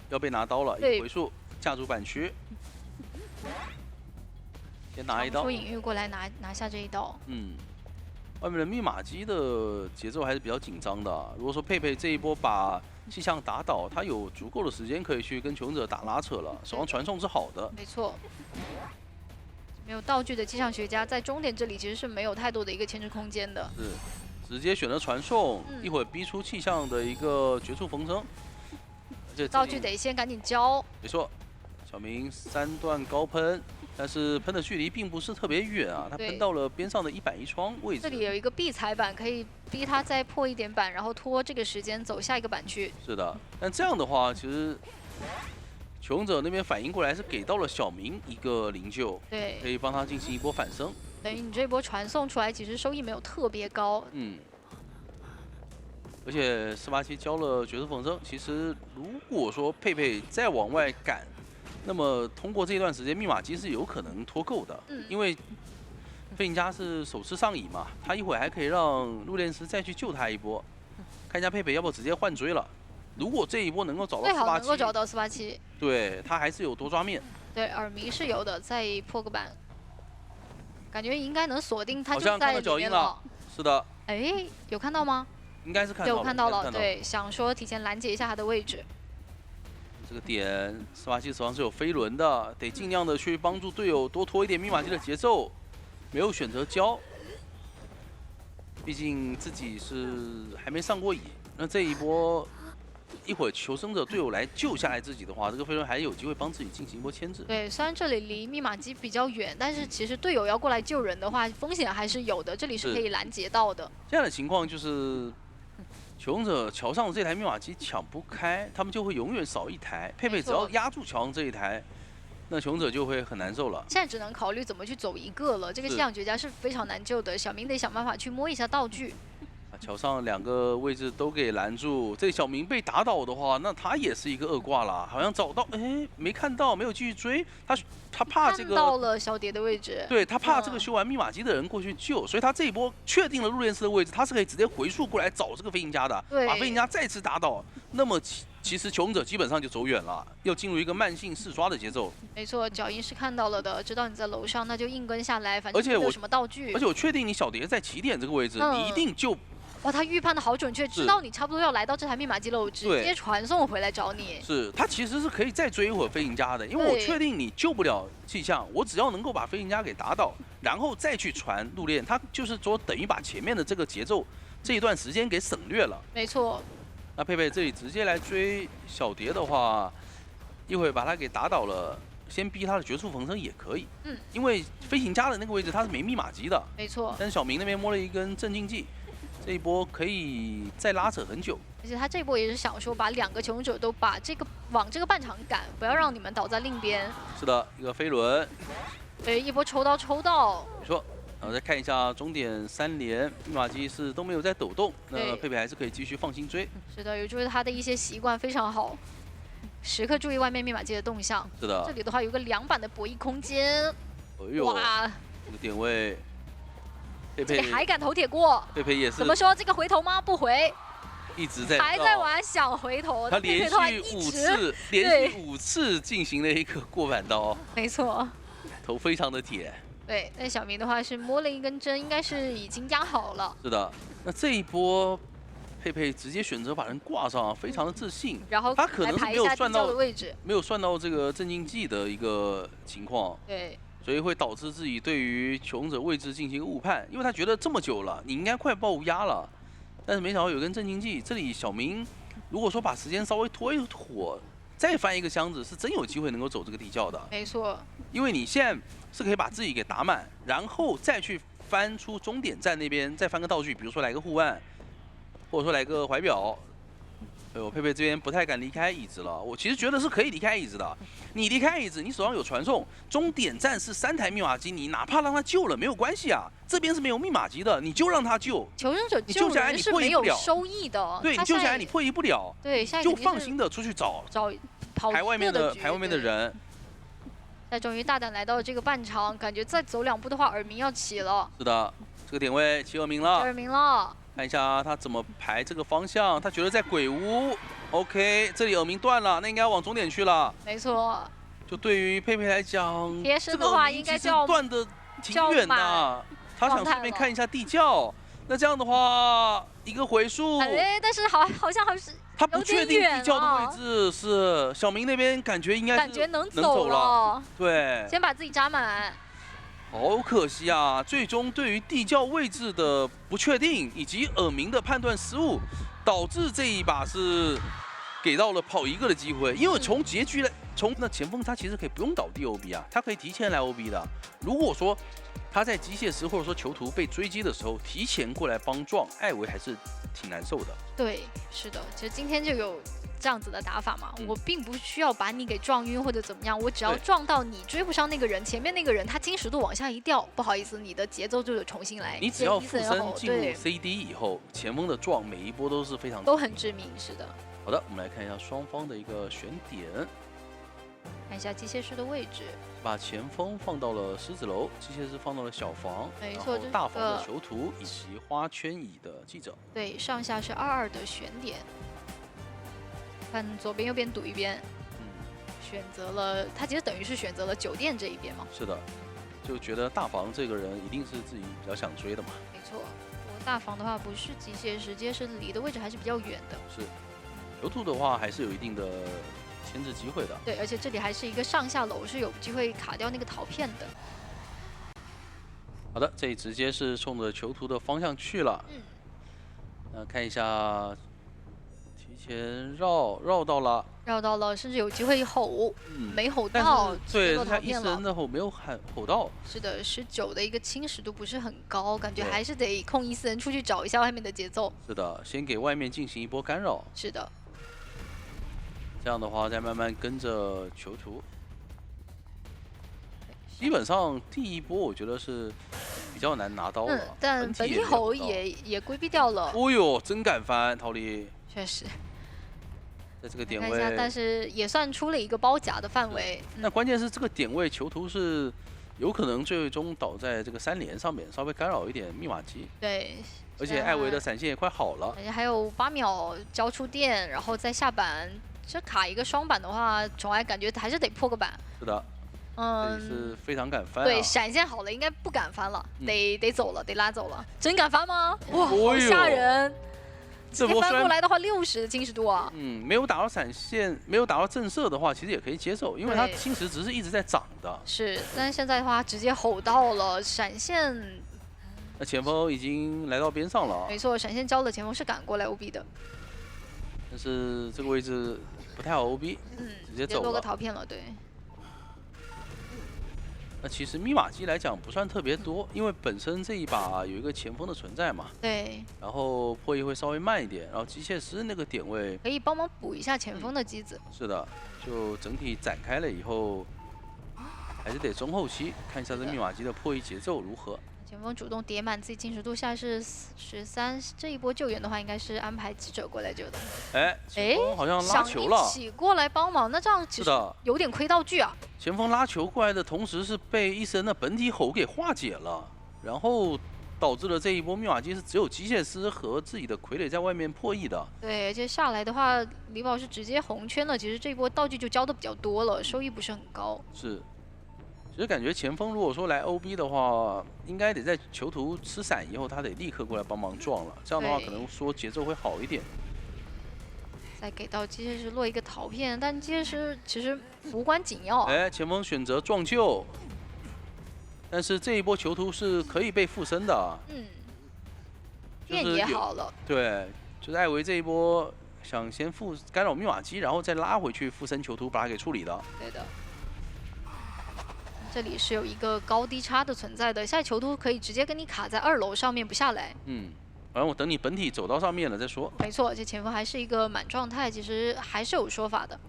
要被拿刀了，一个回速架住板区，先拿一刀。出隐喻过来拿下这一刀。外面的密码机的节奏还是比较紧张的。如果说佩佩这一波把气象打倒，他有足够的时间可以去跟求生者打拉扯了，手上传送是好的。没错。没有道具的气象学家在终点这里其实是没有太多的一个牵制空间的。是，直接选择传送，一会儿逼出气象的一个绝处逢生。道具得先赶紧交。没错，小明3段高喷，但是喷的距离并不是特别远啊，他喷到了边上的1板1窗位置。这里有一个必踩板，可以逼他再破一点板，然后拖这个时间走下一个板区。是的，但这样的话其实。求生者那边反应过来是给到了小明一个灵柩，对，可以帮他进行一波反生。等于你这波传送出来，其实收益没有特别高。而且487交了绝处逢生，其实如果说佩佩再往外赶，那么通过这一段时间，密码机是有可能拖够的。因为飞行家是首次上椅嘛，他一会儿还可以让入殓师再去救他一波，看一下佩佩要不直接换追了。如果这一波能够找到487，最好能够找到487，对他还是有多抓面。对，耳鸣是有的，再破个板，感觉应该能锁定他就在里面了。是的。哎，有看到吗？应该是看到了。有看到了，对，想说提前拦截一下他的位置。这个点487手上是有飞轮的，得尽量的去帮助队友多拖一点密码机的节奏，没有选择交，毕竟自己是还没上过椅，那这一波。一会儿求生者队友来救下来自己的话，这个飞轮还有机会帮自己进行一波牵制。对，虽然这里离密码机比较远，但是其实队友要过来救人的话，风险还是有的。这里是可以拦截到的。这样的情况就是，求生者桥上这台密码机抢不开，他们就会永远少一台。佩佩只要压住桥上这一台，那求生者就会很难受了。现在只能考虑怎么去走一个了。这个气象绝佳是非常难救的，小明得想办法去摸一下道具。桥上2个位置都给拦住，这小明被打倒的话，那他也是一个恶挂了。好像找到，没看到，没有继续追，他怕这个。看到了小蝶的位置。对他怕这个修完密码机的人过去救，所以他这一波确定了入殓师的位置，他是可以直接回溯过来找这个飞行家的，把飞行家再次打倒。那么其实求生者基本上就走远了，要进入一个慢性四刷的节奏。没错，脚印是看到了的，知道你在楼上，那就硬跟下来，反正没有什么道具。而且我确定你小蝶在起点这个位置，你一定就。哇，他预判的好准确，知道你差不多要来到这台密码机了，我直接传送回来找你。是他其实是可以再追一会儿飞行家的，因为我确定你救不了气象，我只要能够把飞行家给打倒，然后再去传入链，他就是说等于把前面的这个节奏这一段时间给省略了。没错。那佩佩这里直接来追小蝶的话，一会儿把他给打倒了，先逼他的绝处逢生也可以。因为飞行家的那个位置他是没密码机的。没错。但是小明那边摸了一根镇静剂。这一波可以再拉扯很久，而且他这一波也是想说把2个求生者都把往这个半场赶，不要让你们倒在另边。是的，一个飞轮，对，一波抽到。没错，然后再看一下终点3连，密码机是都没有在抖动，那佩佩还是可以继续放心追。是的，有助于他的一些习惯非常好，时刻注意外面密码机的动向。是的，这里的话有个2板的博弈空间。哎呦，哇，这个点位。这里还敢投铁过？佩佩也是。怎么说？这个回头吗？不回，一直在还在玩想回头。他连续5次进行了一个过板刀。没错，头非常的铁。对，那小明的话是摸了一根针，应该是已经压好了。是的，那这一波佩佩直接选择把人挂上，非常的自信。然后他可能是没有算到位置，没有算到这个镇静剂的一个情况。对。所以会导致自己对于求生者位置进行误判，因为他觉得这么久了，你应该快爆压了，但是没想到有根镇静剂。这里小明如果说把时间稍微拖一拖，再翻一个箱子，是真有机会能够走这个地窖的。没错，因为你现在是可以把自己给打满，然后再去翻出终点站那边，再翻个道具，比如说来个护腕，或者说来个怀表。哎呦，佩佩这边不太敢离开椅子了。我其实觉得是可以离开椅子的。你离开椅子，你手上有传送，终点站是3台密码机，你哪怕让他救了没有关系啊。这边是没有密码机的，你就让他救。求生者救人是没有收益的。对，你救下来你破译不了。对，就放心的出去找排外面的人。那终于大胆来到这个半场，感觉再走2步的话，耳鸣要起了。是的，这个点位起耳鸣了。耳鸣了。看一下他怎么排这个方向，他觉得在鬼屋 ，OK， 这里耳鸣断了，那应该往终点去了。没错。就对于佩佩来讲，贴身的话应该就要断的挺远的，他想顺便看一下地窖。那这样的话，一个回数。哎，但是好像他不确定地窖的位置，是小明那边感觉应该是能走了。对。先把自己扎满。好可惜啊！最终对于地窖位置的不确定以及耳鸣的判断失误，导致这一把是给到了跑1个的机会。因为从结局来，那前锋他其实可以不用倒地 OB 啊，他可以提前来 OB 的。如果说他在机械师或者说囚徒被追击的时候提前过来帮撞，艾维还是挺难受的。对，是的，其实今天就有这样子的打法嘛，我并不需要把你给撞晕或者怎么样，我只要撞到你追不上那个人，前面那个人他侵蚀度往下一掉，不好意思，你的节奏就得重新来。你只要附身进入 CD 以后，前锋的撞每一波都是非常都很致命，是的。好的，我们来看一下双方的一个选点，看一下机械师的位置，把前锋放到了狮子楼，机械师放到了小房，没错，然后大房的囚徒以及花圈椅的记者。对，上下是2-2的选点。看左边右边赌一边，选择了他其实等于是选择了酒店这一边嘛。是的，就觉得大房这个人一定是自己比较想追的嘛。没错，我大房的话不是机械师，机械师离的位置还是比较远的。是，囚徒的话还是有一定的牵制机会的。对，而且这里还是一个上下楼，是有机会卡掉那个陶片的。好的，这里直接是冲着囚徒的方向去了。看一下。提前绕到了，甚至有机会吼，没吼到。对，他一声的吼没有吼到。是的，19的一个侵蚀度不是很高，感觉还是得控伊森出去找一下外面的节奏。是的，先给外面进行一波干扰。是的。这样的话，再慢慢跟着囚徒。基本上第一波我觉得是比较难拿刀了，但本体吼也规避掉了。哦呦，真敢翻，陶丽。确实。在这个点位，但是也算出了一个包夹的范围。那关键是这个点位，囚徒是有可能最终倒在这个3连上面，稍微干扰一点密码机。对，而且艾维的闪现也快好了，而且还有8秒交出电，然后再下板这卡一个双板的话，宠爱感觉还是得破个板。是的，是非常敢翻、啊。对，闪现好了，应该不敢翻了，得走了，得拉走了。真敢翻吗？哇，好吓人！这波翻过来的话，60的侵蚀度啊。没有打到闪现，没有打到震慑的话，其实也可以接受，因为它侵蚀值是一直在涨的。是，但是现在的话，直接吼到了闪现。那前锋已经来到边上了。没错，闪现交了，前锋是赶过来 OB 的。但是这个位置不太好 OB， 直接走了。落个陶片了，对。那其实密码机来讲不算特别多，因为本身这一把有一个前锋的存在嘛。对。然后破译会稍微慢一点，然后机械师那个点位可以帮忙补一下前锋的机子。是的，就整体展开了以后，还是得中后期看一下这密码机的破译节奏如何。前锋主动叠满自己侵蚀度，现在是13，这一波救援的话，应该是安排记者过来救的。前锋好像拉球了，想一起过来帮忙，那这样其实有点亏道具啊。前锋拉球过来的同时是被一神的本体吼给化解了，然后导致了这一波密码机是只有机械师和自己的傀儡在外面破译的。对，而且下来的话，李宝是直接红圈了，其实这一波道具就交的比较多了，收益不是很高。是。其实感觉前锋如果说来 OB 的话，应该得在囚徒吃闪以后，他得立刻过来帮忙撞了。这样的话，可能说节奏会好一点。再给到机械师落一个陶片，但机械师其实无关紧要。前锋选择撞救，但是这一波囚徒是可以被附身的。电也好了。对，就是艾维这一波想先干扰密码机，然后再拉回去附身囚徒，把它给处理的。对的。这里是有一个高低差的存在的，现在囚徒可以直接跟你卡在2楼上面不下来。反正我等你本体走到上面了再说。没错，这前锋还是一个满状态，其实还是有说法的。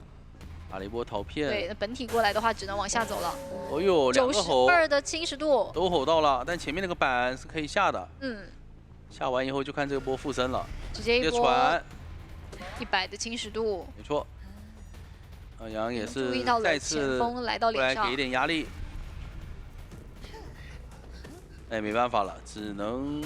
打了一波陶片。对，那本体过来的话只能往下走了。哦呦，2个吼，92的侵蚀度都吼到了，但前面那个板是可以下的。下完以后就看这个波附身了，直接一波传100的侵蚀度。没错。杨也是再次前锋来到脸上，给一点压力。没办法了，只能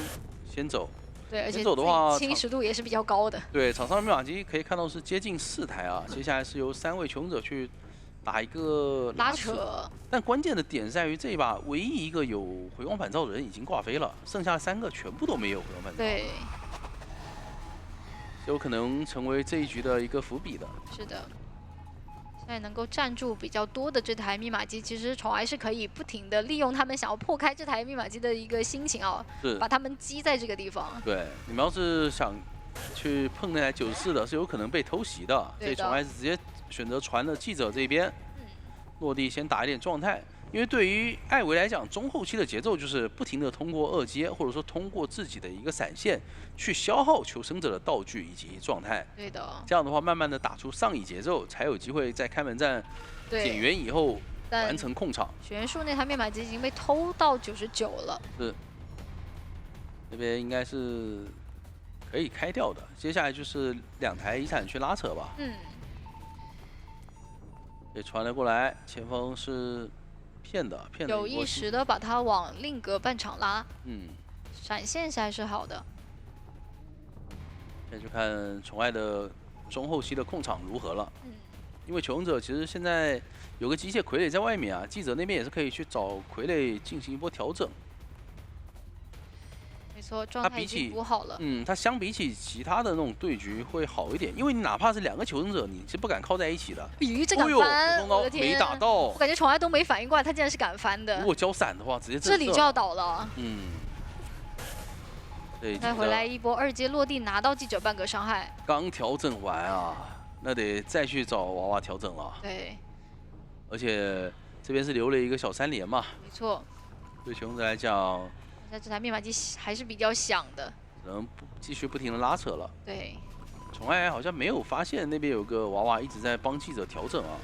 先走。对，而且先走的话，侵蚀度也是比较高的。对，场上的密码机可以看到是接近4台啊，接下来是由3位求生者去打一个拉扯。但关键的点在于这一把唯一一个有回光返照的人已经挂飞了，剩下3个全部都没有回光返照。对，有可能成为这一局的一个伏笔的。是的。现在能够站住比较多的这台密码机，其实宠爱是可以不停的利用他们想要破开这台密码机的一个心情啊，把他们击在这个地方。对，你们要是想去碰那台94的，是有可能被偷袭的，所以宠爱是直接选择传了记者这边，落地先打一点状态。因为对于艾维来讲，中后期的节奏就是不停的通过2阶，或者说通过自己的一个闪现，去消耗求生者的道具以及状态。对的。这样的话，慢慢的打出上瘾节奏，才有机会在开门战减员以后完成控场。雪原树那台密码机已经被偷到99了。是。这边应该是可以开掉的。接下来就是2台遗产去拉扯吧。也传了过来，前锋是。骗的，有意识的把它往另格半场拉。闪现下是好的。现在就看宠爱的中后期的控场如何了。因为求生者其实现在有个机械傀儡在外面啊，记者那边也是可以去找傀儡进行一波调整。没错，状态已经补好了。它相比起其他的那种对局会好一点，因为你哪怕是2个求生者，你是不敢靠在一起的。这敢翻！我的天，没打到。我感觉宠爱都没反应过来，他竟然是敢翻的。如果交闪的话，直接这里就要倒了。对。再回来一波2阶落地，拿到记者半个伤害。刚调整完啊，那得再去找娃娃调整了。对。而且这边是留了一个小3连嘛。没错。对求生者来讲。那这台密码机还是比较响的，只能继续不停的拉扯了。对，宠爱好像没有发现那边有个娃娃一直在帮记者调整啊。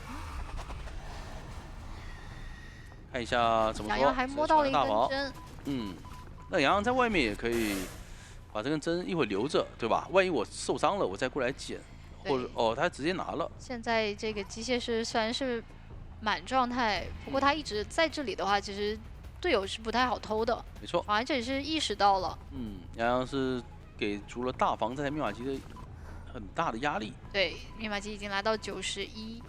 看一下怎么说。洋洋还摸到了一根针。那洋洋在外面也可以把这根针一会留着，对吧？万一我受伤了，我再过来捡，或者他直接拿了。现在这个机械师虽然是满状态，不过他一直在这里的话，其实。队友是不太好偷的，没错。好像这里是意识到了。洋洋是给足了大防这台密码机的很大的压力。对，密码机已经来到91。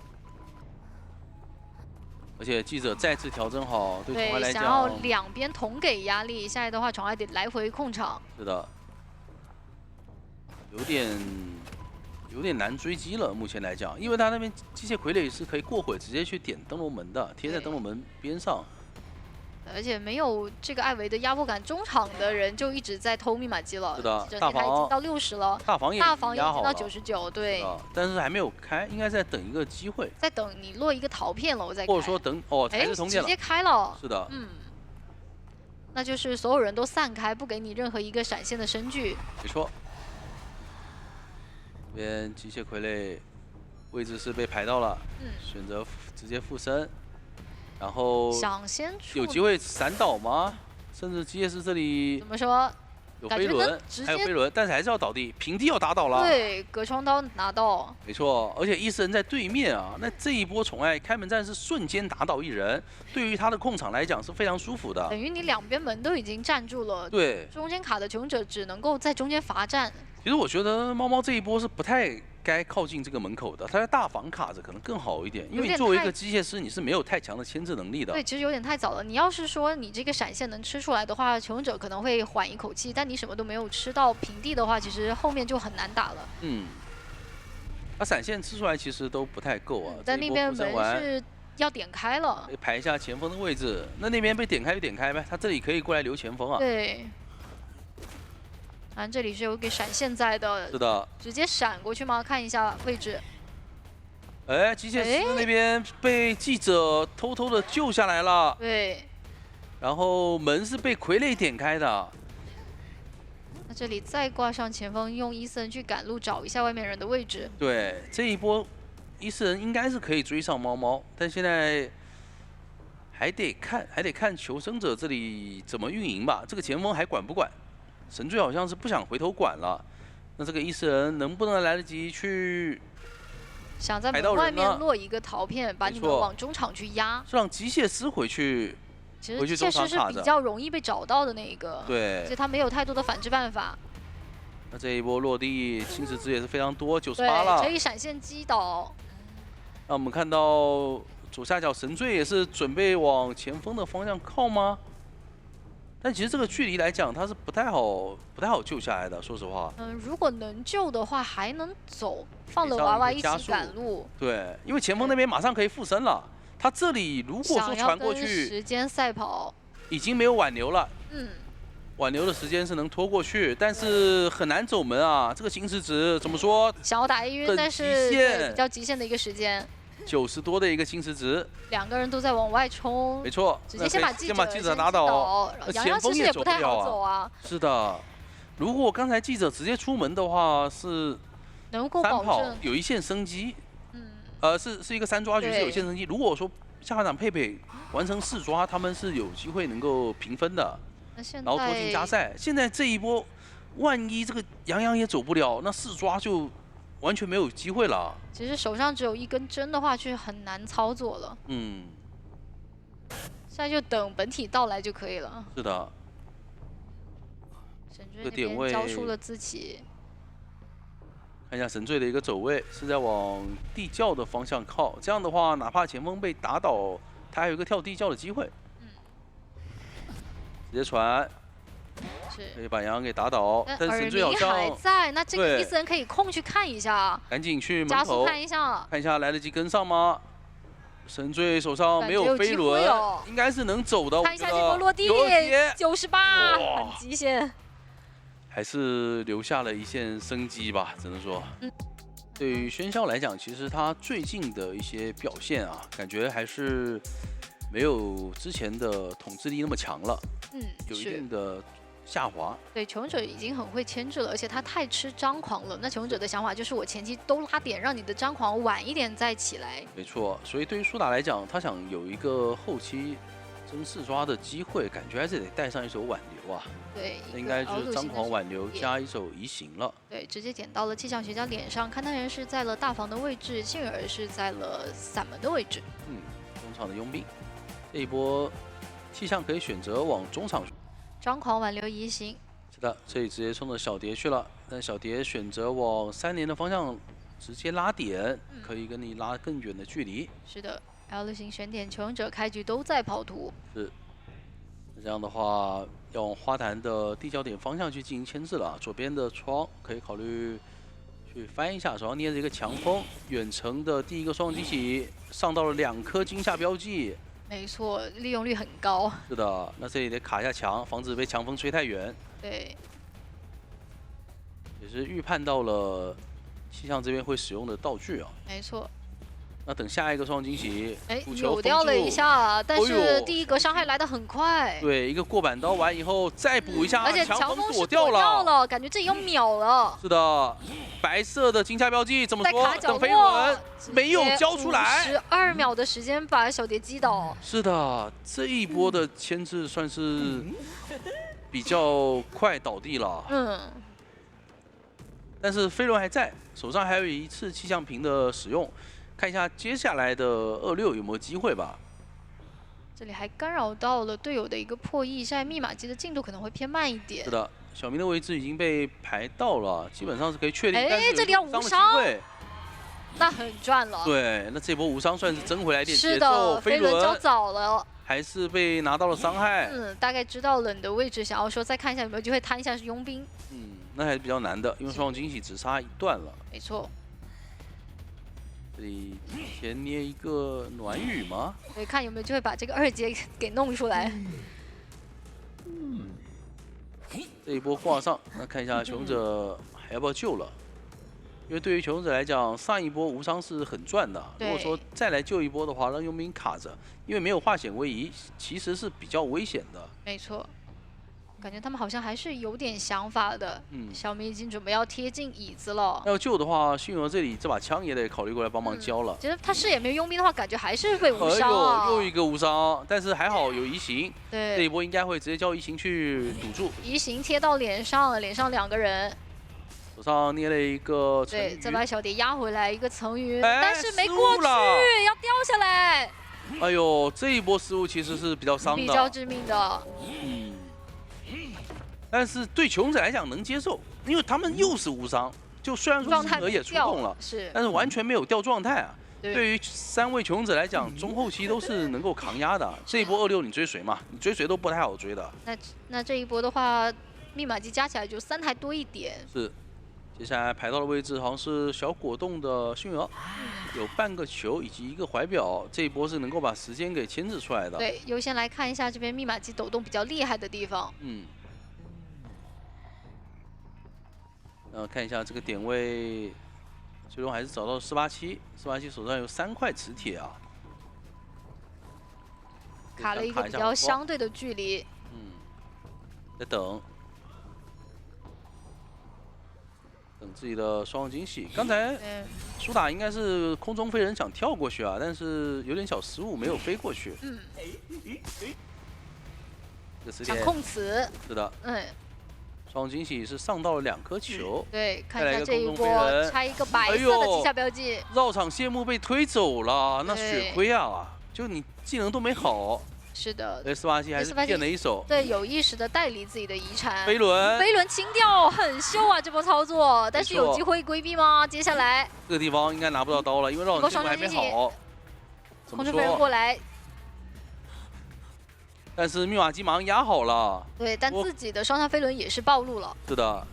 而且记者再次调整好，对宠爱来讲，想要两边同给压力，现在的话宠爱得来回控场。是的，有点难追击了。目前来讲，因为他那边机械傀儡是可以过会直接去点灯笼门的，贴在灯笼门边上。而且没有这个艾维的压迫感，中场的人就一直在偷密码机了。是的，大房已经到60了，大房也已经到99，对。但是还没有开，应该在等一个机会。在等你落一个陶片了，我再开。或者说等才是通电了。直接开了。是的。那就是所有人都散开，不给你任何一个闪现的身距。没错。这边机械傀儡位置是被排到了，选择直接附身。然后想先有机会闪倒吗？甚至机械师这里怎么说？有飞轮，还有飞轮，但是还是要倒地，平地要打倒了。对，隔窗刀拿到。没错，而且伊斯人在对面啊，那这一波宠爱开门战是瞬间打倒一人，对于他的控场来讲是非常舒服的。等于你两边门都已经站住了，对，中间卡的穷者只能够在中间罚站。其实我觉得猫猫这一波是不太该靠近这个门口的，他在大房卡着可能更好一点，因为你作为一个机械师，你是没有太强的牵制能力的。对，其实有点太早了。你要是说你这个闪现能吃出来的话，穷者可能会缓一口气，但你什么都没有吃到平地的话，其实后面就很难打了。他闪现吃出来其实都不太够啊。但那边门是要点开了，排一下前锋的位置。那边被点开就点开呗，他这里可以过来留前锋啊。对。这里是有一个闪现在的，是的，直接闪过去吗？看一下位置。哎，机械师那边被记者偷偷的救下来了。对。然后门是被傀儡点开的。那这里再挂上前锋，用伊森去赶路，找一下外面人的位置。对，这一波伊斯人应该是可以追上猫猫，但现在还得看求生者这里怎么运营吧。这个前锋还管不管？神罪好像是不想回头管了，那这个伊斯人能不能来得及去？想在门外面落一个陶片，把你们往中场去压，是让机械师回去。其实机械师是比较容易被找到的那一个，对，而且他没有太多的反制办法。那这一波落地侵蚀值也是非常多，98了，可以闪现击倒。那我们看到左下角神罪也是准备往前锋的方向靠吗？但其实这个距离来讲，它是不太好救下来的。说实话，如果能救的话，还能走，放了娃娃一起赶路。对，因为前锋那边马上可以附身了。他这里如果说传过去，时间赛跑已经没有挽留了。挽留的时间是能拖过去，但是很难走门啊。这个行驶值怎么说？想要打晕，但是比较极限的一个时间。90多的一个行驶值，两个人都在往外冲，没错，直接先把记者打倒，杨洋其实也不太好走啊。是的，如果刚才记者直接出门的话，是能够保证有一线生机。是一个3抓局，是有一线生机。如果说下半场佩佩完成4抓，他们是有机会能够平分的，然后拖进加赛。现在这一波，万一这个杨洋也走不了，那4抓就完全没有机会了。其实手上只有一根针的话，就很难操作了。现在就等本体到来就可以了。是的。神追那边交出了自己。看一下神罪的一个走位是在往地窖的方向靠，这样的话，哪怕前锋被打倒，他还有一个跳地窖的机会。直接传。可以把杨洋给打倒，但神罪好像还在，那这个伊斯人可以空去看一下，赶紧去门口加速看一下，来得及跟上吗？神罪手上没有飞轮，应该是能走的。看一下这波落地，98，很极限，还是留下了一线生机吧，只能说。对于喧嚣来讲，其实他最近的一些表现啊，感觉还是没有之前的统治力那么强了，有一定的下滑。对，求生者已经很会牵制了，而且他太吃张狂了。那求生者的想法就是，我前期都拉点，让你的张狂晚一点再起来。没错，所以对于苏打来讲，他想有一个后期争4抓的机会，感觉还是得带上一手挽留啊。对，那应该就是张狂挽留加一手移形了。对，直接点到了气象学家脸上，勘探人是在了大房的位置，幸而是在了散门的位置。中场的佣兵，这一波气象可以选择往中场。张狂挽留移形。是的，这里直接冲着小蝶去了。但小蝶选择往3连的方向直接拉点，可以跟你拉更远的距离。是的 ，L 型选点求生者开局都在跑图。是。这样的话，要往花坛的地焦点方向去进行牵制了。左边的窗可以考虑去翻一下，手上捏着一个强风，远程的第一个双惊喜上到了2颗惊吓标记。没错，利用率很高。是的，那这里得卡一下墙，防止被强风吹太远。对，也是预判到了气象这边会使用的道具啊。没错。那等下一个双惊喜，哎，补球扭掉了一下，但是第一个伤害来得很快。对，一个过板刀完以后再补一下，而且强风躲掉了，感觉自己要秒了。是的，白色的惊吓标记怎么说？等飞轮没有交出来，12秒的时间把小蝶击倒。是的，这一波的牵制算是比较快倒地了。但是飞轮还在，手上还有一次气象瓶的使用。看一下接下来的26有没有机会吧。这里还干扰到了队友的一个破译，现在密码机的进度可能会偏慢一点。是的，小明的位置已经被排到了，基本上是可以确定。哎，这里要无伤，那很赚了。对，那这波无伤算是争回来点节奏。是的，飞轮交早了，还是被拿到了伤害。大概知道了你的位置，想要说再看一下有没有机会摊一下是佣兵。那还是比较难的，因为双方惊喜只差1段了。没错。这里先捏一个暖雨吗？对，看有没有机会把这个2阶给弄出来。这一波挂上，那看一下求生者还要不要救了？因为对于求生者来讲，上一波无伤是很赚的。如果说再来救一波的话，让佣兵卡着，因为没有化险为夷，其实是比较危险的。没错。感觉他们好像还是有点想法的。小明已经准备要贴近椅子了。要救的话，迅儿这里这把枪也得考虑过来帮忙交了。其实他视野没有佣兵的话，感觉还是会无伤啊。又一个无伤，但是还好有移形。对，这一波应该会直接叫移形去堵住。移形贴到脸上了，脸上2个人。手上捏了一个层云。对，再把小蝶压回来一个层云，但是没过去，要掉下来。哎呦，这一波失误其实是比较伤的，比较致命的。但是对求生者来讲能接受，因为他们又是无伤，就虽然说星河也出动了，但是完全没有掉状态啊。对于3位求生者来讲，中后期都是能够扛压的。这一波26你追谁嘛？你追谁都不太好追的。那这一波的话，密码机加起来就3台多一点。是，接下来排到的位置好像是小果冻的迅儿，有半个球以及一个怀表，这一波是能够把时间给牵制出来的。对，优先来看一下这边密码机抖动比较厉害的地方。看一下这个点位，最终还是找到了487，487手上有3块磁铁啊，卡了一个比较相对的距离。在等自己的双惊喜。刚才苏打应该是空中飞人想跳过去啊，但是有点小失误，没有飞过去。这磁铁想控词。是的。双惊喜是上到了2颗球。对，看一下这一波拆一个白色的击下标记。绕场谢幕被推走了，那血亏啊！就你技能都没好。是的。487还是垫了一手。对，有意识的带离自己的遗产。飞轮清掉，很秀啊！这波操作，但是有机会规避吗？接下来这个地方应该拿不到刀了，因为绕场谢幕还没好。空中飞人过来。但是密码机马上压好了，对，但自己的双向飞轮也是暴露了。是的，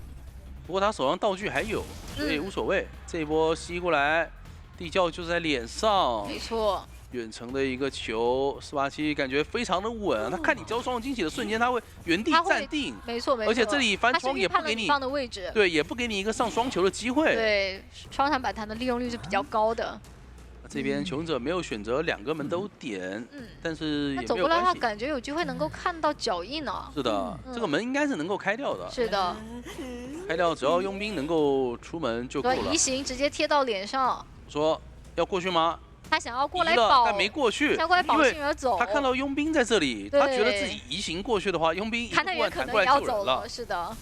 不过他手上道具还有，所以无所谓。这一波吸过来，地窖就在脸上，没错。远程的一个球，487感觉非常的稳。他看你交双向惊喜的瞬间，他会原地站定，没错没错。而且这里翻窗也不给你放的位置，对，也不给你一个上双球的机会。对，双弹反弹的利用率是比较高的。这边求生者没有选择2个门都点，但是也没有关系。走过来的话，感觉有机会能够看到脚印呢。是的，这个门应该是能够开掉的。是的，开掉，只要佣兵能够出门就够了。移形直接贴到脸上。说要过去吗？他想要过来保，但没过去，想过来保迅儿走。他看到佣兵在这里，他觉得自己移形过去的话，佣兵一过来弹过来救人了。是的。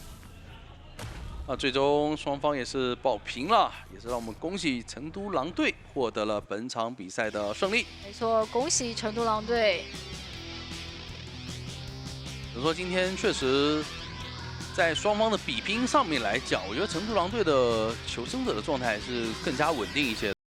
最终双方也是保平了，也是让我们恭喜成都狼队获得了本场比赛的胜利。没错，恭喜成都狼队。只能说今天确实在双方的比拼上面来讲，我觉得成都狼队的求生者的状态是更加稳定一些的。